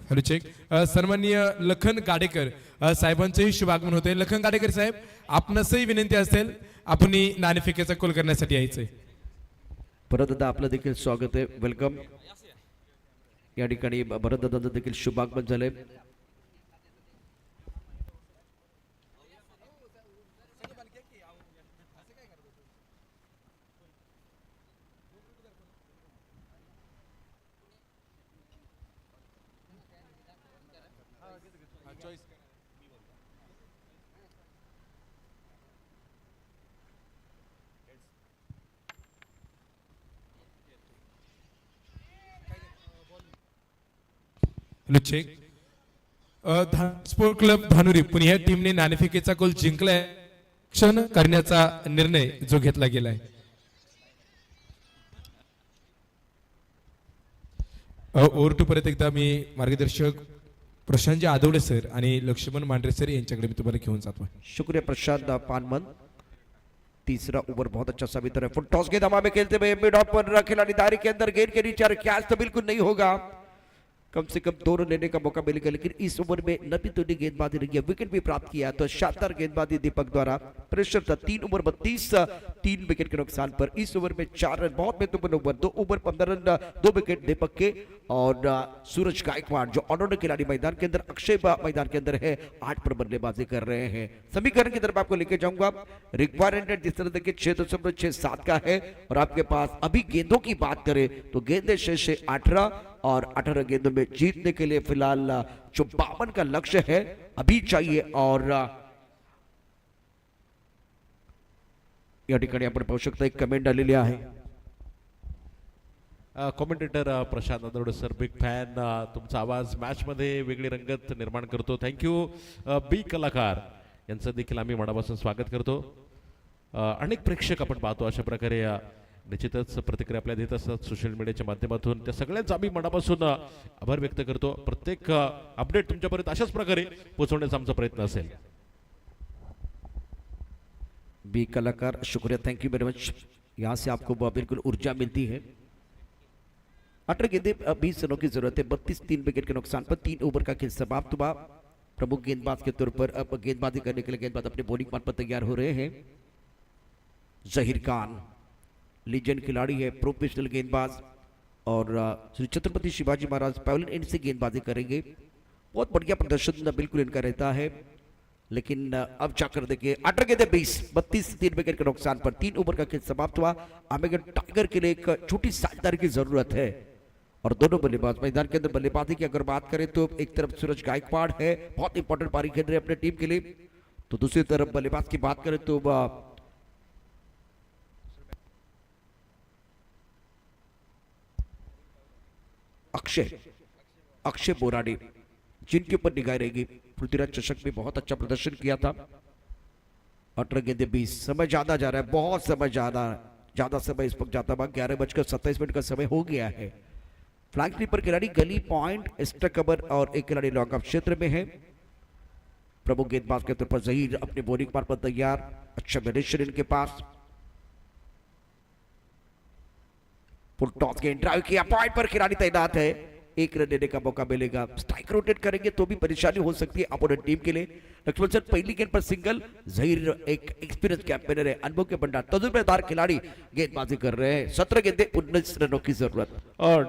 Speaker 4: Hello check. सन्माननीय लखन गाडेकर साहेबांचंही शुभ आगमन होते। लखन गाडेकर साहेब, आपणासही विनंती असेल, आपण नाणेफेकीचा कोल करण्यासाठी यायचंय।
Speaker 2: भरत दादा आपलं देखील स्वागत आहे, वेलकम। या ठिकाणी भरत दादांचं देखील शुभ आगमन झालंय।
Speaker 4: Hello check. Sport club Dhanori Pune या टीमने नाणेफेकीचा गोल जिंकलाय, क्षण करण्याचा निर्णय जो घेतला गेलाय। ओव्हर 2 परत एकदा मी मार्गदर्शक प्रशांतजी आदवडे सर आणि लक्ष्मण मांढरे सर यांच्याकडे मी तुम्हाला घेऊन जातो।
Speaker 2: शुक्रिया प्रशांत पानमन। तीसरा ओवर बहुत अच्छा साबित हो रहा है। फुल टॉस के दमा में खेलते हुए मिड ऑफ पर खिलाड़ी दायरे के अंदर गेंद के नीचे कैच तो बिल्कुल नहीं होगा, कम से कम 2 रन लेने का मौका मिलेगा, लेकिन इस ओवर में नबी तो ने गेंदबाजी रही है, विकेट भी प्राप्त किया, तो शानदार गेंदबाजी दीपक द्वारा। प्रेशर था 3 ओवर 32, 3 विकेट के नुकसान पर। इस ओवर में 4 रन, बहुत महत्वपूर्ण ओवर, 2 ओवर 15 रन, 2 विकेट दीपक के और सूरज गायकवाड़ जो ऑलराउंडर खिलाड़ी मैदान के अंदर, अक्षय मैदान के अंदर है, 8 पर बल्लेबाजी कर रहे हैं। समीकरण की तरफ आपको लेके जाऊंगा। रिक्वायरमेंट जिस तरह देखिए 6.67 का है, और आपके पास अभी गेंदों की बात करें तो गेंदें शेष 18 और 18 गेंदों में जीतने के लिए फिलहाल जो 52 का लक्ष्य है अभी चाहिए। और या ठिकाणी आपण पाहू शकता एक कमेंट आलेली आहे।
Speaker 1: कॉमेंटेटर प्रशांत आदवडे सर, बिग फॅन, तुमचा आवाज मॅच मध्ये वेगळी रंगत निर्माण करतो। थँक्यू बी कलाकार यांचं देखील आम्ही मनापासून स्वागत करतो। अनेक प्रेक्षक आपण पाहतो अशा प्रकारे निश्चितच प्रतिक्रिया आपल्या देत असतात सोशल मीडियाच्या माध्यमातून, त्या सगळ्यांचा आम्ही मनापासून आभार व्यक्त करतो। प्रत्येक अपडेट तुमच्यापर्यंत अशाच प्रकारे पोहोचवण्याचा आमचा प्रयत्न असेल।
Speaker 2: बी कलाकार शुक्रिया, थैंक यू वेरी मच, यहाँ से आपको बिल्कुल ऊर्जा मिलती है। 18 गेंदे 20 रनों की जरूरत है, 32 3 विकेट के नुकसान पर 3 ओवर का खेल समाप्त हुआ। प्रमुख गेंदबाज के तौर पर अब गेंदबाजी करने के लिए गेंदबाज अपने बॉलिंग पार्ट पर तैयार हो रहे हैं। जहीर खान लीजेंड खिलाड़ी है, प्रोफेशनल गेंदबाज, और श्री छत्रपति शिवाजी महाराज पैवेलियन एंड से गेंदबाजी करेंगे। बहुत बढ़िया प्रदर्शन बिल्कुल इनका रहता है, लेकिन अब जाकर देखिए 18 गेंदे 20 32 3 विकेट के नुकसान पर 3 ओवर का खेल समाप्त हुआ। अमेरिकन टाइगर के लिए एक छोटी साझेदारी की जरूरत है, और दोनों बल्लेबाज मैदान के अंदर बल्लेबाजी की अगर बात करें तो एक तरफ सूरज गायकवाड़ है, बहुत इंपॉर्टेंट पारी खेल रहे हैं अपने टीम के लिए, तो दूसरी तरफ बल्लेबाज की बात करें तो अक्षय बोराडे, जिनके ऊपर निगाह रहेगी। पृथ्वीराज चषक में बहुत अच्छा प्रदर्शन किया था। 18 गेंदे 20, समय ज्यादा जा रहा है, बहुत समय ज्यादा समय इस वक्त जाता हुआ। 11:27 का समय हो गया है। फ्लैंक स्लीपर खिलाड़ी गली पॉइंट, एक्स्ट्रा कवर और एक खिलाड़ी लॉन्ग ऑफ क्षेत्र में है। प्रमुख गेंदबाज के तौर पर जहीर अपने बॉलिंग पार्ट पर तैयार, अच्छा मैनेजर इनके पास। फुल टॉस गेंद ड्राइव किया, पॉइंट पर खिलाड़ी तैनात है, 1 रन देने का मौका मिलेगा। स्ट्राइक रोटेट करेंगे तो भी परेशानी हो सकती है अपोनेंट टीम के लिए। लक्ष्मण सर पहली गेंद पर सिंगल, जहीर एक एक्सपीरियंस कैंपेनर है, अनुभव के भंडार, तजुर्बेदार खिलाड़ी गेंदबाजी कर रहे हैं। 17 गेंदे 19 रनों की जरूरत।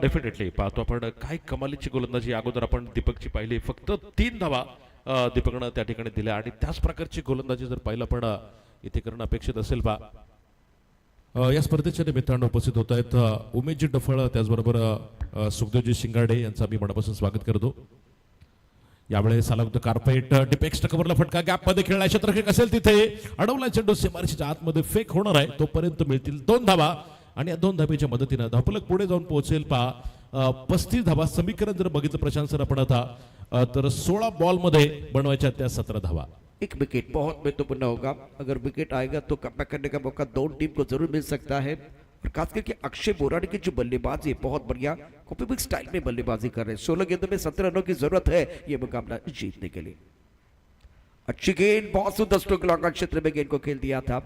Speaker 1: डेफिनेटली पाहतो आपण काय कमालीची गोलंदाजी अगोदर आपण दीपकची पाहिली, फक्त 3 धावा दीपकनं त्या ठिकाणी दिल्या, आणि त्याच प्रकारची गोलंदाजी जर पाहिलं पण इथे करणं अपेक्षित असेल बा। या स्पर्धेच्या निमित्तानं उपस्थित होत आहेत उमेशजी डफळ, त्याचबरोबर सुखदेवजी शिंगाडे यांचं मी मनापासून स्वागत करतो। यावेळेस सालागत कार्पेट डिपेक्स्ट कव्हरला फटका, गॅप मध्ये खेळला, क्षेत्ररक्षक असेल तिथे अडवला चेंडू सीमारेषेच्या आतमध्ये फेक होणार आहे, तोपर्यंत मिळतील 2 धावा, आणि या 2 धावेच्या मदतीने धावफलक पुढे जाऊन पोहोचेल पा 35 धावा। समीकरण जर बघितलं प्रशांत सर आपण आता तर 16 बॉल मध्ये बनवायच्या त्या 17 धावा।
Speaker 2: एक विकेट बहुत महत्वपूर्ण होगा, अगर विकेट आएगा तो कमबैक करने का मौका दोनों टीम को जरूर मिल सकता है। और खास करके अक्षय बोराडे की जो बल्लेबाजी है बहुत बढ़िया कॉपीबुक स्टाइल में बल्लेबाजी कर रहे हैं। 16 गेंदों में 17 रनों की जरूरत है ये मुकाबला जीतने के लिए। अच्छी गेंद, बहुत सुंदर स्ट्रोक, लॉन्ग क्षेत्र में गेंद को खेल दिया था,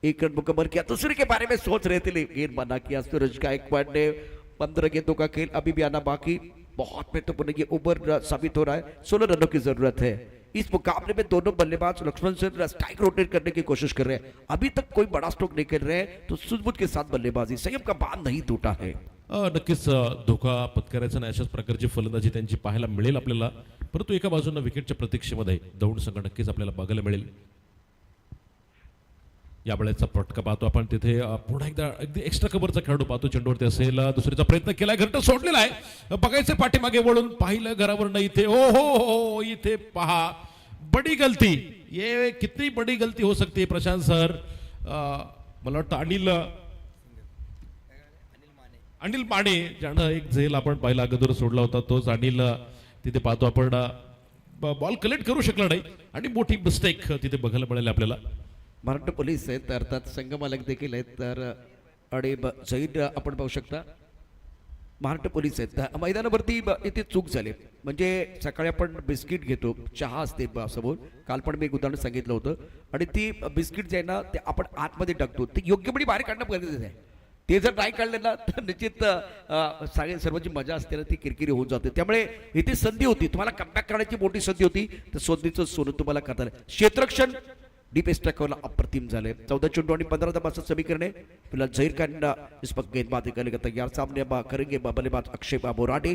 Speaker 2: 1 रन मुकम्मल किया। दूसरे के बारे में सोच रहे थे लेकिन गेंद बना किया सूरज गायकवाड़ ने। 15 गेंदों का खेल अभी भी आना बाकी, बहुत महत्वपूर्ण ये ओवर साबित हो रहा है। 16 रनों की जरूरत है। इस मुकाबले में दोनों बल्लेबाज लक्ष्मण सर स्ट्राइक रोटेट करने की कोशिश कर रहे हैं, अभी तक कोई बड़ा स्ट्रोक नहीं कर रहे हैं, तो सूझबूझ के साथ बल्लेबाजी, संयम का बांध नहीं टूटा है।
Speaker 1: नक्कीच धोका पत्करायचा नाही अशाच प्रकारची फलंदाजी त्यांची पाहायला मिळेल आपल्याला, परंतु एका बाजूने विकेटच्या प्रतीक्षेमध्ये दौंड संघ नक्कीच आपल्याला बघायला मिळेल। यावेळेचा फटका पाहतो आपण तिथे, पुन्हा एकदा अगदी एक्स्ट्रा कव्हरचा खेळाडू पाहतो, चेंडूवरती असेल, दुसरीचा प्रयत्न केलाय, घरट सोडलेला आहे, बघायचं पाठीमागे वळून पाहिलं घरावर नाही इथे, ओ हो इथे पहा बड़ी गलती, ये कितनी बड़ी गलती हो सकती है प्रशांत सर। मला वाटतं अनिल माने ज्यानं एक झेल आपण पाहिला अगोदर सोडला होता, तोच अनिल तिथे पाहतो आपण बॉल कलेक्ट करू शकला नाही, आणि मोठी मिस्टेक तिथे बघायला मिळाली आपल्याला।
Speaker 2: महाराष्ट्र पोलीस आहेत अर्थात संघमालक देखील आहेत, तर अडे जहीर आपण पाहू शकता महाराष्ट्र पोलीस आहेत त्या मैदानावरती इथे चूक झाली म्हणजे सकाळी आपण बिस्किट घेतो चहा असते समोर काल पण मी एक उदाहरण सांगितलं होतं आणि ती बिस्किट जे आहे ना ते आपण आतमध्ये टाकतो ते योग्यपणे बाहेर काढणं गरजेचं आहे ते जर नाही काढलं ना तर निश्चित सर्वांची मजा असते ना ती किरकिरी होऊन जाते त्यामुळे इथे संधी होती तुम्हाला कमबॅक करण्याची मोठी संधी होती तर संधीचं सोनं तुम्हाला करता आलं क्षेत्ररक्षण डीप स्ट्राइकरला अप्रतिम झाले 14 चेंडू आणि 15 धावांचं समीकरण फिलहाल जहीर खान इस पर गेंदबाजी करने का तैयार सामने करेंगे बल्लेबाज अक्षय बाबू राठी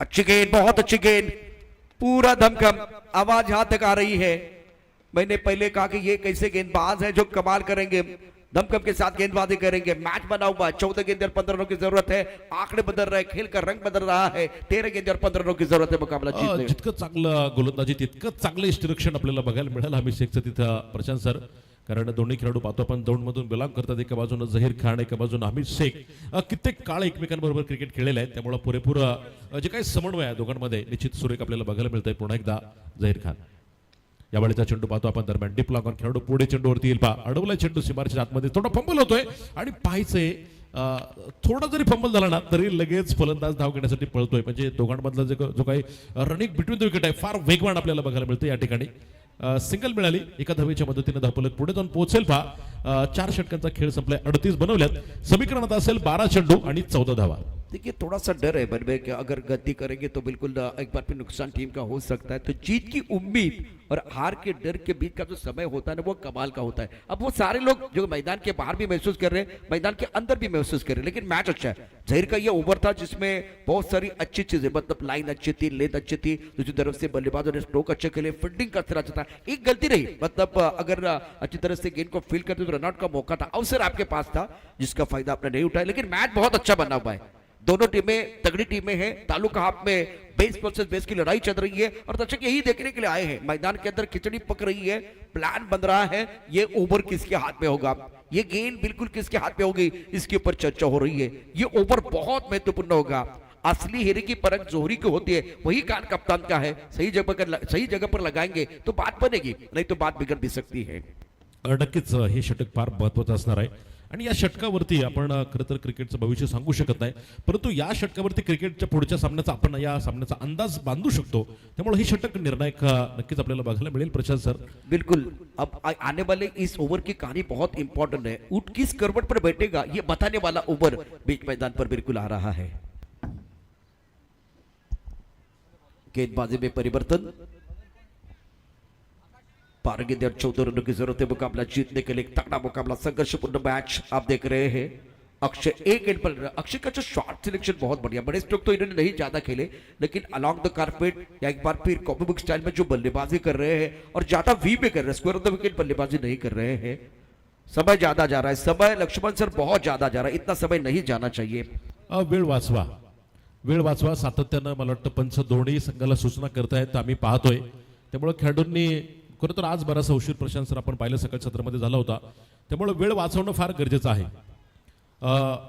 Speaker 2: अच्छी गेंद बहुत अच्छी गेंद पूरा दमखम आवाज यहां तक आ रही है मैंने पहले कहा कि ये कैसे गेंदबाज है जो कमाल करेंगे दमखम के साथ गेंदबाजी करेंगे मैच बना हुआ 14 गेंद और 15 रनों की जरूरत है आंकड़े बदल रहे खेल का रंग बदल रहा है 13 गेंद और 15 रनों की जरूरत है मुकाबला जीतने
Speaker 1: जितकं चांगलं गोलंदाजी तितकं चांगलं इष्टरक्षण आपल्याला बघायला मिळालं हमीद शेखचं तिथं प्रशांत सर कारण दोन्ही खेळाडू पाहतो आपण दौंडमधून बिलॉंग करतात एका बाजूनं जहीर खान एका बाजूनं हमीद शेख कित्येक काळ एकमेकांबरोबर क्रिकेट खेळलेले आहेत त्यामुळे पुरेपूर जे काही समन्वय आहे दोघांमध्ये निश्चित सुरेख आपल्याला बघायला मिळतंय पुन्हा एकदा जहीर खान यावेळेचा चेंडू पाहतो आपण दरम्यान डीप लॉंग खेळाडू पुढे चेंडूवरती येईल अडवलाय चेंडू सीमारच्या आतमध्ये थोडा फंबल होतोय आणि पाहायचंय थोडा जरी फंबल झाला ना तरी लगेच फलंदाज धाव घेण्यासाठी पळतोय म्हणजे दोघांमधला जो काही रनिंग बिटवीन द विकेट आहे फार वेगवान आपल्याला बघायला मिळतं या ठिकाणी सिंगल मिळाली एका धावेच्या मदतीने धावफलक पुढे जाऊन पोहोचेल 4 षटकांचा खेळ संपलाय 38 बनवल्यात समीकरणात असेल 12 चेंडू आणि 14 धावा
Speaker 2: देखिए थोड़ा सा डर है बनवे कि अगर गलती करेंगे तो बिल्कुल एक बार फिर नुकसान टीम का हो सकता है तो जीत की उम्मीद और हार के डर के बीच का जो समय होता है ना वो कमाल का होता है अब वो सारे लोग जो मैदान के बाहर भी महसूस कर रहे हैं मैदान के अंदर भी महसूस कर रहे हैं लेकिन मैच अच्छा है जहीर का ये ओवर था जिसमें बहुत सारी अच्छी चीजें मतलब लाइन अच्छी थी लेंथ अच्छी थी दूसरी तरफ से बल्लेबाजों ने स्ट्रोक अच्छे खेले फील्डिंग का अच्छा था एक गलती रही मतलब अगर अच्छी तरह से गेंद को फील करते तो रनआउट का मौका था अवसर आपके पास था जिसका फायदा आपने नहीं उठाया लेकिन मैच बहुत अच्छा बना हुआ है दोनों टीमें तगड़ी टीमें हैं तालुका हाफ में बेस वर्सेस बेस की लड़ाई चल रही है और दर्शक यही देखने के लिए आए हैं मैदान के अंदर खिचड़ी पक रही है प्लान बन रहा है ये ओवर किसके हाथ में होगा ये गेंद बिल्कुल किसके हाथ में होगी इसके ऊपर चर्चा हो रही है ये ओवर बहुत महत्वपूर्ण होगा असली हीरे की परख जोहरी की होती है वही कान कप्तान का है सही जगह पर लगाएंगे तो बात बनेगी नहीं तो बात बिगड़ भी सकती है
Speaker 1: नक्कीच हे षटक फार महत्वाचं असणार आहे आणि या षटकावरती आपण खरं तर क्रिकेटचं भविष्य सांगू शकत नाही परंतु या षटकावरती क्रिकेटच्या पुढच्या सामन्याचा आपण या सामन्याचा अंदाज बांधू शकतो त्यामुळे हे षटक निर्णायक नक्कीच आपल्याला बघायला मिळेल प्रशांत सर
Speaker 2: बिल्कुल अब आने वाले इस ओवर की कहानी बहुत इंपॉर्टेंट है ऊंट किस करवट पर बैठेगा ये बताने वाला ओवर बीच मैदान पर बिल्कुल आ रहा है गेंदबाजी में परिवर्तन 12 गेंद और 14 रनों की जरूरत है मुकाबला जीतने के लिए एक तगड़ा मुकाबला संघर्षपूर्ण मैच आप देख रहे हैं अक्षय एक गेंद पर अक्षय का जो शॉट सिलेक्शन बहुत बढ़िया बड़े स्ट्रोक तो इन्होंने नहीं ज्यादा खेले लेकिन अलोंग द कारपेट या एक बार फिर कॉपी बुक स्टाइल में जो बल्लेबाजी कर रहे हैं और ज्यादा वी पे कर रहे हैं स्क्वायर ऑफ द विकेट बल्लेबाजी नहीं कर रहे हैं समय ज्यादा जा रहा है समय लक्ष्मण सर बहुत ज्यादा जा रहा है इतना समय नहीं जाना चाहिए
Speaker 1: वेळ वाचवा सातत्यानं मला वाटतं पंच दोन्ही संघाला सूचना करतायत आम्ही पाहतोय त्यामुळे खेळाडूंनी खरं तर आज बराचसा उशीर प्रशांत सर आपण पाहिलं सकाळ सत्रामध्ये झाला होता त्यामुळे वेळ वाचवणं फार गरजेचं आहे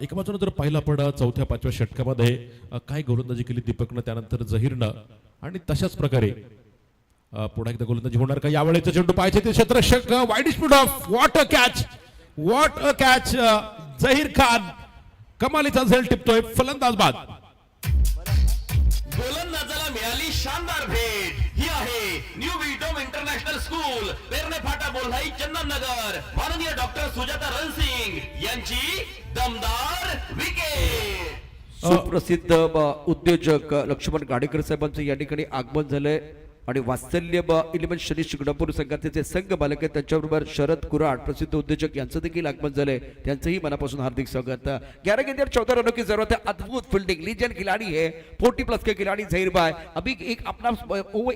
Speaker 1: एका बाजूने जर पाहिलं आपण 4-5व्या षटकामध्ये काय गोलंदाजी केली दीपकनं त्यानंतर जहीरनं आणि तशाच प्रकारे पुन्हा एकदा गोलंदाजी होणार का यावेळेचा चेंडू पाहायचे ते क्षेत्ररक्षक wide speed off what a catch Zaheer Khan कमालीचा झेल टिपतोय फलंदाज बाद
Speaker 3: गोलंदाजाला मिळाली शानदार भेट ही आहे न्यू विडम इंटरनॅशनल स्कूल पेरणे फाटा बोल्हाई चंदननगर माननीय डॉक्टर सुजाता रणसिंग यांची दमदार विकेट
Speaker 2: सुप्रसिद्ध उद्योजक लक्ष्मण गाडेकर साहेबांचं या ठिकाणी आगमन झालंय आणि वात्सल्य 11 शनी शिंगणापूर संघाचे जे संघ मालक आहेत त्यांच्याबरोबर शरद कुराड प्रसिद्ध उद्योजक यांचं देखील आगमन झालंय त्यांचंही मनापासून हार्दिक स्वागत 11 गेंद 14 रनों की जरूरत है अद्भुत फील्डिंग लीजेंड खिलाड़ी है 40+ के खिलाड़ी जहीर भाई अभी एक अपना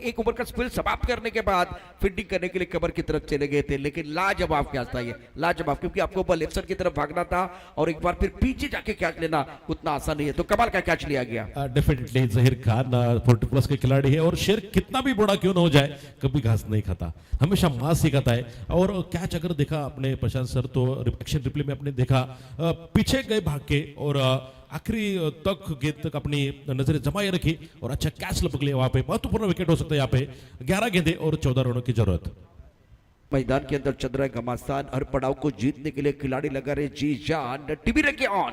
Speaker 2: एक ओवर का स्पेल समाप्त करने के बाद फील्डिंग करने के लिए कमर की तरफ चले गए थे लेकिन लाजवाब कैच था ये लाजवाब क्योंकि आपको बॉल लेफ्ट साइड की तरफ भागना था और एक बार फिर पीछे जाके कैच लेना उतना आसान नहीं है तो कमाल का कैच लिया गया
Speaker 1: डेफिनेटली जहीर खान 40+ के खिलाड़ी है और शेर कितना भी बड़ा क्यों ना हो जाए कभी घास नहीं खाता हमेशा मांस ही खाता है और कैच अगर देखा आपने प्रशांत सर तो एक्शन रिप्ले में आपने देखा पीछे गए भाग के और आखिरी तक गेंद तक अपनी नजरें जमाए रखी और अच्छा कैच लपक लिया वहां पे महत्वपूर्ण विकेट हो सकता है यहाँ पे 11 गेंदे और 14 रनों की जरूरत
Speaker 2: मैदान के अंदर चल रहा है घमासान। हर पड़ाव को जीतने के लिए खिलाड़ी लगा रहे जी जान। टीवी रखे on,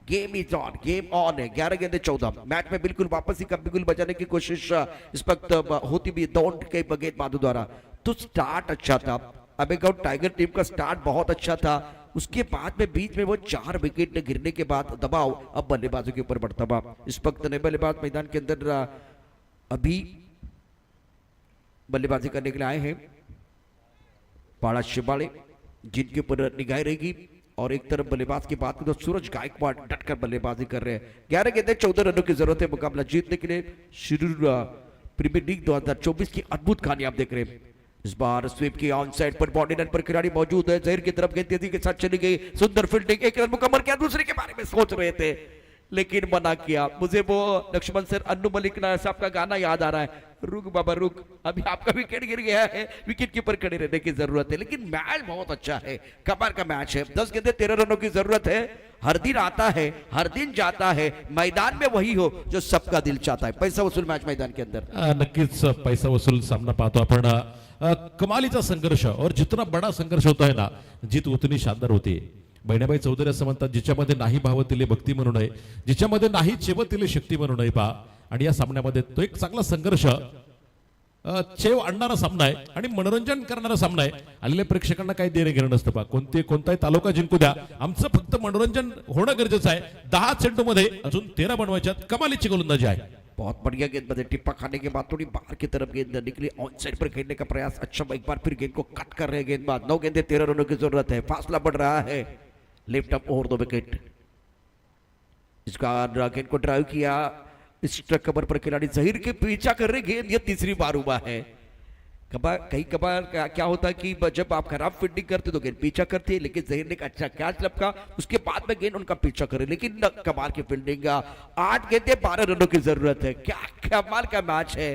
Speaker 2: game is on, game on है। 11 गेंदे 14 मैच में बिल्कुल वापस ही कब बिल्कुल बचाने की कोशिश इस वक्त होती भी दौड़ के गेंदबाजों द्वारा। तो स्टार्ट अच्छा था, अबेगाउट टाइगर टीम का स्टार्ट बहुत अच्छा था। उसके बाद में बीच में वो 4 विकेट गिरने के बाद दबाव अब बल्लेबाजों के ऊपर बढ़ता हुआ। इस वक्त नए बल्लेबाज मैदान के अंदर अभी बल्लेबाजी करने के लिए आए हैं बाड़ा शिवाड़े, जिनके ऊपर निगाह रहेगी। और एक तरफ बल्लेबाज की बात करें तो सूरज गायकवाड़ डटकर बल्लेबाजी कर रहे हैं। 11 गेंदे 14 रनों की जरूरत है मुकाबला जीतने के लिए। शुरू प्रीमियर लीग 2024 की अद्भुत कहानी आप देख रहे हैं। इस बार स्वीप की ऑन साइड पर बॉडी रन पर खिलाड़ी मौजूद है। जहीर की तरफ गेंद तेजी के साथ चली गई, सुंदर फील्डिंग, एक रन मुकम्मल किया। दूसरे के बारे में सोच रहे थे लेकिन मना किया। मुझे वो लक्ष्मण सर अन्नू मलिक साहब का गाना याद आ रहा है, रुक बाबा रुक, अभी आपका विकेट गिर गया है, विकेट कीपर खड़े रहने की जरूरत है। लेकिन मैच बहुत अच्छा है, कमाल का मैच है। 10 गेंदे 13 रनों की जरूरत है। हर दिन आता है, हर दिन जाता है, मैदान में वही हो जो सबका दिल चाहता है। पैसा वसूल मैच मैदान के अंदर
Speaker 1: नक्कीच पैसा वसूल सामना पाहतो आपण। कमालीचा संघर्ष और जितना बड़ा संघर्ष होता है ना, जीत उतनी शानदार होती है। बहिणाबाई चौधरी असं म्हणतात, जिच्यामध्ये नाही भावतिले भक्ती म्हणू नये, जिच्यामध्ये नाही चेवतिले शक्ती म्हणू नये पा। आणि या सामन्यामध्ये तो एक चांगला संघर्ष चेव आणणारा सामना आहे आणि मनोरंजन करणारा सामना आहे। आलेल्या प्रेक्षकांना काही देणे घेणं नसतं पा, कोणताही तालुका जिंकू द्या, आमचं फक्त मनोरंजन होणं गरजेचं आहे। 10 चेंडूमध्ये अजून 13 बनवायच्यात, कमालीची गोलंदाजी आहे।
Speaker 2: बहुत बढ़िया गेंदबाजी, टिप्पा खाने के बाद थोड़ी बाहर की तरफ गेंद निकली, ऑन साइड पर खेलने का प्रयास अच्छा। एक बार फिर गेंद को कट कर रहे हैं गेंदबाज। 9 गेंदे 13 रनों की जरूरत है, फासला बढ़ रहा है। Lift up over 2 wicket. इसका गेंद को ड्राइव किया, स्ट्राइक कवर पर खिलाड़ी जहीर के पीछा कर रहे गेंद। ये तीसरी बार हुआ है। कई कबार क्या होता है कि जब आप खराब फील्डिंग करते तो गेंद पीछा करते हैं, लेकिन जहीर ने एक अच्छा कैच लपका, उसके बाद में गेंद उनका पीछा करे, लेकिन कमाल की फील्डिंग। 8 गेंदे 12 रनों की जरूरत है। क्या कमाल का मैच है।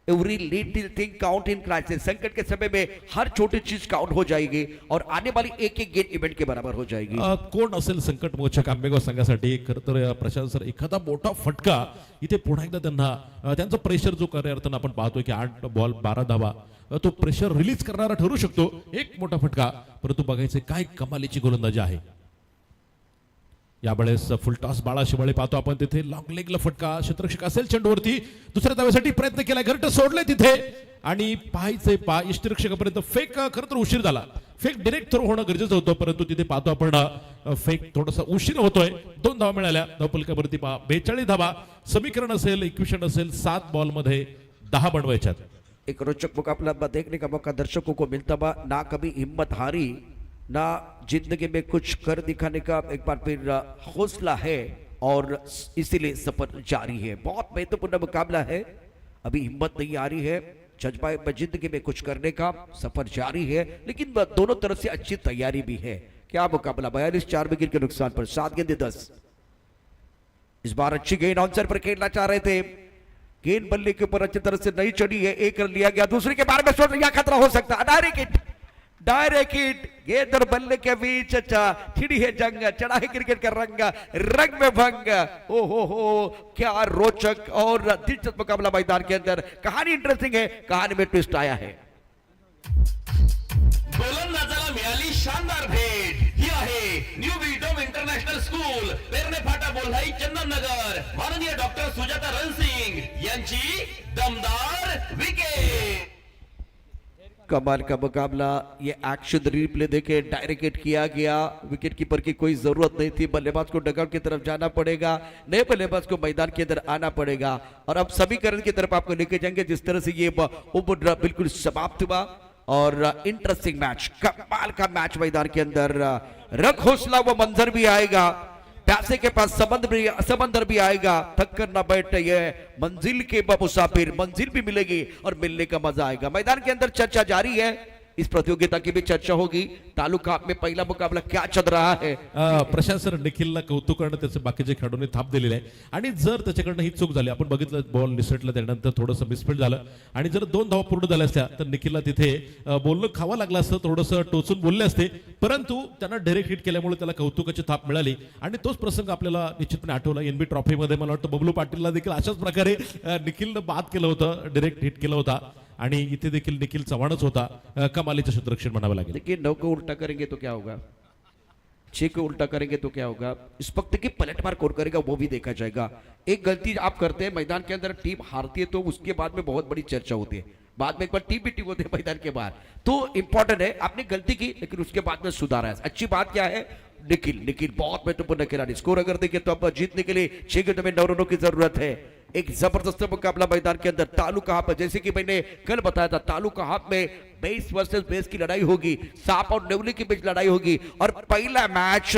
Speaker 2: Every little thing count in crisis. संकट के समय में हर छोटी चीज काउंट हो जाएगी और आने वाली एक एक गेंद इवेंट के बराबर हो जाएगी।
Speaker 1: कोण असेल संकट मोचक आंबेगाव संघासाठी? खरं तर प्रशांत सर एखादा मोठा फटका इथे पुन्हा एकदा त्यांना त्यांचा प्रेशर जो कार्यार्थन आपण पाहतोय की 8 बॉल 12 धावा, तो प्रेशर रिलीज करणारा ठरू शकतो। एक मोठा फटका, परंतु बघायचे काय कमालीची गोलंदाजी आहे। यावेळेस फुल टॉस बाळा शिवाळे पाहतो आपण, तिथे लॉंग लेगला फटका, क्षेत्ररक्षक असेल चेंडूवरती, दुसऱ्या धावेसाठी प्रयत्न केला, घरट सोडले तिथे आणि पाहायचे इष्टरक्षकापर्यंत फेक खरं तर उशीर झाला। फेक डायरेक्ट थ्रो होणं गरजेचं होतं, परंतु तिथे पाहतो आपण फेक थोडासा उशीर होतोय। 2 धावा मिळाल्या धावफलकावरती 42 धावा। समीकरण असेल, इक्वेशन असेल, 7 बॉल मध्ये 10 बनवायच्यात।
Speaker 2: एक रोचक मुकाबला देखने का मौका दर्शकों को मिलता हुआ। ना कभी हिम्मत हारी, ना जिंदगी में कुछ कर दिखाने का एक बार फिर हौसला है, और इसीलिए सफर जारी है। बहुत महत्वपूर्ण मुकाबला है, अभी हिम्मत नहीं आ रही है, जज्बा जिंदगी में कुछ करने का, सफर जारी है, लेकिन दोनों तरफ से अच्छी तैयारी भी है। क्या मुकाबला, 42 4 विकेट के नुकसान पर 7 गेंदे 10। इस बार अच्छी गेंद आउटसाइड पर खेलना चाह रहे थे, गेंद बल्ले के ऊपर अच्छी तरह से नहीं चढ़ी है। 1 रन लिया गया, दूसरे के बारे में सोच रहा खतरा हो सकता है। डायरेक्ट हिट, गेंद और बल्ले के बीच छिड़ी है जंग, चढ़ा है क्रिकेट का रंग में भंग। ओ हो क्या रोचक और दिलचस्प मुकाबला मैदान के अंदर। कहानी इंटरेस्टिंग है, कहानी में ट्विस्ट आया है।
Speaker 3: गोलंदाजाला मिळाली शानदार भेट। ही आहे न्यू विडोम इंटरनॅशनल स्कूल, पेरणे फाटा, बोल्हाई, चंदननगर। माननीय डॉक्टर सुजाता रणसिंग यांची दमदार विकेट।
Speaker 2: कमाल का मुकाबला। ये एक्शन रिप्ले देखे, डायरेक्ट हिट किया गया, विकेट कीपर की कोई जरूरत नहीं थी। बल्लेबाज को डगआउट की तरफ जाना पड़ेगा, नए बल्लेबाज को मैदान के अंदर आना पड़ेगा, और अब समीकरण की तरफ आपको लेके जाएंगे जिस तरह से ये ओवर बिल्कुल समाप्त हुआ। और इंटरेस्टिंग मैच, कमाल का मैच मैदान के अंदर। रख हौसला वो मंजर भी आएगा, प्यासे के पास समंदर भी आएगा। थक कर ना बैठ, ये मंजिल के मुसाफिर, मंजिल भी मिलेगी और मिलने का मजा आएगा। मैदान के अंदर चर्चा जारी है, इस प्रतियोगिता की भी चर्चा होगी। तालुका में पहिला मुकाबला क्या चल रहा है।
Speaker 1: प्रशांत सर निखिलला कौतुकानं त्याचे बाकीचे खेळाडूंनी थाप दिलेली आहे, आणि जर त्याच्याकडनं ही चूक झाली, आपण बघितलं बॉल निसटला, त्यानंतर थोडंसं मिसफील्ड झालं, आणि जर 2 धावा पूर्ण झाल्या असत्या तर निखिलला तिथे बोलणं खावं लागलं असतं, थोडंसं टोचून बोलले असते, परंतु त्यांना डायरेक्ट हिट केल्यामुळे त्याला कौतुकाची थाप मिळाली। आणि तोच प्रसंग आपल्याला निश्चितपणे आठवला एनबी ट्रॉफीमध्ये। मला वाटतं बबलू पाटीलला देखील अशाच प्रकारे निखिलनं बाद केलं होतं, डायरेक्ट हिट केलं होता। आणि इथे देखील निखिल चव्हाणच होता. कमालीचं क्षेत्ररक्षण म्हणावं लागेल.
Speaker 2: देखिए 9 को उल्टा करेंगे तो क्या होगा, 6 को उल्टा करेंगे तो क्या होगा, इस वक्त की पलटवार कौन करेगा वो भी देखा जाएगा. एक गलती आप करते हैं मैदान के अंदर, टीम हारती है तो उसके बाद में बहुत बड़ी चर्चा होती है, बाद में एक बार टीम मीटिंग होती है मैदान के बाहर. तो इंपॉर्टेंट है, आपने गलती की लेकिन उसके बाद में सुधारा है. अच्छी बात क्या है, निखिल बहुत महत्वपूर्ण खिलाड़ी. स्कोर अगर देखें तो अब जीतने के लिए 6 गेंदों में 9 रनों की जरूरत है. एक जबरदस्त मुकाबला मैदान के अंदर. तालू कहां पर, जैसे कि मैंने कल बताया था, तालू कहां में बेस वर्सेस बेस की लड़ाई होगी, सांप और नेवली के बीच लड़ाई होगी. और पहला मैच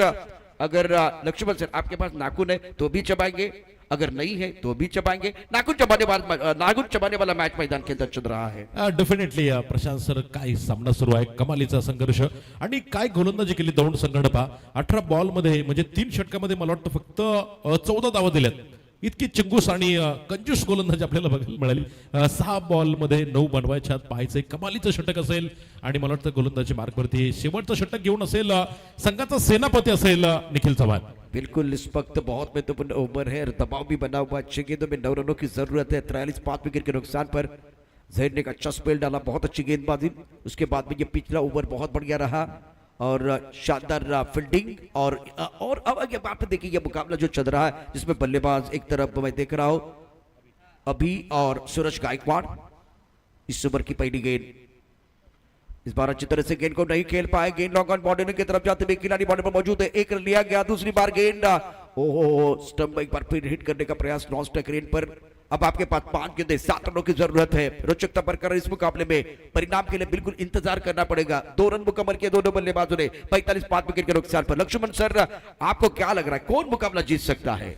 Speaker 2: अगर लक्ष्मण सर आपके पास नाखून है तो भी चबाएंगे, अगर नहीं है तो भी चबाएंगे. नाखून चबाने वाला मैच मैदान के अंदर चल रहा है.
Speaker 1: डेफिनेटली प्रशांत सर, काय सामना सुरू आहे, कमालीचा संघर्ष आणि काय गोलंदाजी केली दौंड संघटना. 18 बॉल मध्ये म्हणजे 3 षटकामध्ये मला वाटतं फक्त 14 धावा दिल्यात. इतकी चिंगूस आणि कंजूस गोलंदाजी आपल्याला बघायला मिळाली. 6 बॉल मध्ये 9 बनवायच्या पाहायचे. कमालीचं षटक असेल आणि मला वाटतं गोलंदाजी मार्कवरती शेवटचं षटक घेऊन असेल संघाचा सेनापती असेल निखिल चव्हाण.
Speaker 2: बिल्कुल इस वक्त बहुत महत्वपूर्ण ओवर है, दबाव भी बना हुआ. 6 गेंदों में 9 रनों की जरूरत है. 43 5 विकेट के नुकसान पर जहीर ने एक अच्छा स्पेल डाला, बहुत अच्छी गेंदबाजी. उसके बाद में ये पिछला ओवर बहुत बढ़िया रहा और शानदार फील्डिंग. और अब ये बात देखिए, ये मुकाबला जो चल रहा है जिसमें बल्लेबाज एक तरफ मैं देख रहा हूं अभी और सूरज गायकवाड़. इस ओवर की पहली गेंद इस बार अच्छी तरह से गेंद को नहीं खेल पाए. गेंद लॉन्ग ऑन बाउंड्री की तरफ जाते हुए खिलाड़ी बाउंड्री पर मौजूद है. एक रन लिया गया. दूसरी बार गेंद ओहो स्टंप एक बार फिर हिट करने का प्रयास लॉस्ट है गेंद पर. अब आपके पास 5 गेंदें 7 रनों की जरूरत है. रोचकता बरकरार इस मुकाबले में. परिणाम के लिए बिल्कुल इंतजार करना पड़ेगा. 2 रन मुकम्मल किए दोनों बल्लेबाजों ने 45 5 विकेट के नुकसान पर. लक्ष्मण सर आपको क्या लग रहा है, कौन मुकाबला जीत सकता है?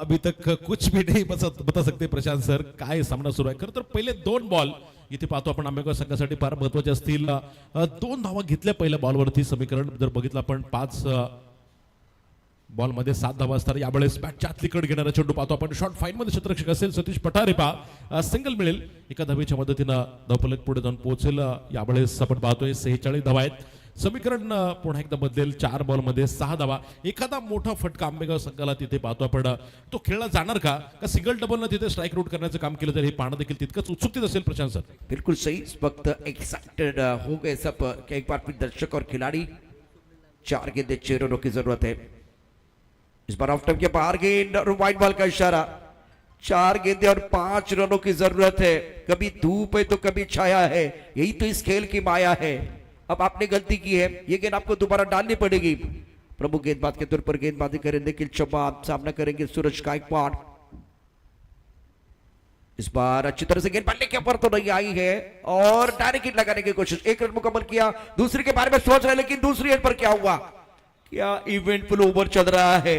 Speaker 1: अभी तक कुछ भी नहीं बता सकते प्रशांत सर, काय सामना सुरू आहे. खरं तर पहिले 2 बॉल इथे पाहतो आपण आंबेगाव संघासाठी फार महत्वाचे असतील. 2 धावा घेतल्या पहिल्या बॉलवरती. समीकरण जर बघितलं आपण 5 बॉल मध्ये 7 धावा असतात. यावेळेस बॅटच्या आतलीकडे घेणारा चेंडू पाहतो आपण. शॉर्ट फाईन मध्ये क्षेत्ररक्षक असेल सतीश पठारे पहा, सिंगल मिळेल. एका धावेच्या मदतीनं धावफलक पुढे जाऊन पोहोचेल. यावेळेस आपण पाहतोय 46 धावा आहेत. समीकरण पुन्हा एकदा बदलेल. 4 बॉल मध्ये 6 धावा. एखादा मोठा फटका आंबेगाव संघाला तिथे पाहतो आपण. तो खेळला जाणार का सिंगल डबल न तिथे स्ट्राईक आउट करण्याचं काम केलं तर हे पाहणं देखील तितकंच उत्सुकतेत असेल प्रशांत सर.
Speaker 2: बिल्कुल सही. इस वक्त एक्साइटेड हो गए सब कि एक बार फिर दर्शक और खिलाड़ी. 4 गेंदें 6 रनों की जरूरत है. इस बार ऑफ टाइम के बाहर गेंद और वाइड बॉल का इशारा. 4 गेंदें और 5 रनों की जरूरत है. कभी धूप है तो कभी छाया है, यही तो इस खेल की माया है. अब आपने गलती की है, ये गेंद आपको दोबारा डालनी पड़ेगी. प्रमुख गेंदबाज के तौर पर गेंदबाजी करेंगे निखिल चौहान, सामना करेंगे सूरज गायकवाड़. इस बार अच्छी तरह से गेंद बल्ले के ऊपर तो नहीं आई है और डायरेक्ट हिट लगाने की कोशिश. 1 रन मुकम्मल किया. दूसरी के बारे में सोच रहे लेकिन दूसरी हिट पर क्या हुआ, क्या इवेंटफुल ओवर चल रहा है.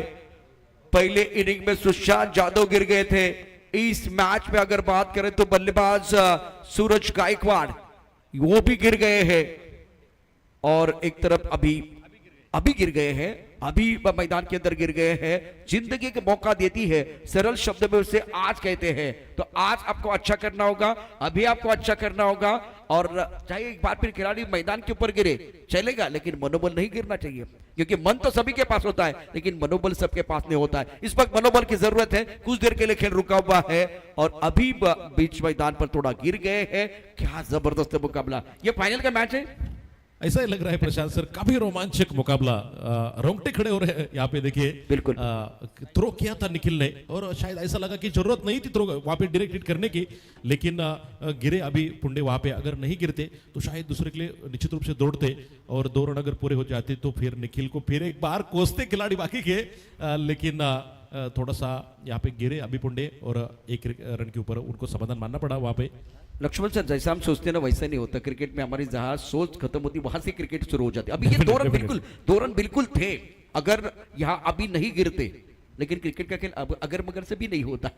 Speaker 2: पहले इनिंग में सुशांत यादव गिर गए थे. इस मैच में अगर बात करें तो बल्लेबाज सूरज गायकवाड़ वो भी गिर गए हैं और एक तरफ अभी गिर गए हैं. अभी मैदान के अंदर गिर गए हैं. जिंदगी के मौका देती है, सरल शब्द में उसे आज कहते हैं. तो आज आपको अच्छा करना होगा, अभी आपको अच्छा करना होगा. और चाहे एक बार फिर खिलाड़ी मैदान के ऊपर गिरे चलेगा लेकिन मनोबल नहीं गिरना चाहिए, क्योंकि मन तो सभी के पास होता है लेकिन मनोबल सबके पास नहीं होता है. इस वक्त मनोबल की जरूरत है. कुछ देर के लिए खेल रुका हुआ है और अभी बीच मैदान पर थोड़ा गिर गए हैं. क्या जबरदस्त मुकाबला. ये फाइनल का मैच है.
Speaker 1: ऐसा ही लग रहा है प्रशांत सर, काफी रोमांचक मुकाबला. रोंगटे खड़े हो रहे हैं यहाँ पे देखिए.
Speaker 2: बिल्कुल.
Speaker 1: थ्रो किया था निखिल ने और शायद ऐसा लगा कि जरूरत नहीं थी थ्रो वहां पे डायरेक्ट हिट करने की, लेकिन गिरे अभी पुंडे वहां पे. अगर नहीं गिरते तो शायद दूसरे के लिए निश्चित रूप से दौड़ते और 2 रन अगर पूरे हो जाते तो फिर निखिल को फिर एक बार कोसते खिलाड़ी बाकी के. लेकिन थोड़ा सा यहाँ पे गिरे अभी पुंडे और 1 रन के ऊपर उनको समाधान मानना पड़ा वहां पे.
Speaker 2: लक्ष्मण सर, जैसा हम सोचते हैं ना वैसा नहीं होता. क्रिकेट में हमारी जहां सोच खत्म होती वहां से क्रिकेट शुरू हो जाती. अभी ये 2 रन बिल्कुल थे अगर यहाँ अभी नहीं गिरते. लेकिन क्रिकेट का खेल अब अगर मगर से भी नहीं होता.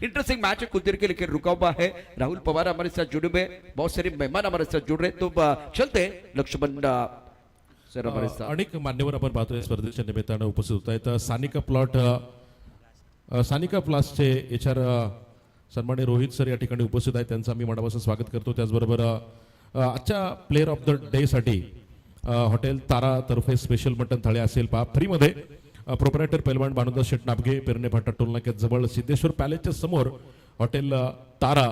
Speaker 2: इंटरेस्टिंग मैच है. कुछ देर के लिए रुका हुआ है. राहुल पवार हमारे साथ जुड़े हुए, बहुत सारे मेहमान हमारे साथ जुड़ रहे. तो चलते हैं लक्ष्मण सर हमारे साथ.
Speaker 1: अनेक मान्यवर आपण पाहतोय स्पर्धेच्या निमित्तानं उपस्थित होत आहेत. सानिका प्लासचे HR सन्माननीय रोहित सर या ठिकाणी उपस्थित आहेत. त्यांचं आम्ही मनापासून स्वागत करतो. त्याचबरोबर आजच्या प्लेअर ऑफ द डे साठी हॉटेल तारा तर्फे स्पेशल मटन थाळी असेल पहा फ्रीमध्ये. प्रोपरायटर पैलवान भानुदास शेट नाबगे पेरणे फाटा टोल नाक्यात जवळ सिद्धेश्वर पॅलेसच्या समोर hotel Tara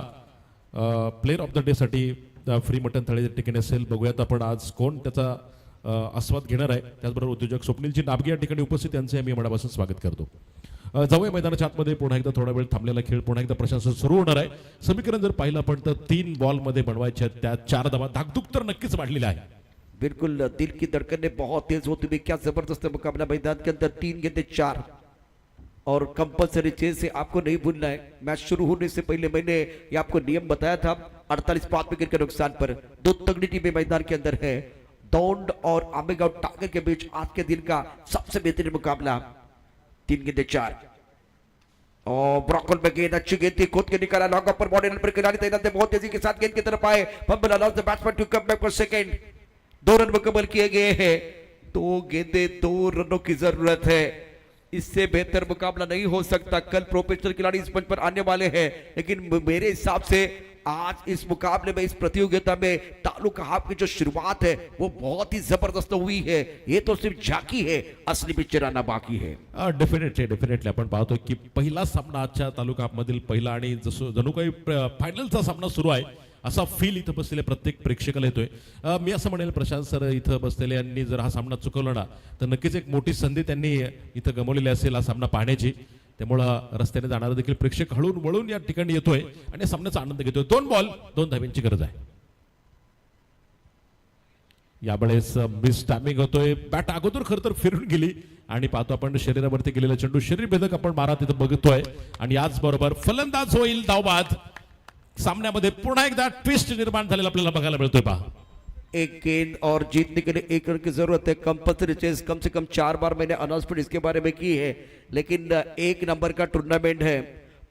Speaker 1: player of the day साठी फ्री मटन थाळी त्या ठिकाणी असेल. बघूयात आपण आज कोण त्याचा आस्वाद घेणार आहे. त्याचबरोबर उद्योजक स्वप्नीलजी नाबगे या ठिकाणी उपस्थित, यांचे आम्ही मनापासून स्वागत करतो. जाऊया मैदानाच्या आतमध्ये. पुन्हा एकदा थोडा वेळ थांबलेला खेळ पुन्हा एकदा प्रशासन सुरू होणार आहे. समीकरण जर पाहिलं आपण तर 3 बॉलमध्ये बनवायचे आहेत, त्या 4 धावा. धाकधूक तर नक्कीच वाढलेली आहे.
Speaker 2: बिल्कुल दिल की धड़कनें बहुत तेज होती हुई, क्या जबरदस्त मुकाबला मैदान के अंदर. 3 गेंदे 4 और कंपलसरी चेज से आपको नहीं भूलना है. मैच शुरू होने से पहले मैंने ये आपको नियम बताया था. 48 5 विकेट के नुकसान पर 2 तगड़ी टीमें मैदान के अंदर है. दौंड और आंबेगांव टाइगर के बीच आज के दिन का सबसे बेहतरीन मुकाबला. 3 गेंदे 4 और ब्रॉकल में गेंद अच्छी गेंद थी, खुद के निकाला. लॉन्ग अपर बॉडी पर खिलाड़ी तैनात है, बहुत तेजी के साथ गेंद की तरफ आए. Fumble allows the batsman to come back for second. 2 run मुकम्मल किए गए हैं. 2 गेंदे 2 रनों की जरूरत है. इससे बेहतर मुकाबला नहीं हो सकता. कल प्रोफेशनल खिलाड़ी इस मंच पर आने वाले हैं, लेकिन मेरे हिसाब से आज इस मुकाबले में, इस प्रतियोगिता में तालुका हाफ की जो शुरुआत है वो बहुत ही जबरदस्त हुई है. ये तो सिर्फ झांकी है, असली पिक्चर आना बाकी है.
Speaker 1: डेफिनेटली आपण पाहतो की पहिला सामना आजच्या तालुका मधील पहिला आणि जणू काही फायनलचा सामना सुरू आहे असा फील इथं बसलेल्या प्रत्येक प्रेक्षकाला येतोय. मी असं म्हणेल प्रशांत सर इथं बसलेले यांनी जर हा सामना चुकवला ना तर नक्कीच एक मोठी संधी त्यांनी इथं गमावलेली असेल हा सामना पाहण्याची. त्यामुळं रस्त्याने जाणारा देखील प्रेक्षक हळून वळून या ठिकाणी येतोय आणि सामन्याचा आनंद घेतोय. 2 बॉल 2 धाब्यांची गरज आहे. यावेळेस मिस टायमिंग होतोय. बॅट अगोदर खरं तर फिरून गेली आणि पाहतो आपण शरीरावरती गेलेला चेंडू शरीर भेदक आपण मारा तिथं बघतोय. आणि याच बरोबर फलंदाज होईल धावबाद. सामन्यामध्ये पुन्हा एकदा ट्विस्ट निर्माण झालेला आपल्याला बघायला मिळतोय. पहा,
Speaker 2: एक गेंद और जीतने के लिए 1 रन की जरूरत है. कंपल्सरी चेस कम से कम 4 बार मैंने अनाउंसमेंट इसके बारे में की है, लेकिन 1 नंबर का टूर्नामेंट है.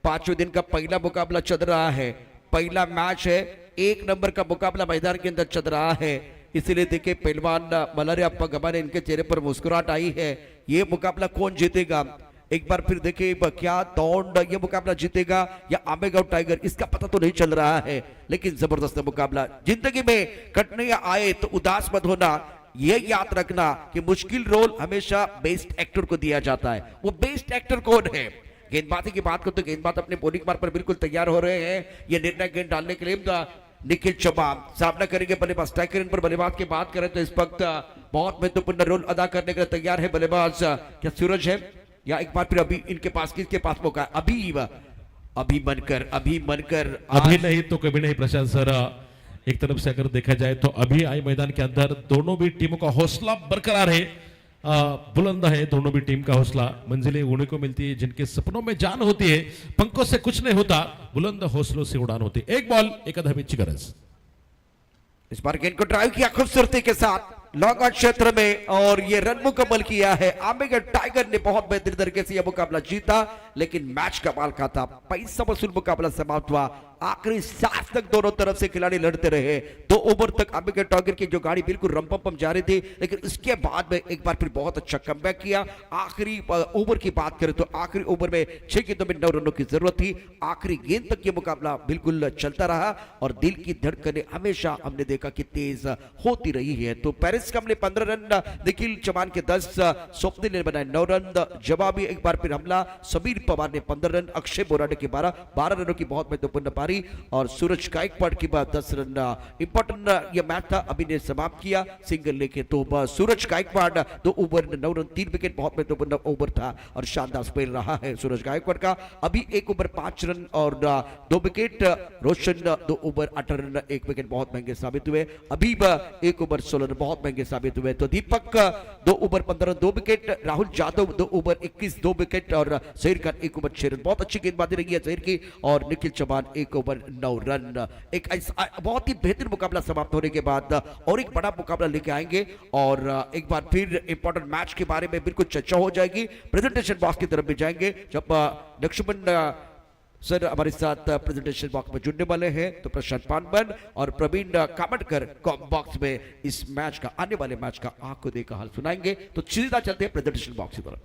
Speaker 2: 5वें दिन का पहला मुकाबला चल रहा है, पहला मैच है. 1 नंबर का मुकाबला मैदान के अंदर चल रहा है. इसीलिए देखिए पहलवान मलारी अप्पा गमा ने इनके चेहरे पर मुस्कुराहट आई है. ये मुकाबला कौन जीतेगा एक बार फिर देखिए. क्या दौंड ये मुकाबला जीतेगा या आंबेगांव टाइगर, इसका पता तो नहीं चल रहा है, लेकिन जबरदस्त मुकाबला. जिंदगी में कठिनाइयां आए तो उदास मत होना. ये याद रखना कि मुश्किल रोल हमेशा बेस्ट एक्टर को दिया जाता है. वो बेस्ट एक्टर कौन है? गेंदबाजी की बात करते तो गेंदबाज अपने बॉलिंग मार्ग पर बिल्कुल तैयार हो रहे हैं. ये निर्णायक गेंद डालने के लिए निखिल चौहान सामना करेंगे बल्लेबाज. स्ट्राइकर पर बल्लेबाज की बात करें तो इस वक्त बहुत महत्वपूर्ण रोल अदा करने के लिए तैयार है बल्लेबाज. क्या सूरज है या एक बार फिर अभी इनके पास किसके पास मौका है? अभी बनकर
Speaker 1: अभी नहीं तो कभी नहीं. प्रशांत सर, एक तरफ से अगर देखा जाए तो अभी आई मैदान के अंदर दोनों भी टीमों का हौसला बरकरार है, बुलंद है. दोनों भी टीम का हौसला. मंजिलें उन्हीं को मिलती है जिनके सपनों में जान होती है. पंखों से कुछ नहीं होता, बुलंद हौसलों से उड़ान होती. 1 बॉल 1 धाब्यांची गरज.
Speaker 2: इस बार गेंद को ड्राइव किया खूबसूरती के साथ लॉन्ग ऑन क्षेत्र में और ये रन मुकम्मल किया है. आंबेगांव टाइगर ने बहुत बेहतरीन तरीके से यह मुकाबला जीता, लेकिन मैच कमाल का था. पैसा वसूल मुकाबला समाप्त हुआ. आखिरी सांस तक दोनों तरफ से खिलाड़ी लड़ते रहे. 2 ओवर तक आंबेगांव टाइगर की जो गाड़ी बिल्कुल रंपम जा रही थी, लेकिन उसके बाद में एक बार फिर बहुत अच्छा कमबैक किया. आखिरी ओवर की बात करें तो आखिरी ओवर में 6 गेंदों में 9 रनों की जरूरत थी. आखिरी गेंद तक ये मुकाबला बिल्कुल चलता रहा और दिल की धड़कनें हमेशा हमने देखा कि तेज होती रही है. तो पेरिस कम ने 15 रन, निखिल चौहान के 10, स्वप्निल ने बनाए 9 रन. जवाबी एक बार फिर हमला, समीर पवार ने 15 रन, अक्षय बोराडे के 12 रनों की बहुत महत्वपूर्ण पारी और सूरज गायकवाड़ के बाद 10 रन. इंपॉर्टेंट ये मैच था, अभी ने समाप्त किया सिंगल लेके. तो सूरज गायकवाड़ 2 ओवर 9 रन 3 विकेट, बहुत महत्वपूर्ण ओवर था और शानदार स्पेल रहा है सूरज गायकवाड़ का. अभी 1 ओवर 5 रन और 2 विकेट. रोशन 2 ओवर 18 रन 1 विकेट, बहुत महंगे साबित हुए. अभी 1 ओवर 16 रन, बहुत महंगे साबित हुए. तो दीपक 2 over 15 2 wicket, Rahul Yadav 2 over 21 2 wicket और जहीर खान 1 ओवर 6 रन. बहुत अच्छी गेंदबाजी रही है जहीर की. और निखिल चौहान 1 ओवर 9 रन. एक बहुत ही बेहतरीन मुकाबला समाप्त होने के बाद और एक बड़ा मुकाबला लेके आएंगे और एक बार फिर इंपॉर्टेंट मैच के बारे में बिल्कुल चर्चा हो जाएगी. प्रेजेंटेशन बॉक्स की तरफ भी जाएंगे जब लक्ष्मण सर हमारे साथ प्रेजेंटेशन बॉक्स में जुड़ने वाले हैं. तो प्रशांत पानवन और प्रवीण कामटकर कॉम बॉक्स में इस मैच का, आने वाले मैच का आंखों देखा हाल सुनाएंगे. तो सीधा चलते हैं प्रेजेंटेशन बॉक्स की तरफ.